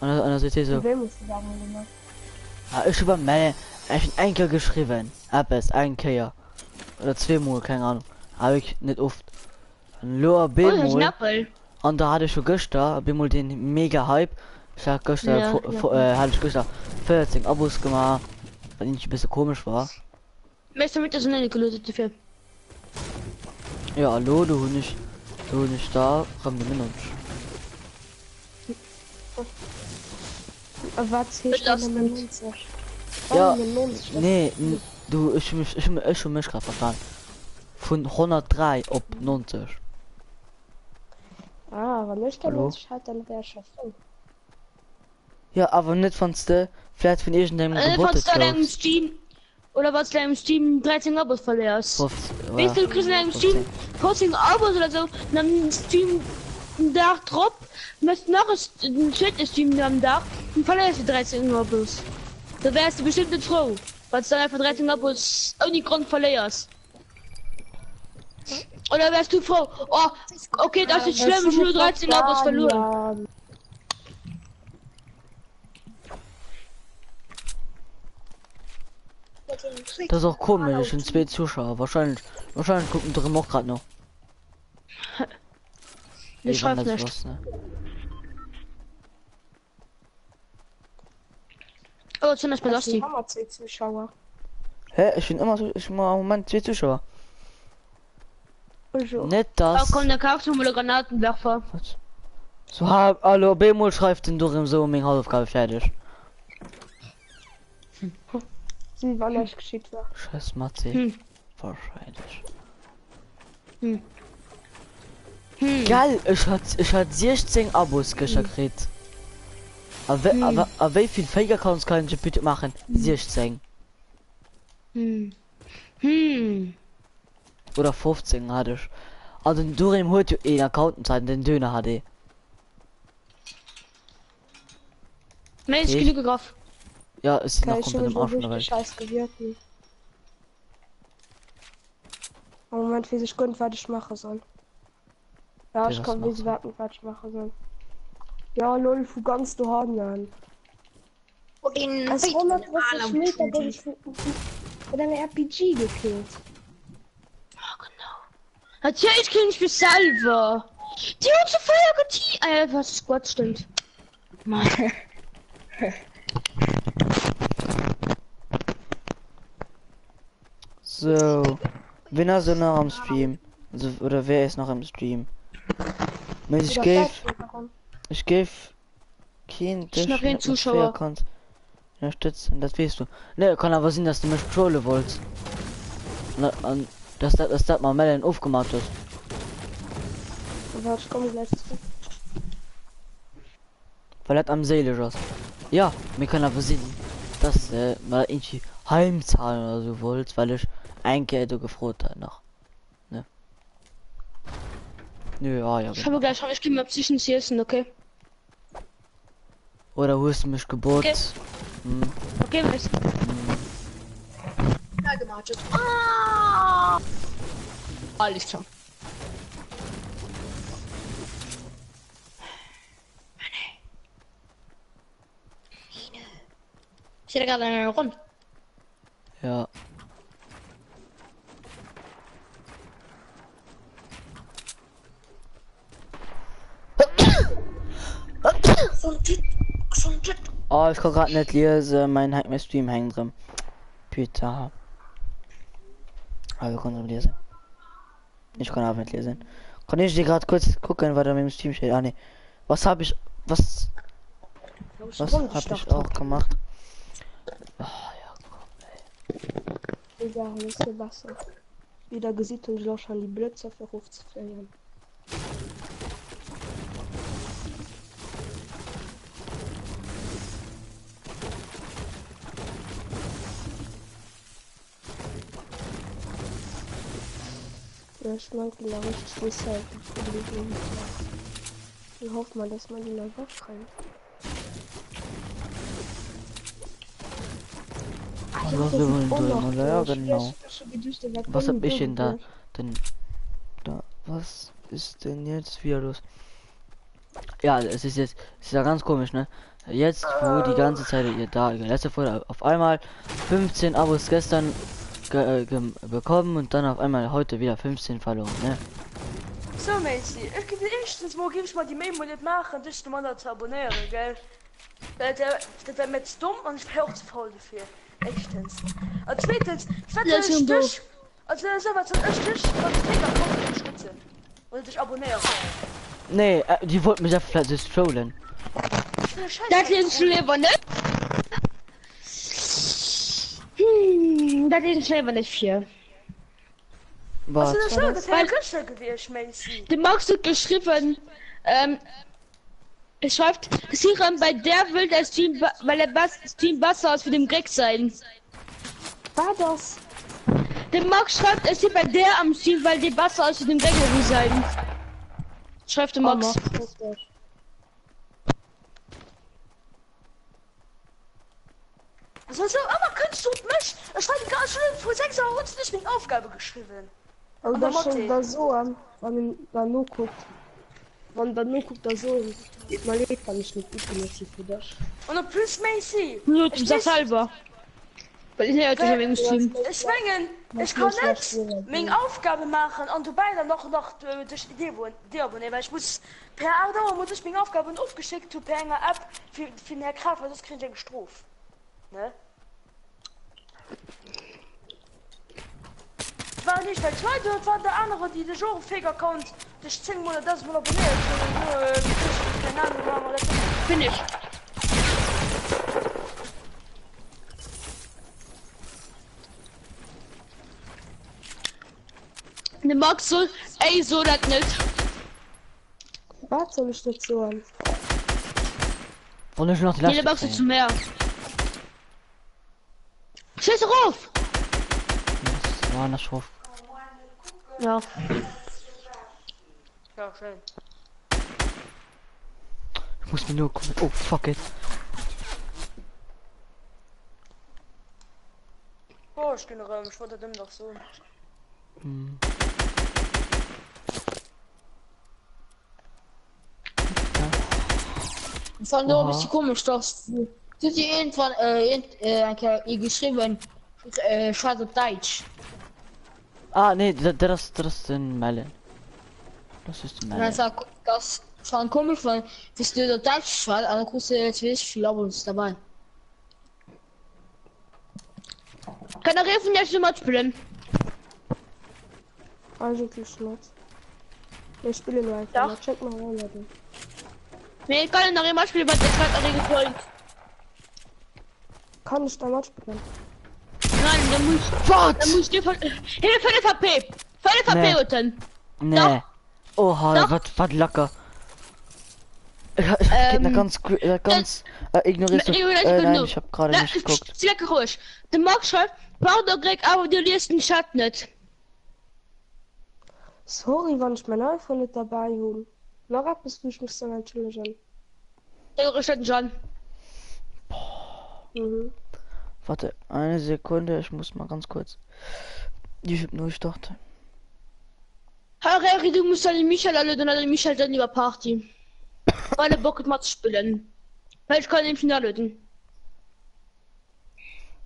und dann sagt er so Wem musst du sagen, Junge? ich über meine ich Enkel geschrieben hab es ein Kehr oder zweimal keine Ahnung habe ich nicht oft ein Loa Oh, das Bemol Schnappel. und da hatte ich schon gestern Bemol den mega Hype ich hab gestern Ja, hatte ich gestern 14 Abos gemacht weil ich ein bisschen komisch war. Möchtest du mit der Sonne gelöst dafür? Ja, hallo, du nicht da, komm du mit uns. Was hier steht Belastend. in 90? Ja, 90. nee, du, ich schon mich gerade verstanden. Von 103 auf 90. Ah, wenn ich da Hallo? 90 hat, dann wäre schon voll. Ja, aber nicht von der, vielleicht von irgendeinem Was Gebot. du deinem Steam oder was du deinem Steam 13 Abos verlierst. Weißt du, du kriegst in deinem Steam 14 Abos oder so, dann Steam ein Tag drauf, müsst noch ein zweites Steam am Tag und verlierst du 13 Abos. Da wärst du bestimmt nicht froh, weil du dann einfach 13 Abos ohne Grund verlierst. Oder wärst du froh, oh, okay, das ist schlimm, ich habe nur 13 Abos verloren. Das ist auch komisch, ich sind 2 Zuschauer. Wahrscheinlich gucken doch auch gerade noch. Ich schreibe weiß nicht. was, ne? Oh, zum Beispiel Das Losti. haben wir 2 Zuschauer. Hä? Ich bin immer so, ich bin im Moment 2 Zuschauer. Also, Nicht Da das. kommt der Kaufsmummel Granatenwerfer. Was? So, hallo, Bemol schreibt den durch im so meine Hausaufgabe fertig. sie war nicht geschieht war. Scheiß Matze. Hm. Wahrscheinlich. Hm. Geil, ich hat 16 Abos gekriegt. Aber wie viel Fake-Accounts kann ich bitte machen? 16. Oder 15 hatte ich. Also du im heute in Accountenzeit den Döner HD. Nein, ist Ich- genug drauf. Ja, ist Kann noch ich komplett im schon Arsch von so der richtig Welt. scheiß gewirken. Im Moment weiß ich gut, was ich machen soll. Ja, Ja, ich was kann machst wissen, was ich machen soll. Ja, lol, wo ganz du haben an. Und den Es 130 Meter bin ich mit einem RPG gekillt. Erzählt kann ich mich selber. Die hat so Feuer was Gott stimmt. Mann. So. Wen hast du noch am Stream? Also, oder wer ist noch im Stream? Ich gebe kein Ich noch einen Zuschauer. unterstützen, das weißt du. Ne, kann aber sein, dass du mich trollen wolltest. Und dass mal melden aufgemacht ist. Aber ich komme gleich zurück. Weil das am seelisch ist. Ja, mir kann aber sehen, dass mal irgendwie Heimzahlen oder so wollt, weil ich ein Geld gefroht habe noch. Ne? Nö, ja, Ich genau. habe gleich, ich gehe mal zwischen sie essen, okay? Oder wo ist mich Geburt? Okay. Hm. Okay, was? Ja, gemacht. Ah! Alles klar. Ich hätte gerade eine Runde. Ja. Oh, ich kann gerade nicht lesen, mein Stream hängt drin. Bitte. Also kann ich lesen. Ich kann auch nicht lesen. Kann ich dir gerade kurz gucken, was da mit dem Stream steht? Ah ne. Was habe ich habe ich auch gemacht? Ich sage, ist hier Wasser. Wieder gesieht und ich schon die Blitze für Hof zu verlieren. Ja, ich mag die noch richtig recyceln. Ich hoffe mal, dass man die noch wegkriegt. Was wir wollen tun, oder? Ja, genau. Was hab ich denn da? Denn da, was ist denn jetzt wieder los? Ja, es ist ja ganz komisch, ne? Jetzt, wo die ganze Zeit ihr da, letzte Folge, auf einmal 15 Abos gestern bekommen und dann auf einmal heute wieder 15 verloren, ne? So, Macy, ich gebe erstens mal, gib ich mal die Mail nicht machen, dich du mal zu abonnieren, gell? Das wäre mit dumm und ich bin auch zu faul dafür. Echtens. Und zweitens, ich werde dich, also so was und ich dich, und ich kann unterstützen. Und dich abonnieren. Nee, die wollten mich ja vielleicht trollen. Das ist Schleber, ne? Das ist Schleber nicht viel. Was? Was ist das? Das wäre Küche gewesen, Macy. Du magst du geschrieben, es schreibt, Siran bei der will das Team, weil der Team Wasser aus für den Greg sein. War das? Der Max schreibt, es ist bei der am Team, weil die Wasser aus für den Greg sein. Schreibt der Max. Also, aber kannst du mich? Es war gar schon vor 6 Jahren uns nicht mit Aufgabe geschrieben. Aber das schon da so an, wenn da nur guckt. Wenn da nur guckt, da so. Man lebt nicht mit Information für das. Und dann plus Macy. Nur du sagst selber. Weil ich ja schon wegen Team. Ich meine, ich kann nicht meine Aufgabe machen und du beide noch durch die abonnieren, weil ich muss per Auto muss ich meine Aufgaben aufgeschickt zu per einer App für mehr Kraft, weil das kriege ich gestraft. Ne? War nicht der zweite, war der andere, die der Genre-Fäger kommt, durch 10 Monate das mal abonniert. Bin ich. Ne Max so, ey, so das nicht. Was soll ich dazu an? Und ich noch die Jede Last. Max ist zu mehr. Schieß drauf! Das war eine Schroff. Ja. Ja, schön. Ich muss mir nur gucken. Oh, fuck it. Oh, ich gehe noch, ich wollte dem doch so. Hm. Von da bist du komisch, dass du dir irgendwann ihr geschrieben, schwarz auf Deutsch. Ah, nee, das ist ein Melon. Das ist ein Und dann Melon. sag das schon komisch, weil bist du der Deutsch schwarz, aber kriegst du jetzt wirklich viel Abos dabei. Kann er helfen, jetzt mal spielen? Eigentlich nicht. Ich spiele nur einfach. Mal. Check mal rein, Leute. Nee, ich kann noch immer spielen, weil das hat er gefolgt. Kann ich da mal spielen? Nein, da muss dir von. Hilfe für den VP! Für den Nee. VP unten! Nee. Doch. Oha, Doch. was lecker. Ich geht ganz ignoriert. Nein, ich hab gerade nicht geguckt. Lecker ruhig. Der Max schreibt, Pardon, Greg, aber du liest den Chat nicht. Sorry, wenn ich mein iPhone nicht dabei habe. Noch etwas, wo ich mich dann entschuldigen. Der steht schon. Mhm. Warte, eine Sekunde, ich muss mal ganz kurz die Hypnose starten. Harry, du musst dann Michael alle, dann hat Michael dann lieber Party. Weil er Bock hat mal zu spielen. Weil ich kann im Finale löten.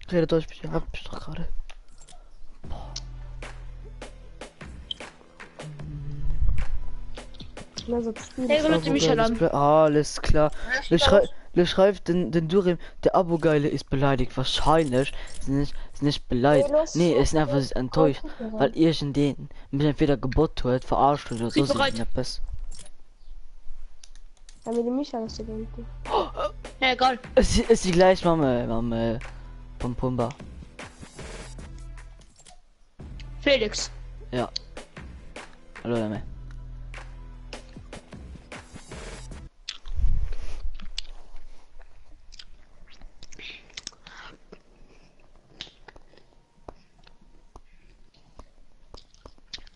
Redet euch bitte, hab ich doch gerade. Also, das Spiel Hey, löte Michael an. Alles klar. Der schreibt den Durim, der Abo-Geile ist beleidigt. Wahrscheinlich ist nicht beleidigt. Nee, ist einfach enttäuscht, weil ihr schon den mit entweder Gebot hört, verarscht oder so. bereit. Ja, mit dem Michael hast du denken. Ja, egal. Es ist die gleich Mama vom Pumba. Felix. Ja. Hallo, Dame.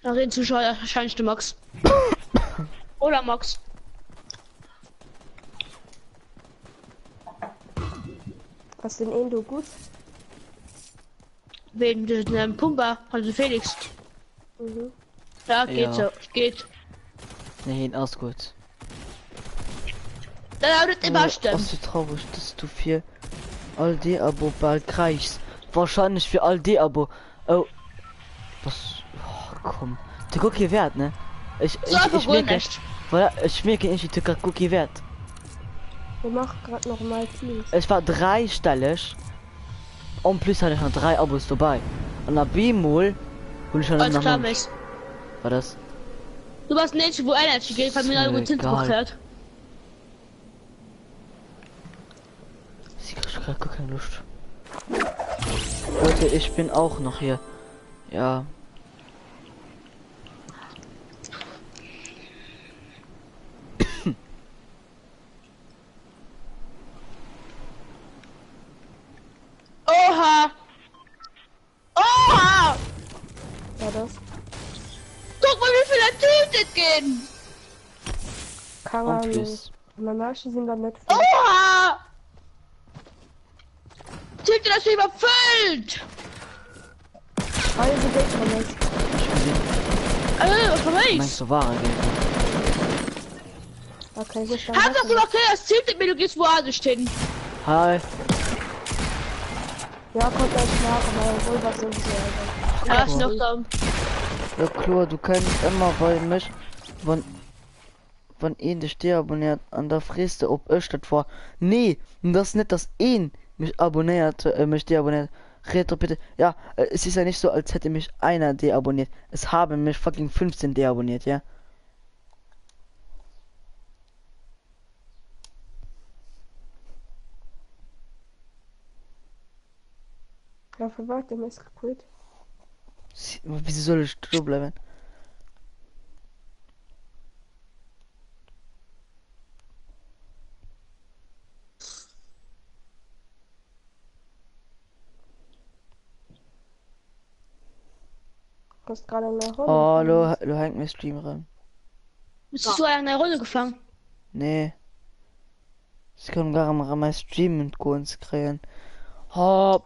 Da reden Zuschauer wahrscheinlich der Max. Oder Max. Was den Endo gut? Wegen dem Pumper, also Felix. Ja, geht Ja. so, geht. Nee, alles gut. Dann wird immer stimmen. Was so traurig, dass du für all die Abo bald kriegst. Wahrscheinlich für all die Abo. Oh. Was? Oh, komm. Der Cookie wert, ne? Ich merke, nicht. voilà, ich merke nicht, der Cookie wert. Wir machen gerade noch mal Teams. Es war 3-stellig. Und plus hatte ich noch 3 Abos dabei. Und ab B-Mol hol ich schon Alles noch klar, mal- Miss. War das? Du warst nicht, wo einer geht, weil mir alle gut Egal. gehört. Ich krieg grad gar keine Lust. Leute, ich bin auch noch hier. Ja. Oha! Oha! Ja, das Guck mal, wie viele Tötet gehen! kann Und man nicht. plus. Manche sind dann nicht Oh! viel. Oha! Tötet das überfüllt! Also geht schon nicht. Was von Meinst mich? du wahre Gegner? Okay, gut, dann Hab lassen doch gesagt, das tötet mir, du gehst woanders hin. Hi. Ja, kommt gleich nach, aber wohl was sowieso. Ja, ist noch da. Ja klar, du kannst immer bei mich, wenn ihn dich deabonniert, an der Friste, ob ich das war. Nee, das ist nicht, dass ihn mich abonniert, mich deabonniert. Red doch bitte. Ja, es ist ja nicht so, als hätte mich einer deabonniert. Es haben mich fucking 15 deabonniert, ja. Ja, für was? Der ist kaputt. Wieso soll ich drüber bleiben? Du hast gerade eine Runde. Oh, du hängt mir Stream rein. Bist du in der Rolle gefangen? Nee. Ich kann gar nicht mein Stream mit uns kriegen. Oh,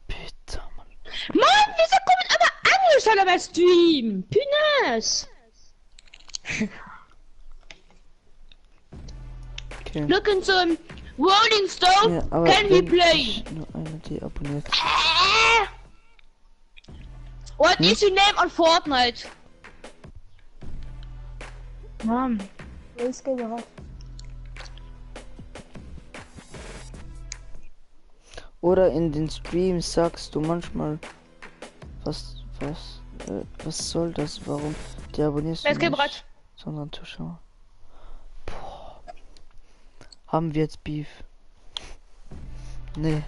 bitte, Mann. Mann, wieso kommen aber Englisch an meinem Stream? Pines! Okay. Look into Rolling Stone, Ja, aber can we wenn play? ich nur eine deabonniert. What is your name on Fortnite? Mann. Links gehen wir raus. Oder in den Streams sagst du manchmal, was soll das? Warum deabonnierst du Wer ist nicht? bereit? Sondern Zuschauer. Boah. Haben wir jetzt Beef? Nee.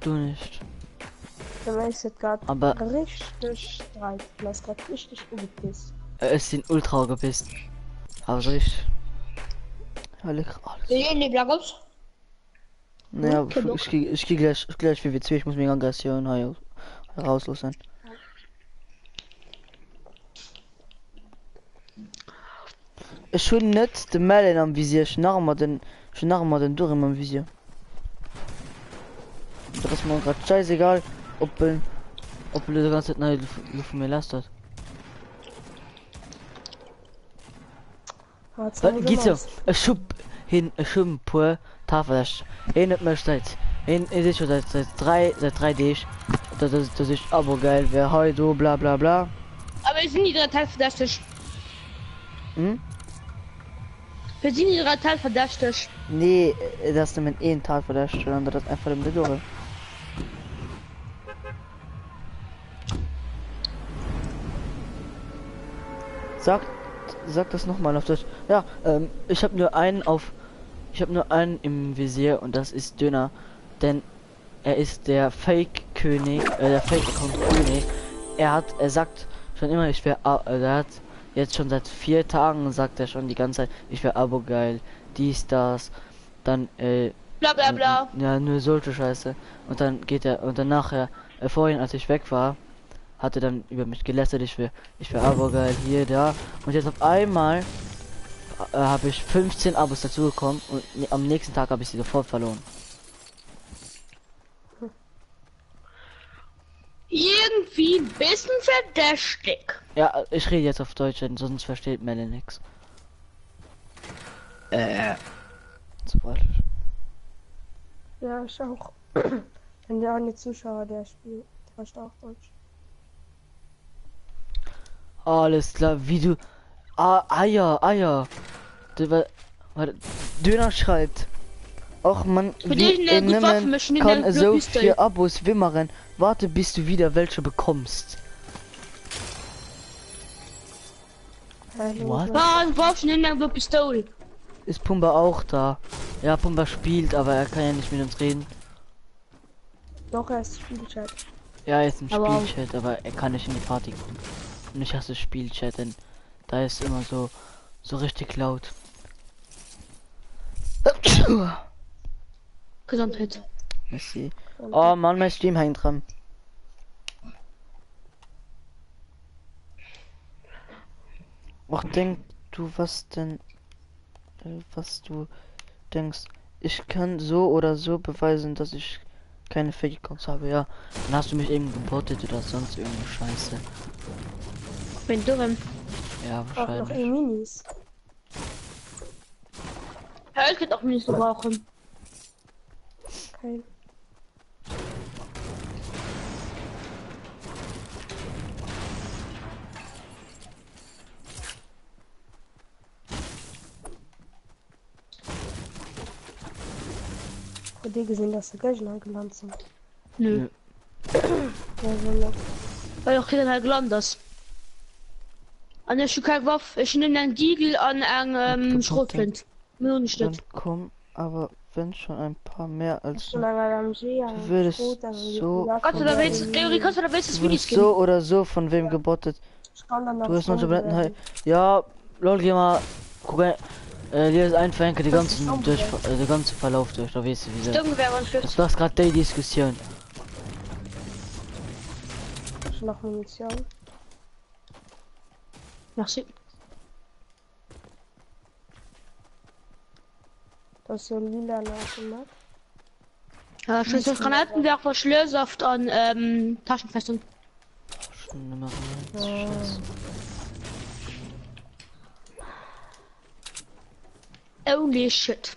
Du nicht. Der ist jetzt gerade Aber richtig streit. Der ist gerade richtig umgepisst. es sind ultra gepisst. Aber so ich. Ja, lecker alles. In die Black Ops? Naja, ich geh gleich für WC, ich muss mir Aggression herauslassen. Ich schon net de Mellen am Visier, schon nach mal den durch am Visier. Das ist mir grad scheißegal, ob du die ganze Zeit neue Luft von mir lässt hat. Geht so, ich schub pur Tafel. Hin mir seit. Ist schon seit 3D. Das ist aber geil, wer heute bla bla bla. Aber wir sind die drei Teil verdächtig. Hm? Wir sind die drei Teil verdächtig. Nee, das ist mit einen Tag für der Stelle, das ist einfach im Bedürfnis. Sag das nochmal auf Deutsch. Ja, ich habe nur einen im Visier und das ist Döner, denn er ist der Fake-König, der Fake-Account-König. Er sagt schon immer, er hat jetzt schon seit 4 Tagen sagt er schon die ganze Zeit, ich wäre Abo geil, dies, das, dann, Bla bla bla. ja, nur solche Scheiße. Und dann geht er, und dann nachher, vorhin, als ich weg war, hat er dann über mich gelästert, ich wäre Abo geil, hier, da. Und jetzt auf einmal habe ich 15 Abos dazu bekommen und am nächsten Tag habe ich sie sofort verloren. irgendwie ein bisschen verdächtig. Ja, ich rede jetzt auf Deutsch, denn sonst versteht man ja nichts. So warte. Ja, ich auch. Wenn der eine Zuschauer, der spielt, der versteht auch Deutsch. Alles klar, wie du. Eier. Warte, Döner schreibt. Och man, Für dich eine gute Waffe möchten in der kann so Blockliste. viel Abos wimmern. Warte, bis du wieder welche bekommst. What? Ah, du brauchst schon in der Pistole. Ist Pumba auch da? Ja, Pumba spielt, aber er kann ja nicht mit uns reden. Doch, er ist Spielchat. Ja, er ist im Aber- Spielchat, aber er kann nicht in die Party kommen. Und ich hasse Spielchat, denn da ist immer so richtig laut. Gesundheit. Merci. Oh Mann, mein Stream hängt dran. Ach, denk du, was denn, was du denkst. Ich kann so oder so beweisen, dass ich keine Fake-Accounts habe. Ja, dann hast du mich eben gebottet oder sonst irgendeine Scheiße. Bin dumm. Ja, Auch noch wahrscheinlich. Minis. Ja, ich könnte auch nicht gebrauchen. Kein. Bei dir gesehen, dass die Gleichen angelandet sind. Nö. Ja, so nett. Weil auch keiner gelandet ist. An der Schukai Waff, ich nehme einen Diegel an einen Schrotflint. Nur nicht. Dann komm, aber wenn schon ein paar mehr als Schon lange am See, ja. Du würdest Gut, dann so- ja, Kannst du da willst, Theorie, kannst du da willst, das du Mini wurdest so oder so von wem gebottet. ich kann dann Du noch hast noch Freunde Tabletten werden. Ja, lol, geh mal. Guck mal. Hier ist einfach die Das ist ganzen auch durch, geil. der ganze Verlauf durch. Da weißt du wie sie. Sturmgewehr und Schütz. Das ist gerade die Diskussion. Schon noch Munition. Merci. Das ist so lila Automat. Ja, Schütz auf Granatenwerfer, Schlürsaft an Taschenfestung. Schon Nummer 1. Scheiße. Holy shit.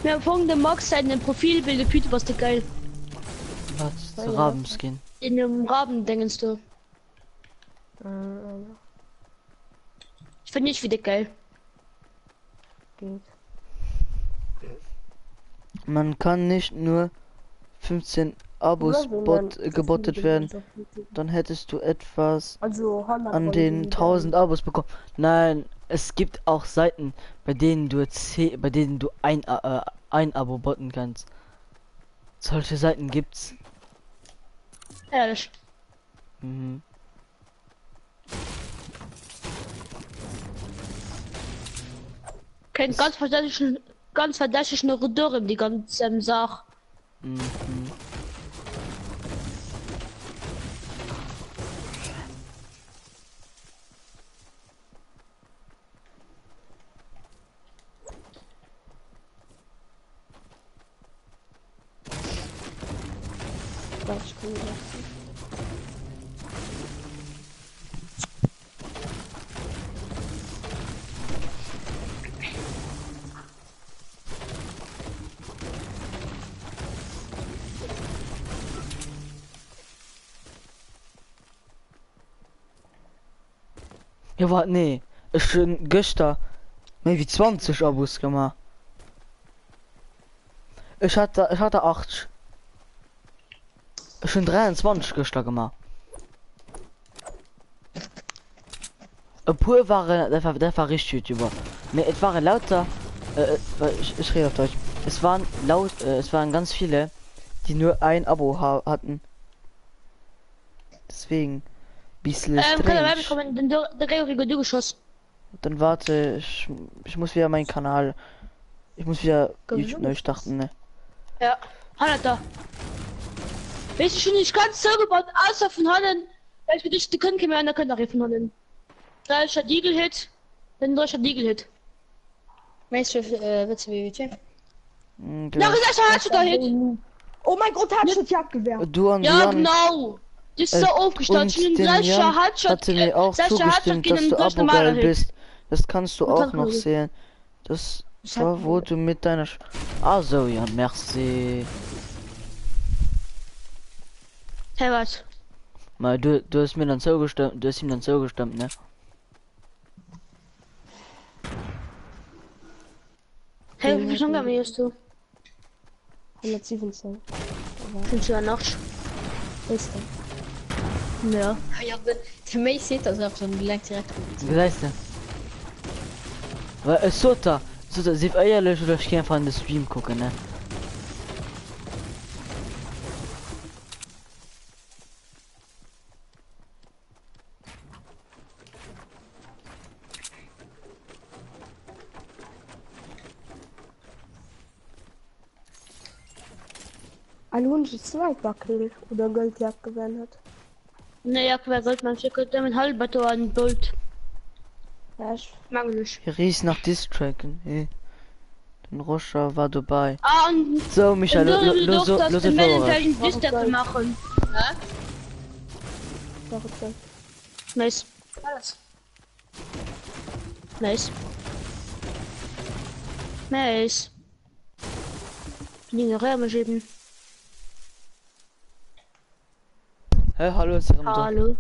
Wir haben folgende Max seine Profilbilder, Püte, was der geil. Was? Ja, Zu ja. Rabenskin. In dem Raben, denkst du. Ich finde nicht wieder geil. Geht. Man kann nicht nur 15 Abos gebottet werden. Dann hättest du etwas Also 100 an von den denen 1000 Abos bekommen. Nein, es gibt auch Seiten, bei denen du ein Abo botten kannst. Solche Seiten gibt's. Ehrlich. Mhm. Kein ganz verdächtigen Redor die ganze Sache. Mhm. Ich kann nicht lassen. Ja, warte, nee. Ich schon gestern mehr wie 20 Abos gemacht. Ich hatte 8. Ich schon 23 gestern gemacht. Obwohl der war richtig YouTuber. Ne, es waren lauter. Ich rede auf Deutsch. Es waren ganz viele, die nur ein Abo hatten. Deswegen. Bisschen Kann er strange. kommen, der Georg durchgeschossen. Dann warte, ich muss wieder meinen Kanal. Ich muss wieder YouTube neu starten, ne? Ja, hat er. Weißt du schon nicht ganz so gebaut, außer von Hannen. Weil ich die können mehr an der Könnte von Hannen. 3er Deagle-Hit, dann 3er Deagle-Hit. Meestal weten we weet je. Na, hast du da hin? Oh mein Gott, hat schon Jagdgewehr. Du und Ja, Jan genau. Das ist so aufgestellt. und den Jan hatte mir auch zugestimmt, dass du Abogeil bist. Das kannst du auch noch sehen. Das war, wo du mit deiner... Also, ja, merci. Hey, was? Mal, du hast mir dann zugestimmt, du hast ihm dann zugestimmt, ne? Hey, wie schon gamierst du? 117. Sind du ja noch? Ist er. Ja. Ja, der Mei sieht das auf so ein Gelenk direkt. Wie heißt der? Weil es Sota, sie eierlich oder ich kann einfach in den Stream gucken, ne? Ein Hund ist Zweitwackel oder Goldjagd gewonnen hat. Naja, wer Gold, man schickt damit halber an Gold. Ja, ich Mangelig. Hier riecht nach Distracken, ey. Den Roscher war dabei. Ah, und So, Michael, los das Vorrat. District machen. doch okay. Nice. Alles. Nice. Nice. Dinge Räume schieben. Hey, hallo, ist er Hallo.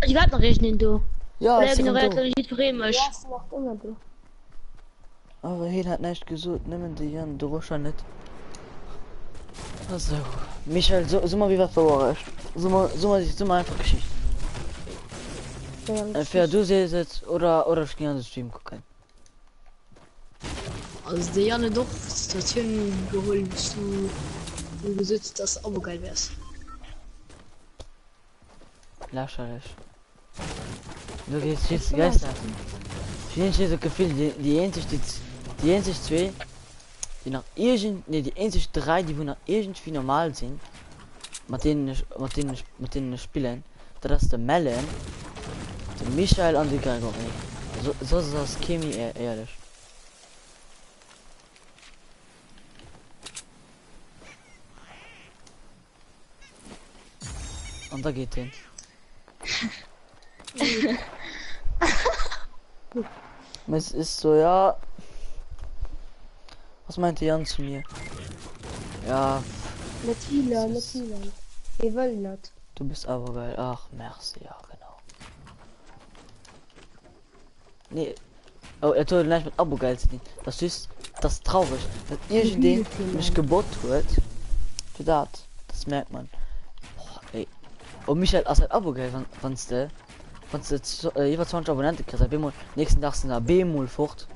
Ich werde noch rechnen, du. Ja, Oder ist er ignoriert nicht Bremisch. Ja, ist noch immer du. Aber hier hat nicht gesucht, nehmen die Jan, du Roscher nicht. Also, Michael, so mal wie was verloren ist. So mal einfach Geschichte. Ja, Entweder du siehst jetzt oder ich gehe an den Stream gucken. Also der Janne doch Station geholt zu besitzt das Abo geil wär's. Lächerlich. Du gehst jetzt Geister. Ich habe so Gefühl, die einzig zwei, die nach die einzig drei, die nach irgendwie normal sind, mit denen spielen, das ist der Melon, der Michael und die Gregory. So ist das Chemie ehrlich. Und da geht hin. Es ist so, ja. Was meinte Jan zu mir? Ja, Nicht viele. Wir wollen nicht. du bist aber geil. Ach, merci, ja, genau. Nee. Oh, er tut nicht mit Abo geil zu dienen. Das ist traurig. Dass irgendein mich gebot wird. Für das merkt man. Boah, ey. Und Michael, als ein Abo geil, wann's jetzt über 20 Abonnenten kriegst, B-Mol, nächsten Tag sind da B-Mol fort.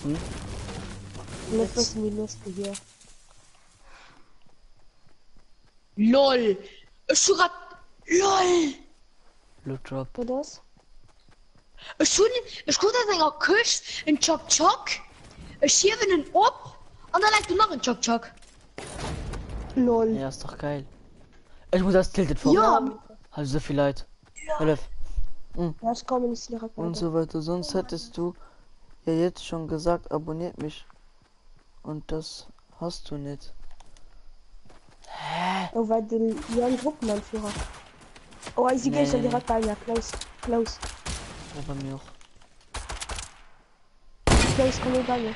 Nicht was mir Liste hier. LOL! LOL! Loot Drop. Wo das? Ich gucke an einer Küche in Chok Chok. Ich schiebe ihn ab und dann legt du noch einen Chok Chok. Lol. Ja, ist doch geil. Ich muss das tilted vor. Ja, Also so viel Leid. Ja. Ja, ich komme nicht direkt Und weiter. so weiter. Sonst hättest du ja jetzt schon gesagt, abonniert mich. Und das hast du nicht. Hä? Oh, weil den Jan Gruppenanführer. Oh, ich sehe Nee. schon direkt bei mir. Close. Ja, bei mir auch. Close, komm hier bei mir.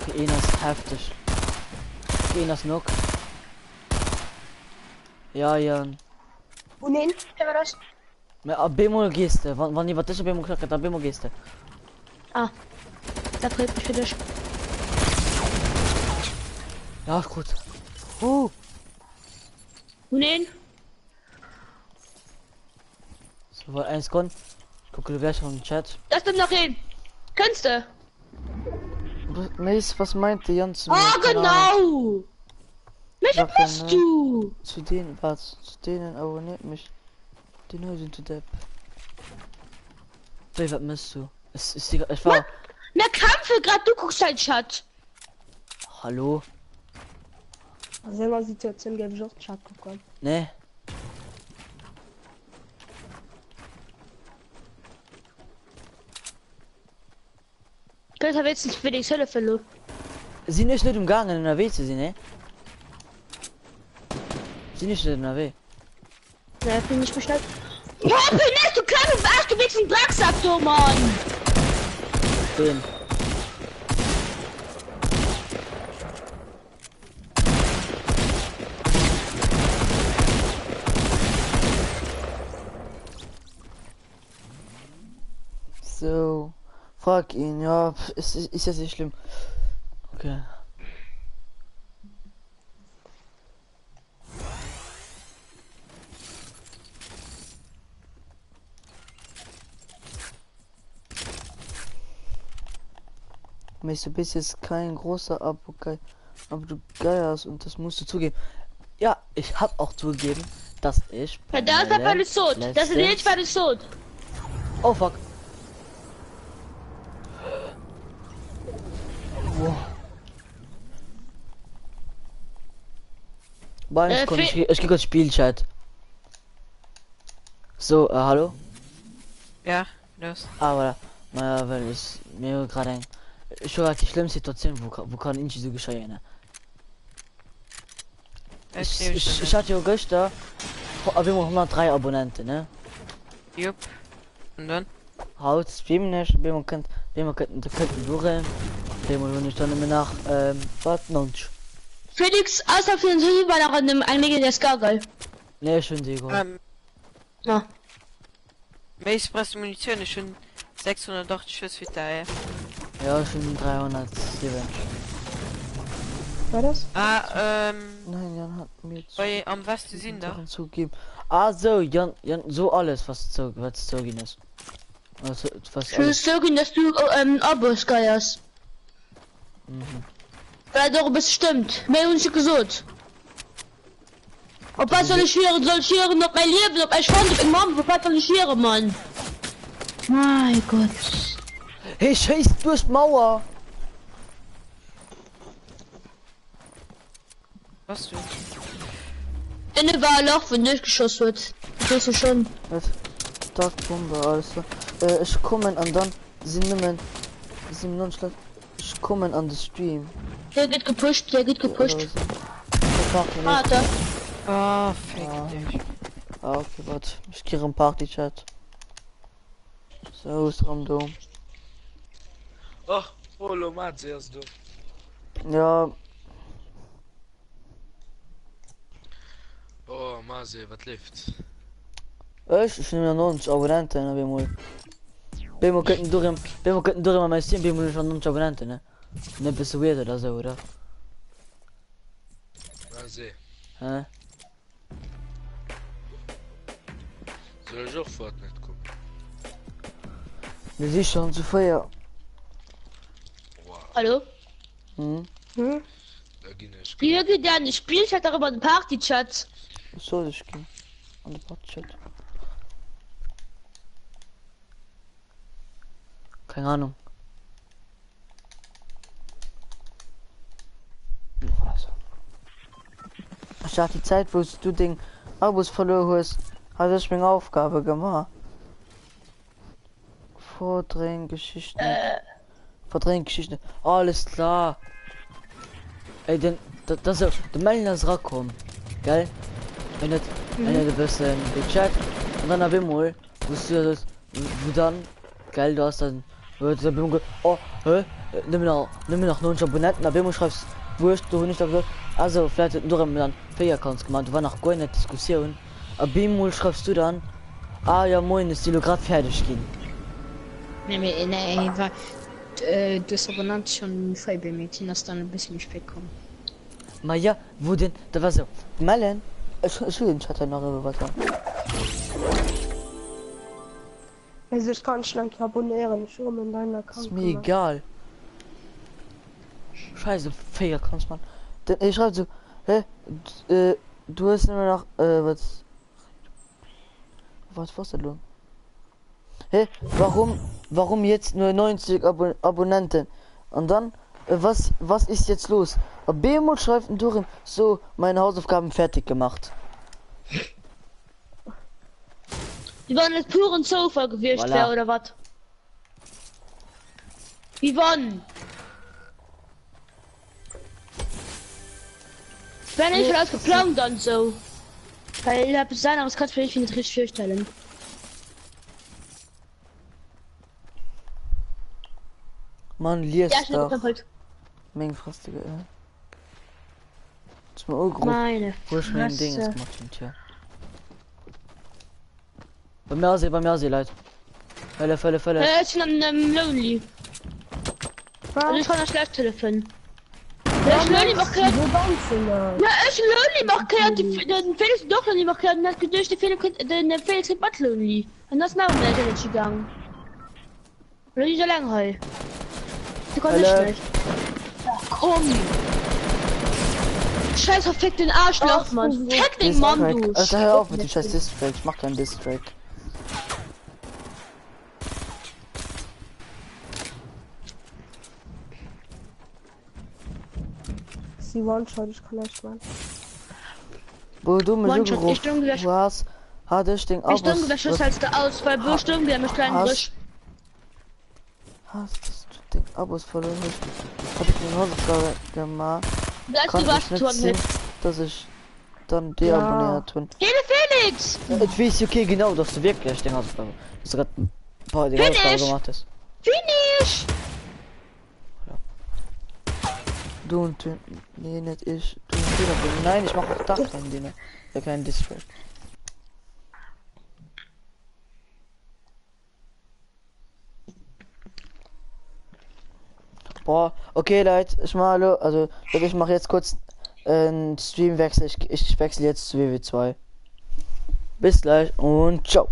Okay, einer ist heftig. Okay, einer ist knock. Ja, Jan. Und den? Wer war das? B-Mol Geste. Wann ihr was ist, B-Mol knackt, dann B-Mol Geste. Ah. Da dreht mich für dich. Ja, ist gut. Und den? So, weil eins kommt. Ich gucke gleich auf den Chat. Das stimmt noch hin. Kannst du? Mace, was meinte Jan zu mir? Ah, Keine Ahnung. genau! Welcher Sag ja, bist ne? du? Zu denen, was? Zu denen abonniert mich. Die nur sind zu depp. Hey, was misst du? Ich war. Mehr Kampfe, gerade du guckst deinen Chat. Hallo? Also, wenn man Situation gäbe, ich auch Chat bekommen. Ne? Könnt ihr jetzt nicht für die Hölle verloren? Sie nicht umgangen in der W zu sehen, ne? Sie nicht in der W. Ja, bin ich bestellt. Ja, bin nicht, du kleine Arsch, du willst einen Drecksack, du Mann! Den. So. Frag ihn, ja, ist jetzt nicht schlimm. Okay. Du bist jetzt kein großer aber du geierst und das musst du zugeben. Ja, ich hab auch zugegeben, dass ich. Ja, da ist aber alles tot. Das ist nicht alles tot. Oh fuck. Wow. Ich geh kurz Spielchat. So, hallo? Ja, los. Aber, naja, weil es mir gerade ein. Ich war die schlimmste Situation, wo kann ich so geschehen, ne? Ich hatte ja gestern, aber immer 103 Abonnenten, ne? Jupp. Und dann? Haut streamen nicht, wir könnten durch, wir nicht dann immer nach, was, 90. Felix, außer für den Süden war noch ein Mega der Skargel. Ne, schön, Digga. Ja. Meist brauchst du Munition, ist schon 680 Schuss für da, ja. Ja, schon 307. War das? Nein, Jan hat mir Bei am Westen sind da. zugeben. Ah, so, Jan, so alles, was zu gehen ist. Also, was Ich will sagen, dass du Abos geierst. Weil doch bestimmt. Mehr uns gesund. Ob was soll ich scheren, ob mein Leben, ob ich fand, ob Mom, was soll ich scheren, Mann? Mein Gott. Hey, scheiß durch die Mauer! Was du? In der Wahl auch, wenn durchgeschossen wird. Das weißt du schon. Was? Startbombe, alles klar. Ich komme und dann sind nehmen. Sind nonchalant. Ich komme an den Stream. Der geht gepusht, der geht gepusht. Vater. Ah, fick dich. Ah, okay, warte. Ich gehe im Party-Chat. So ist Random. Ach, Polo Mat erst du. Ja, Oh, Mase, was läuft? ich nehme noch nicht Abonnenten, ne, wir könnten durch mein Stream, wir schon 90 Abonnenten, ne? Ne, bist du weird oder so, oder? Mase, Hä? soll ich auch Fortnite gucken? Du siehst schon zu feier. Wow, Hallo? Hm? da ging ich. Wie geht der nicht spielt, hat darüber den Party-Chat. Was soll ich gehen? An den Party-Chat. Keine Ahnung. Also. Ich hatte die Zeit, wo du den Abos verloren hast, habe ich meine Aufgabe gemacht. Vordrehen-Geschichten. Verdrehen-Geschichten. Alles klar. Ey, das der Melden ist rauskommen. Gell? Wenn du bist in den Chat und dann habe ich mal, wo dann, geil, du hast dann, oh, nimm mir noch 90 Abonnenten, aber ich schreibst, wurscht, du nicht gesagt, also vielleicht du dann 4 Accounts gemacht, du war noch gar nicht Diskussion, aber mal schreibst du dann, ah ja moin, ist die gerade fertig gehen. Nee, war das Abonnent schon frei bei Mädchen, das dann ein bisschen spät kommen. Ma ja, wo denn, da war so, Mellen, ich will den Chat noch über was sagen. Also ich kann schnell abonnieren, schon in deiner Ist Account. mir egal. Scheiße, Fake kannst man. Denn ich schreibe so, hä, du hast immer noch, was war's denn nun? Hä, warum jetzt nur 90 Abonnenten? Und dann, was ist jetzt los? B-Mod schreibt durch, so, meine Hausaufgaben fertig gemacht. Die waren jetzt puren Sofa gewirrscht, Voilà. oder was? Wie wann? Wenn ich alles geplant dann so. Weil ich habe es sein, aber es kann vielleicht nicht richtig vorstellen. Man liest Ja, ich doch. hab halt Menge frostige. Das ist mir auch grob. meine Wo ich mein Ding Fresse. jetzt gemacht habe, tja. Bei mir sie, Leute. Fälle. Ich bin am Lonely. Also ich kann das schlecht telefon. Ja, ich Lonely mach kreativ. Ja, ich Lonely mach kreativ. Den Felix doch Lonely mach kreativ. Dann durch den Felix hat Lonely. Und das nach mir ist gegangen. Lonely so lange heu. Du kannst nicht schlecht. Ja, komm. Scheiß verfickt den Arschloch, Mann. Fick den Mann, du. Alter, hör auf mit dem scheiß Distrack. Ich mach keinen Distrack. Sie One-Shot, ich kann nicht mal. Wo du mich One-Shot, ich dumm angerufen gewäsch- hast, hatte ich den Ich dumm gewäscht als der aus, weil bestimmt wir mich kleinen Hast- Frisch. Hast du den Abos verloren? Hab ich den Hausaufgabe gemacht? Bleibst Kann du was ich nicht tun sehen, mit? dass ich dann deabonniert bin. Hele Felix! Ich weiß okay genau, dass du wirklich den Hausaufgabe. Dass du gerade ein paar die Finish! Hausaufgabe gemacht hast. Finish! Du und du, nee, nicht ich. Du und du, nein, ich mach auch da keinen Dinge. Ja, keinen Distrack. Boah, okay, Leute, ich mal, also ich mache jetzt kurz einen Streamwechsel. Ich wechsle jetzt zu WW2. Bis gleich und ciao.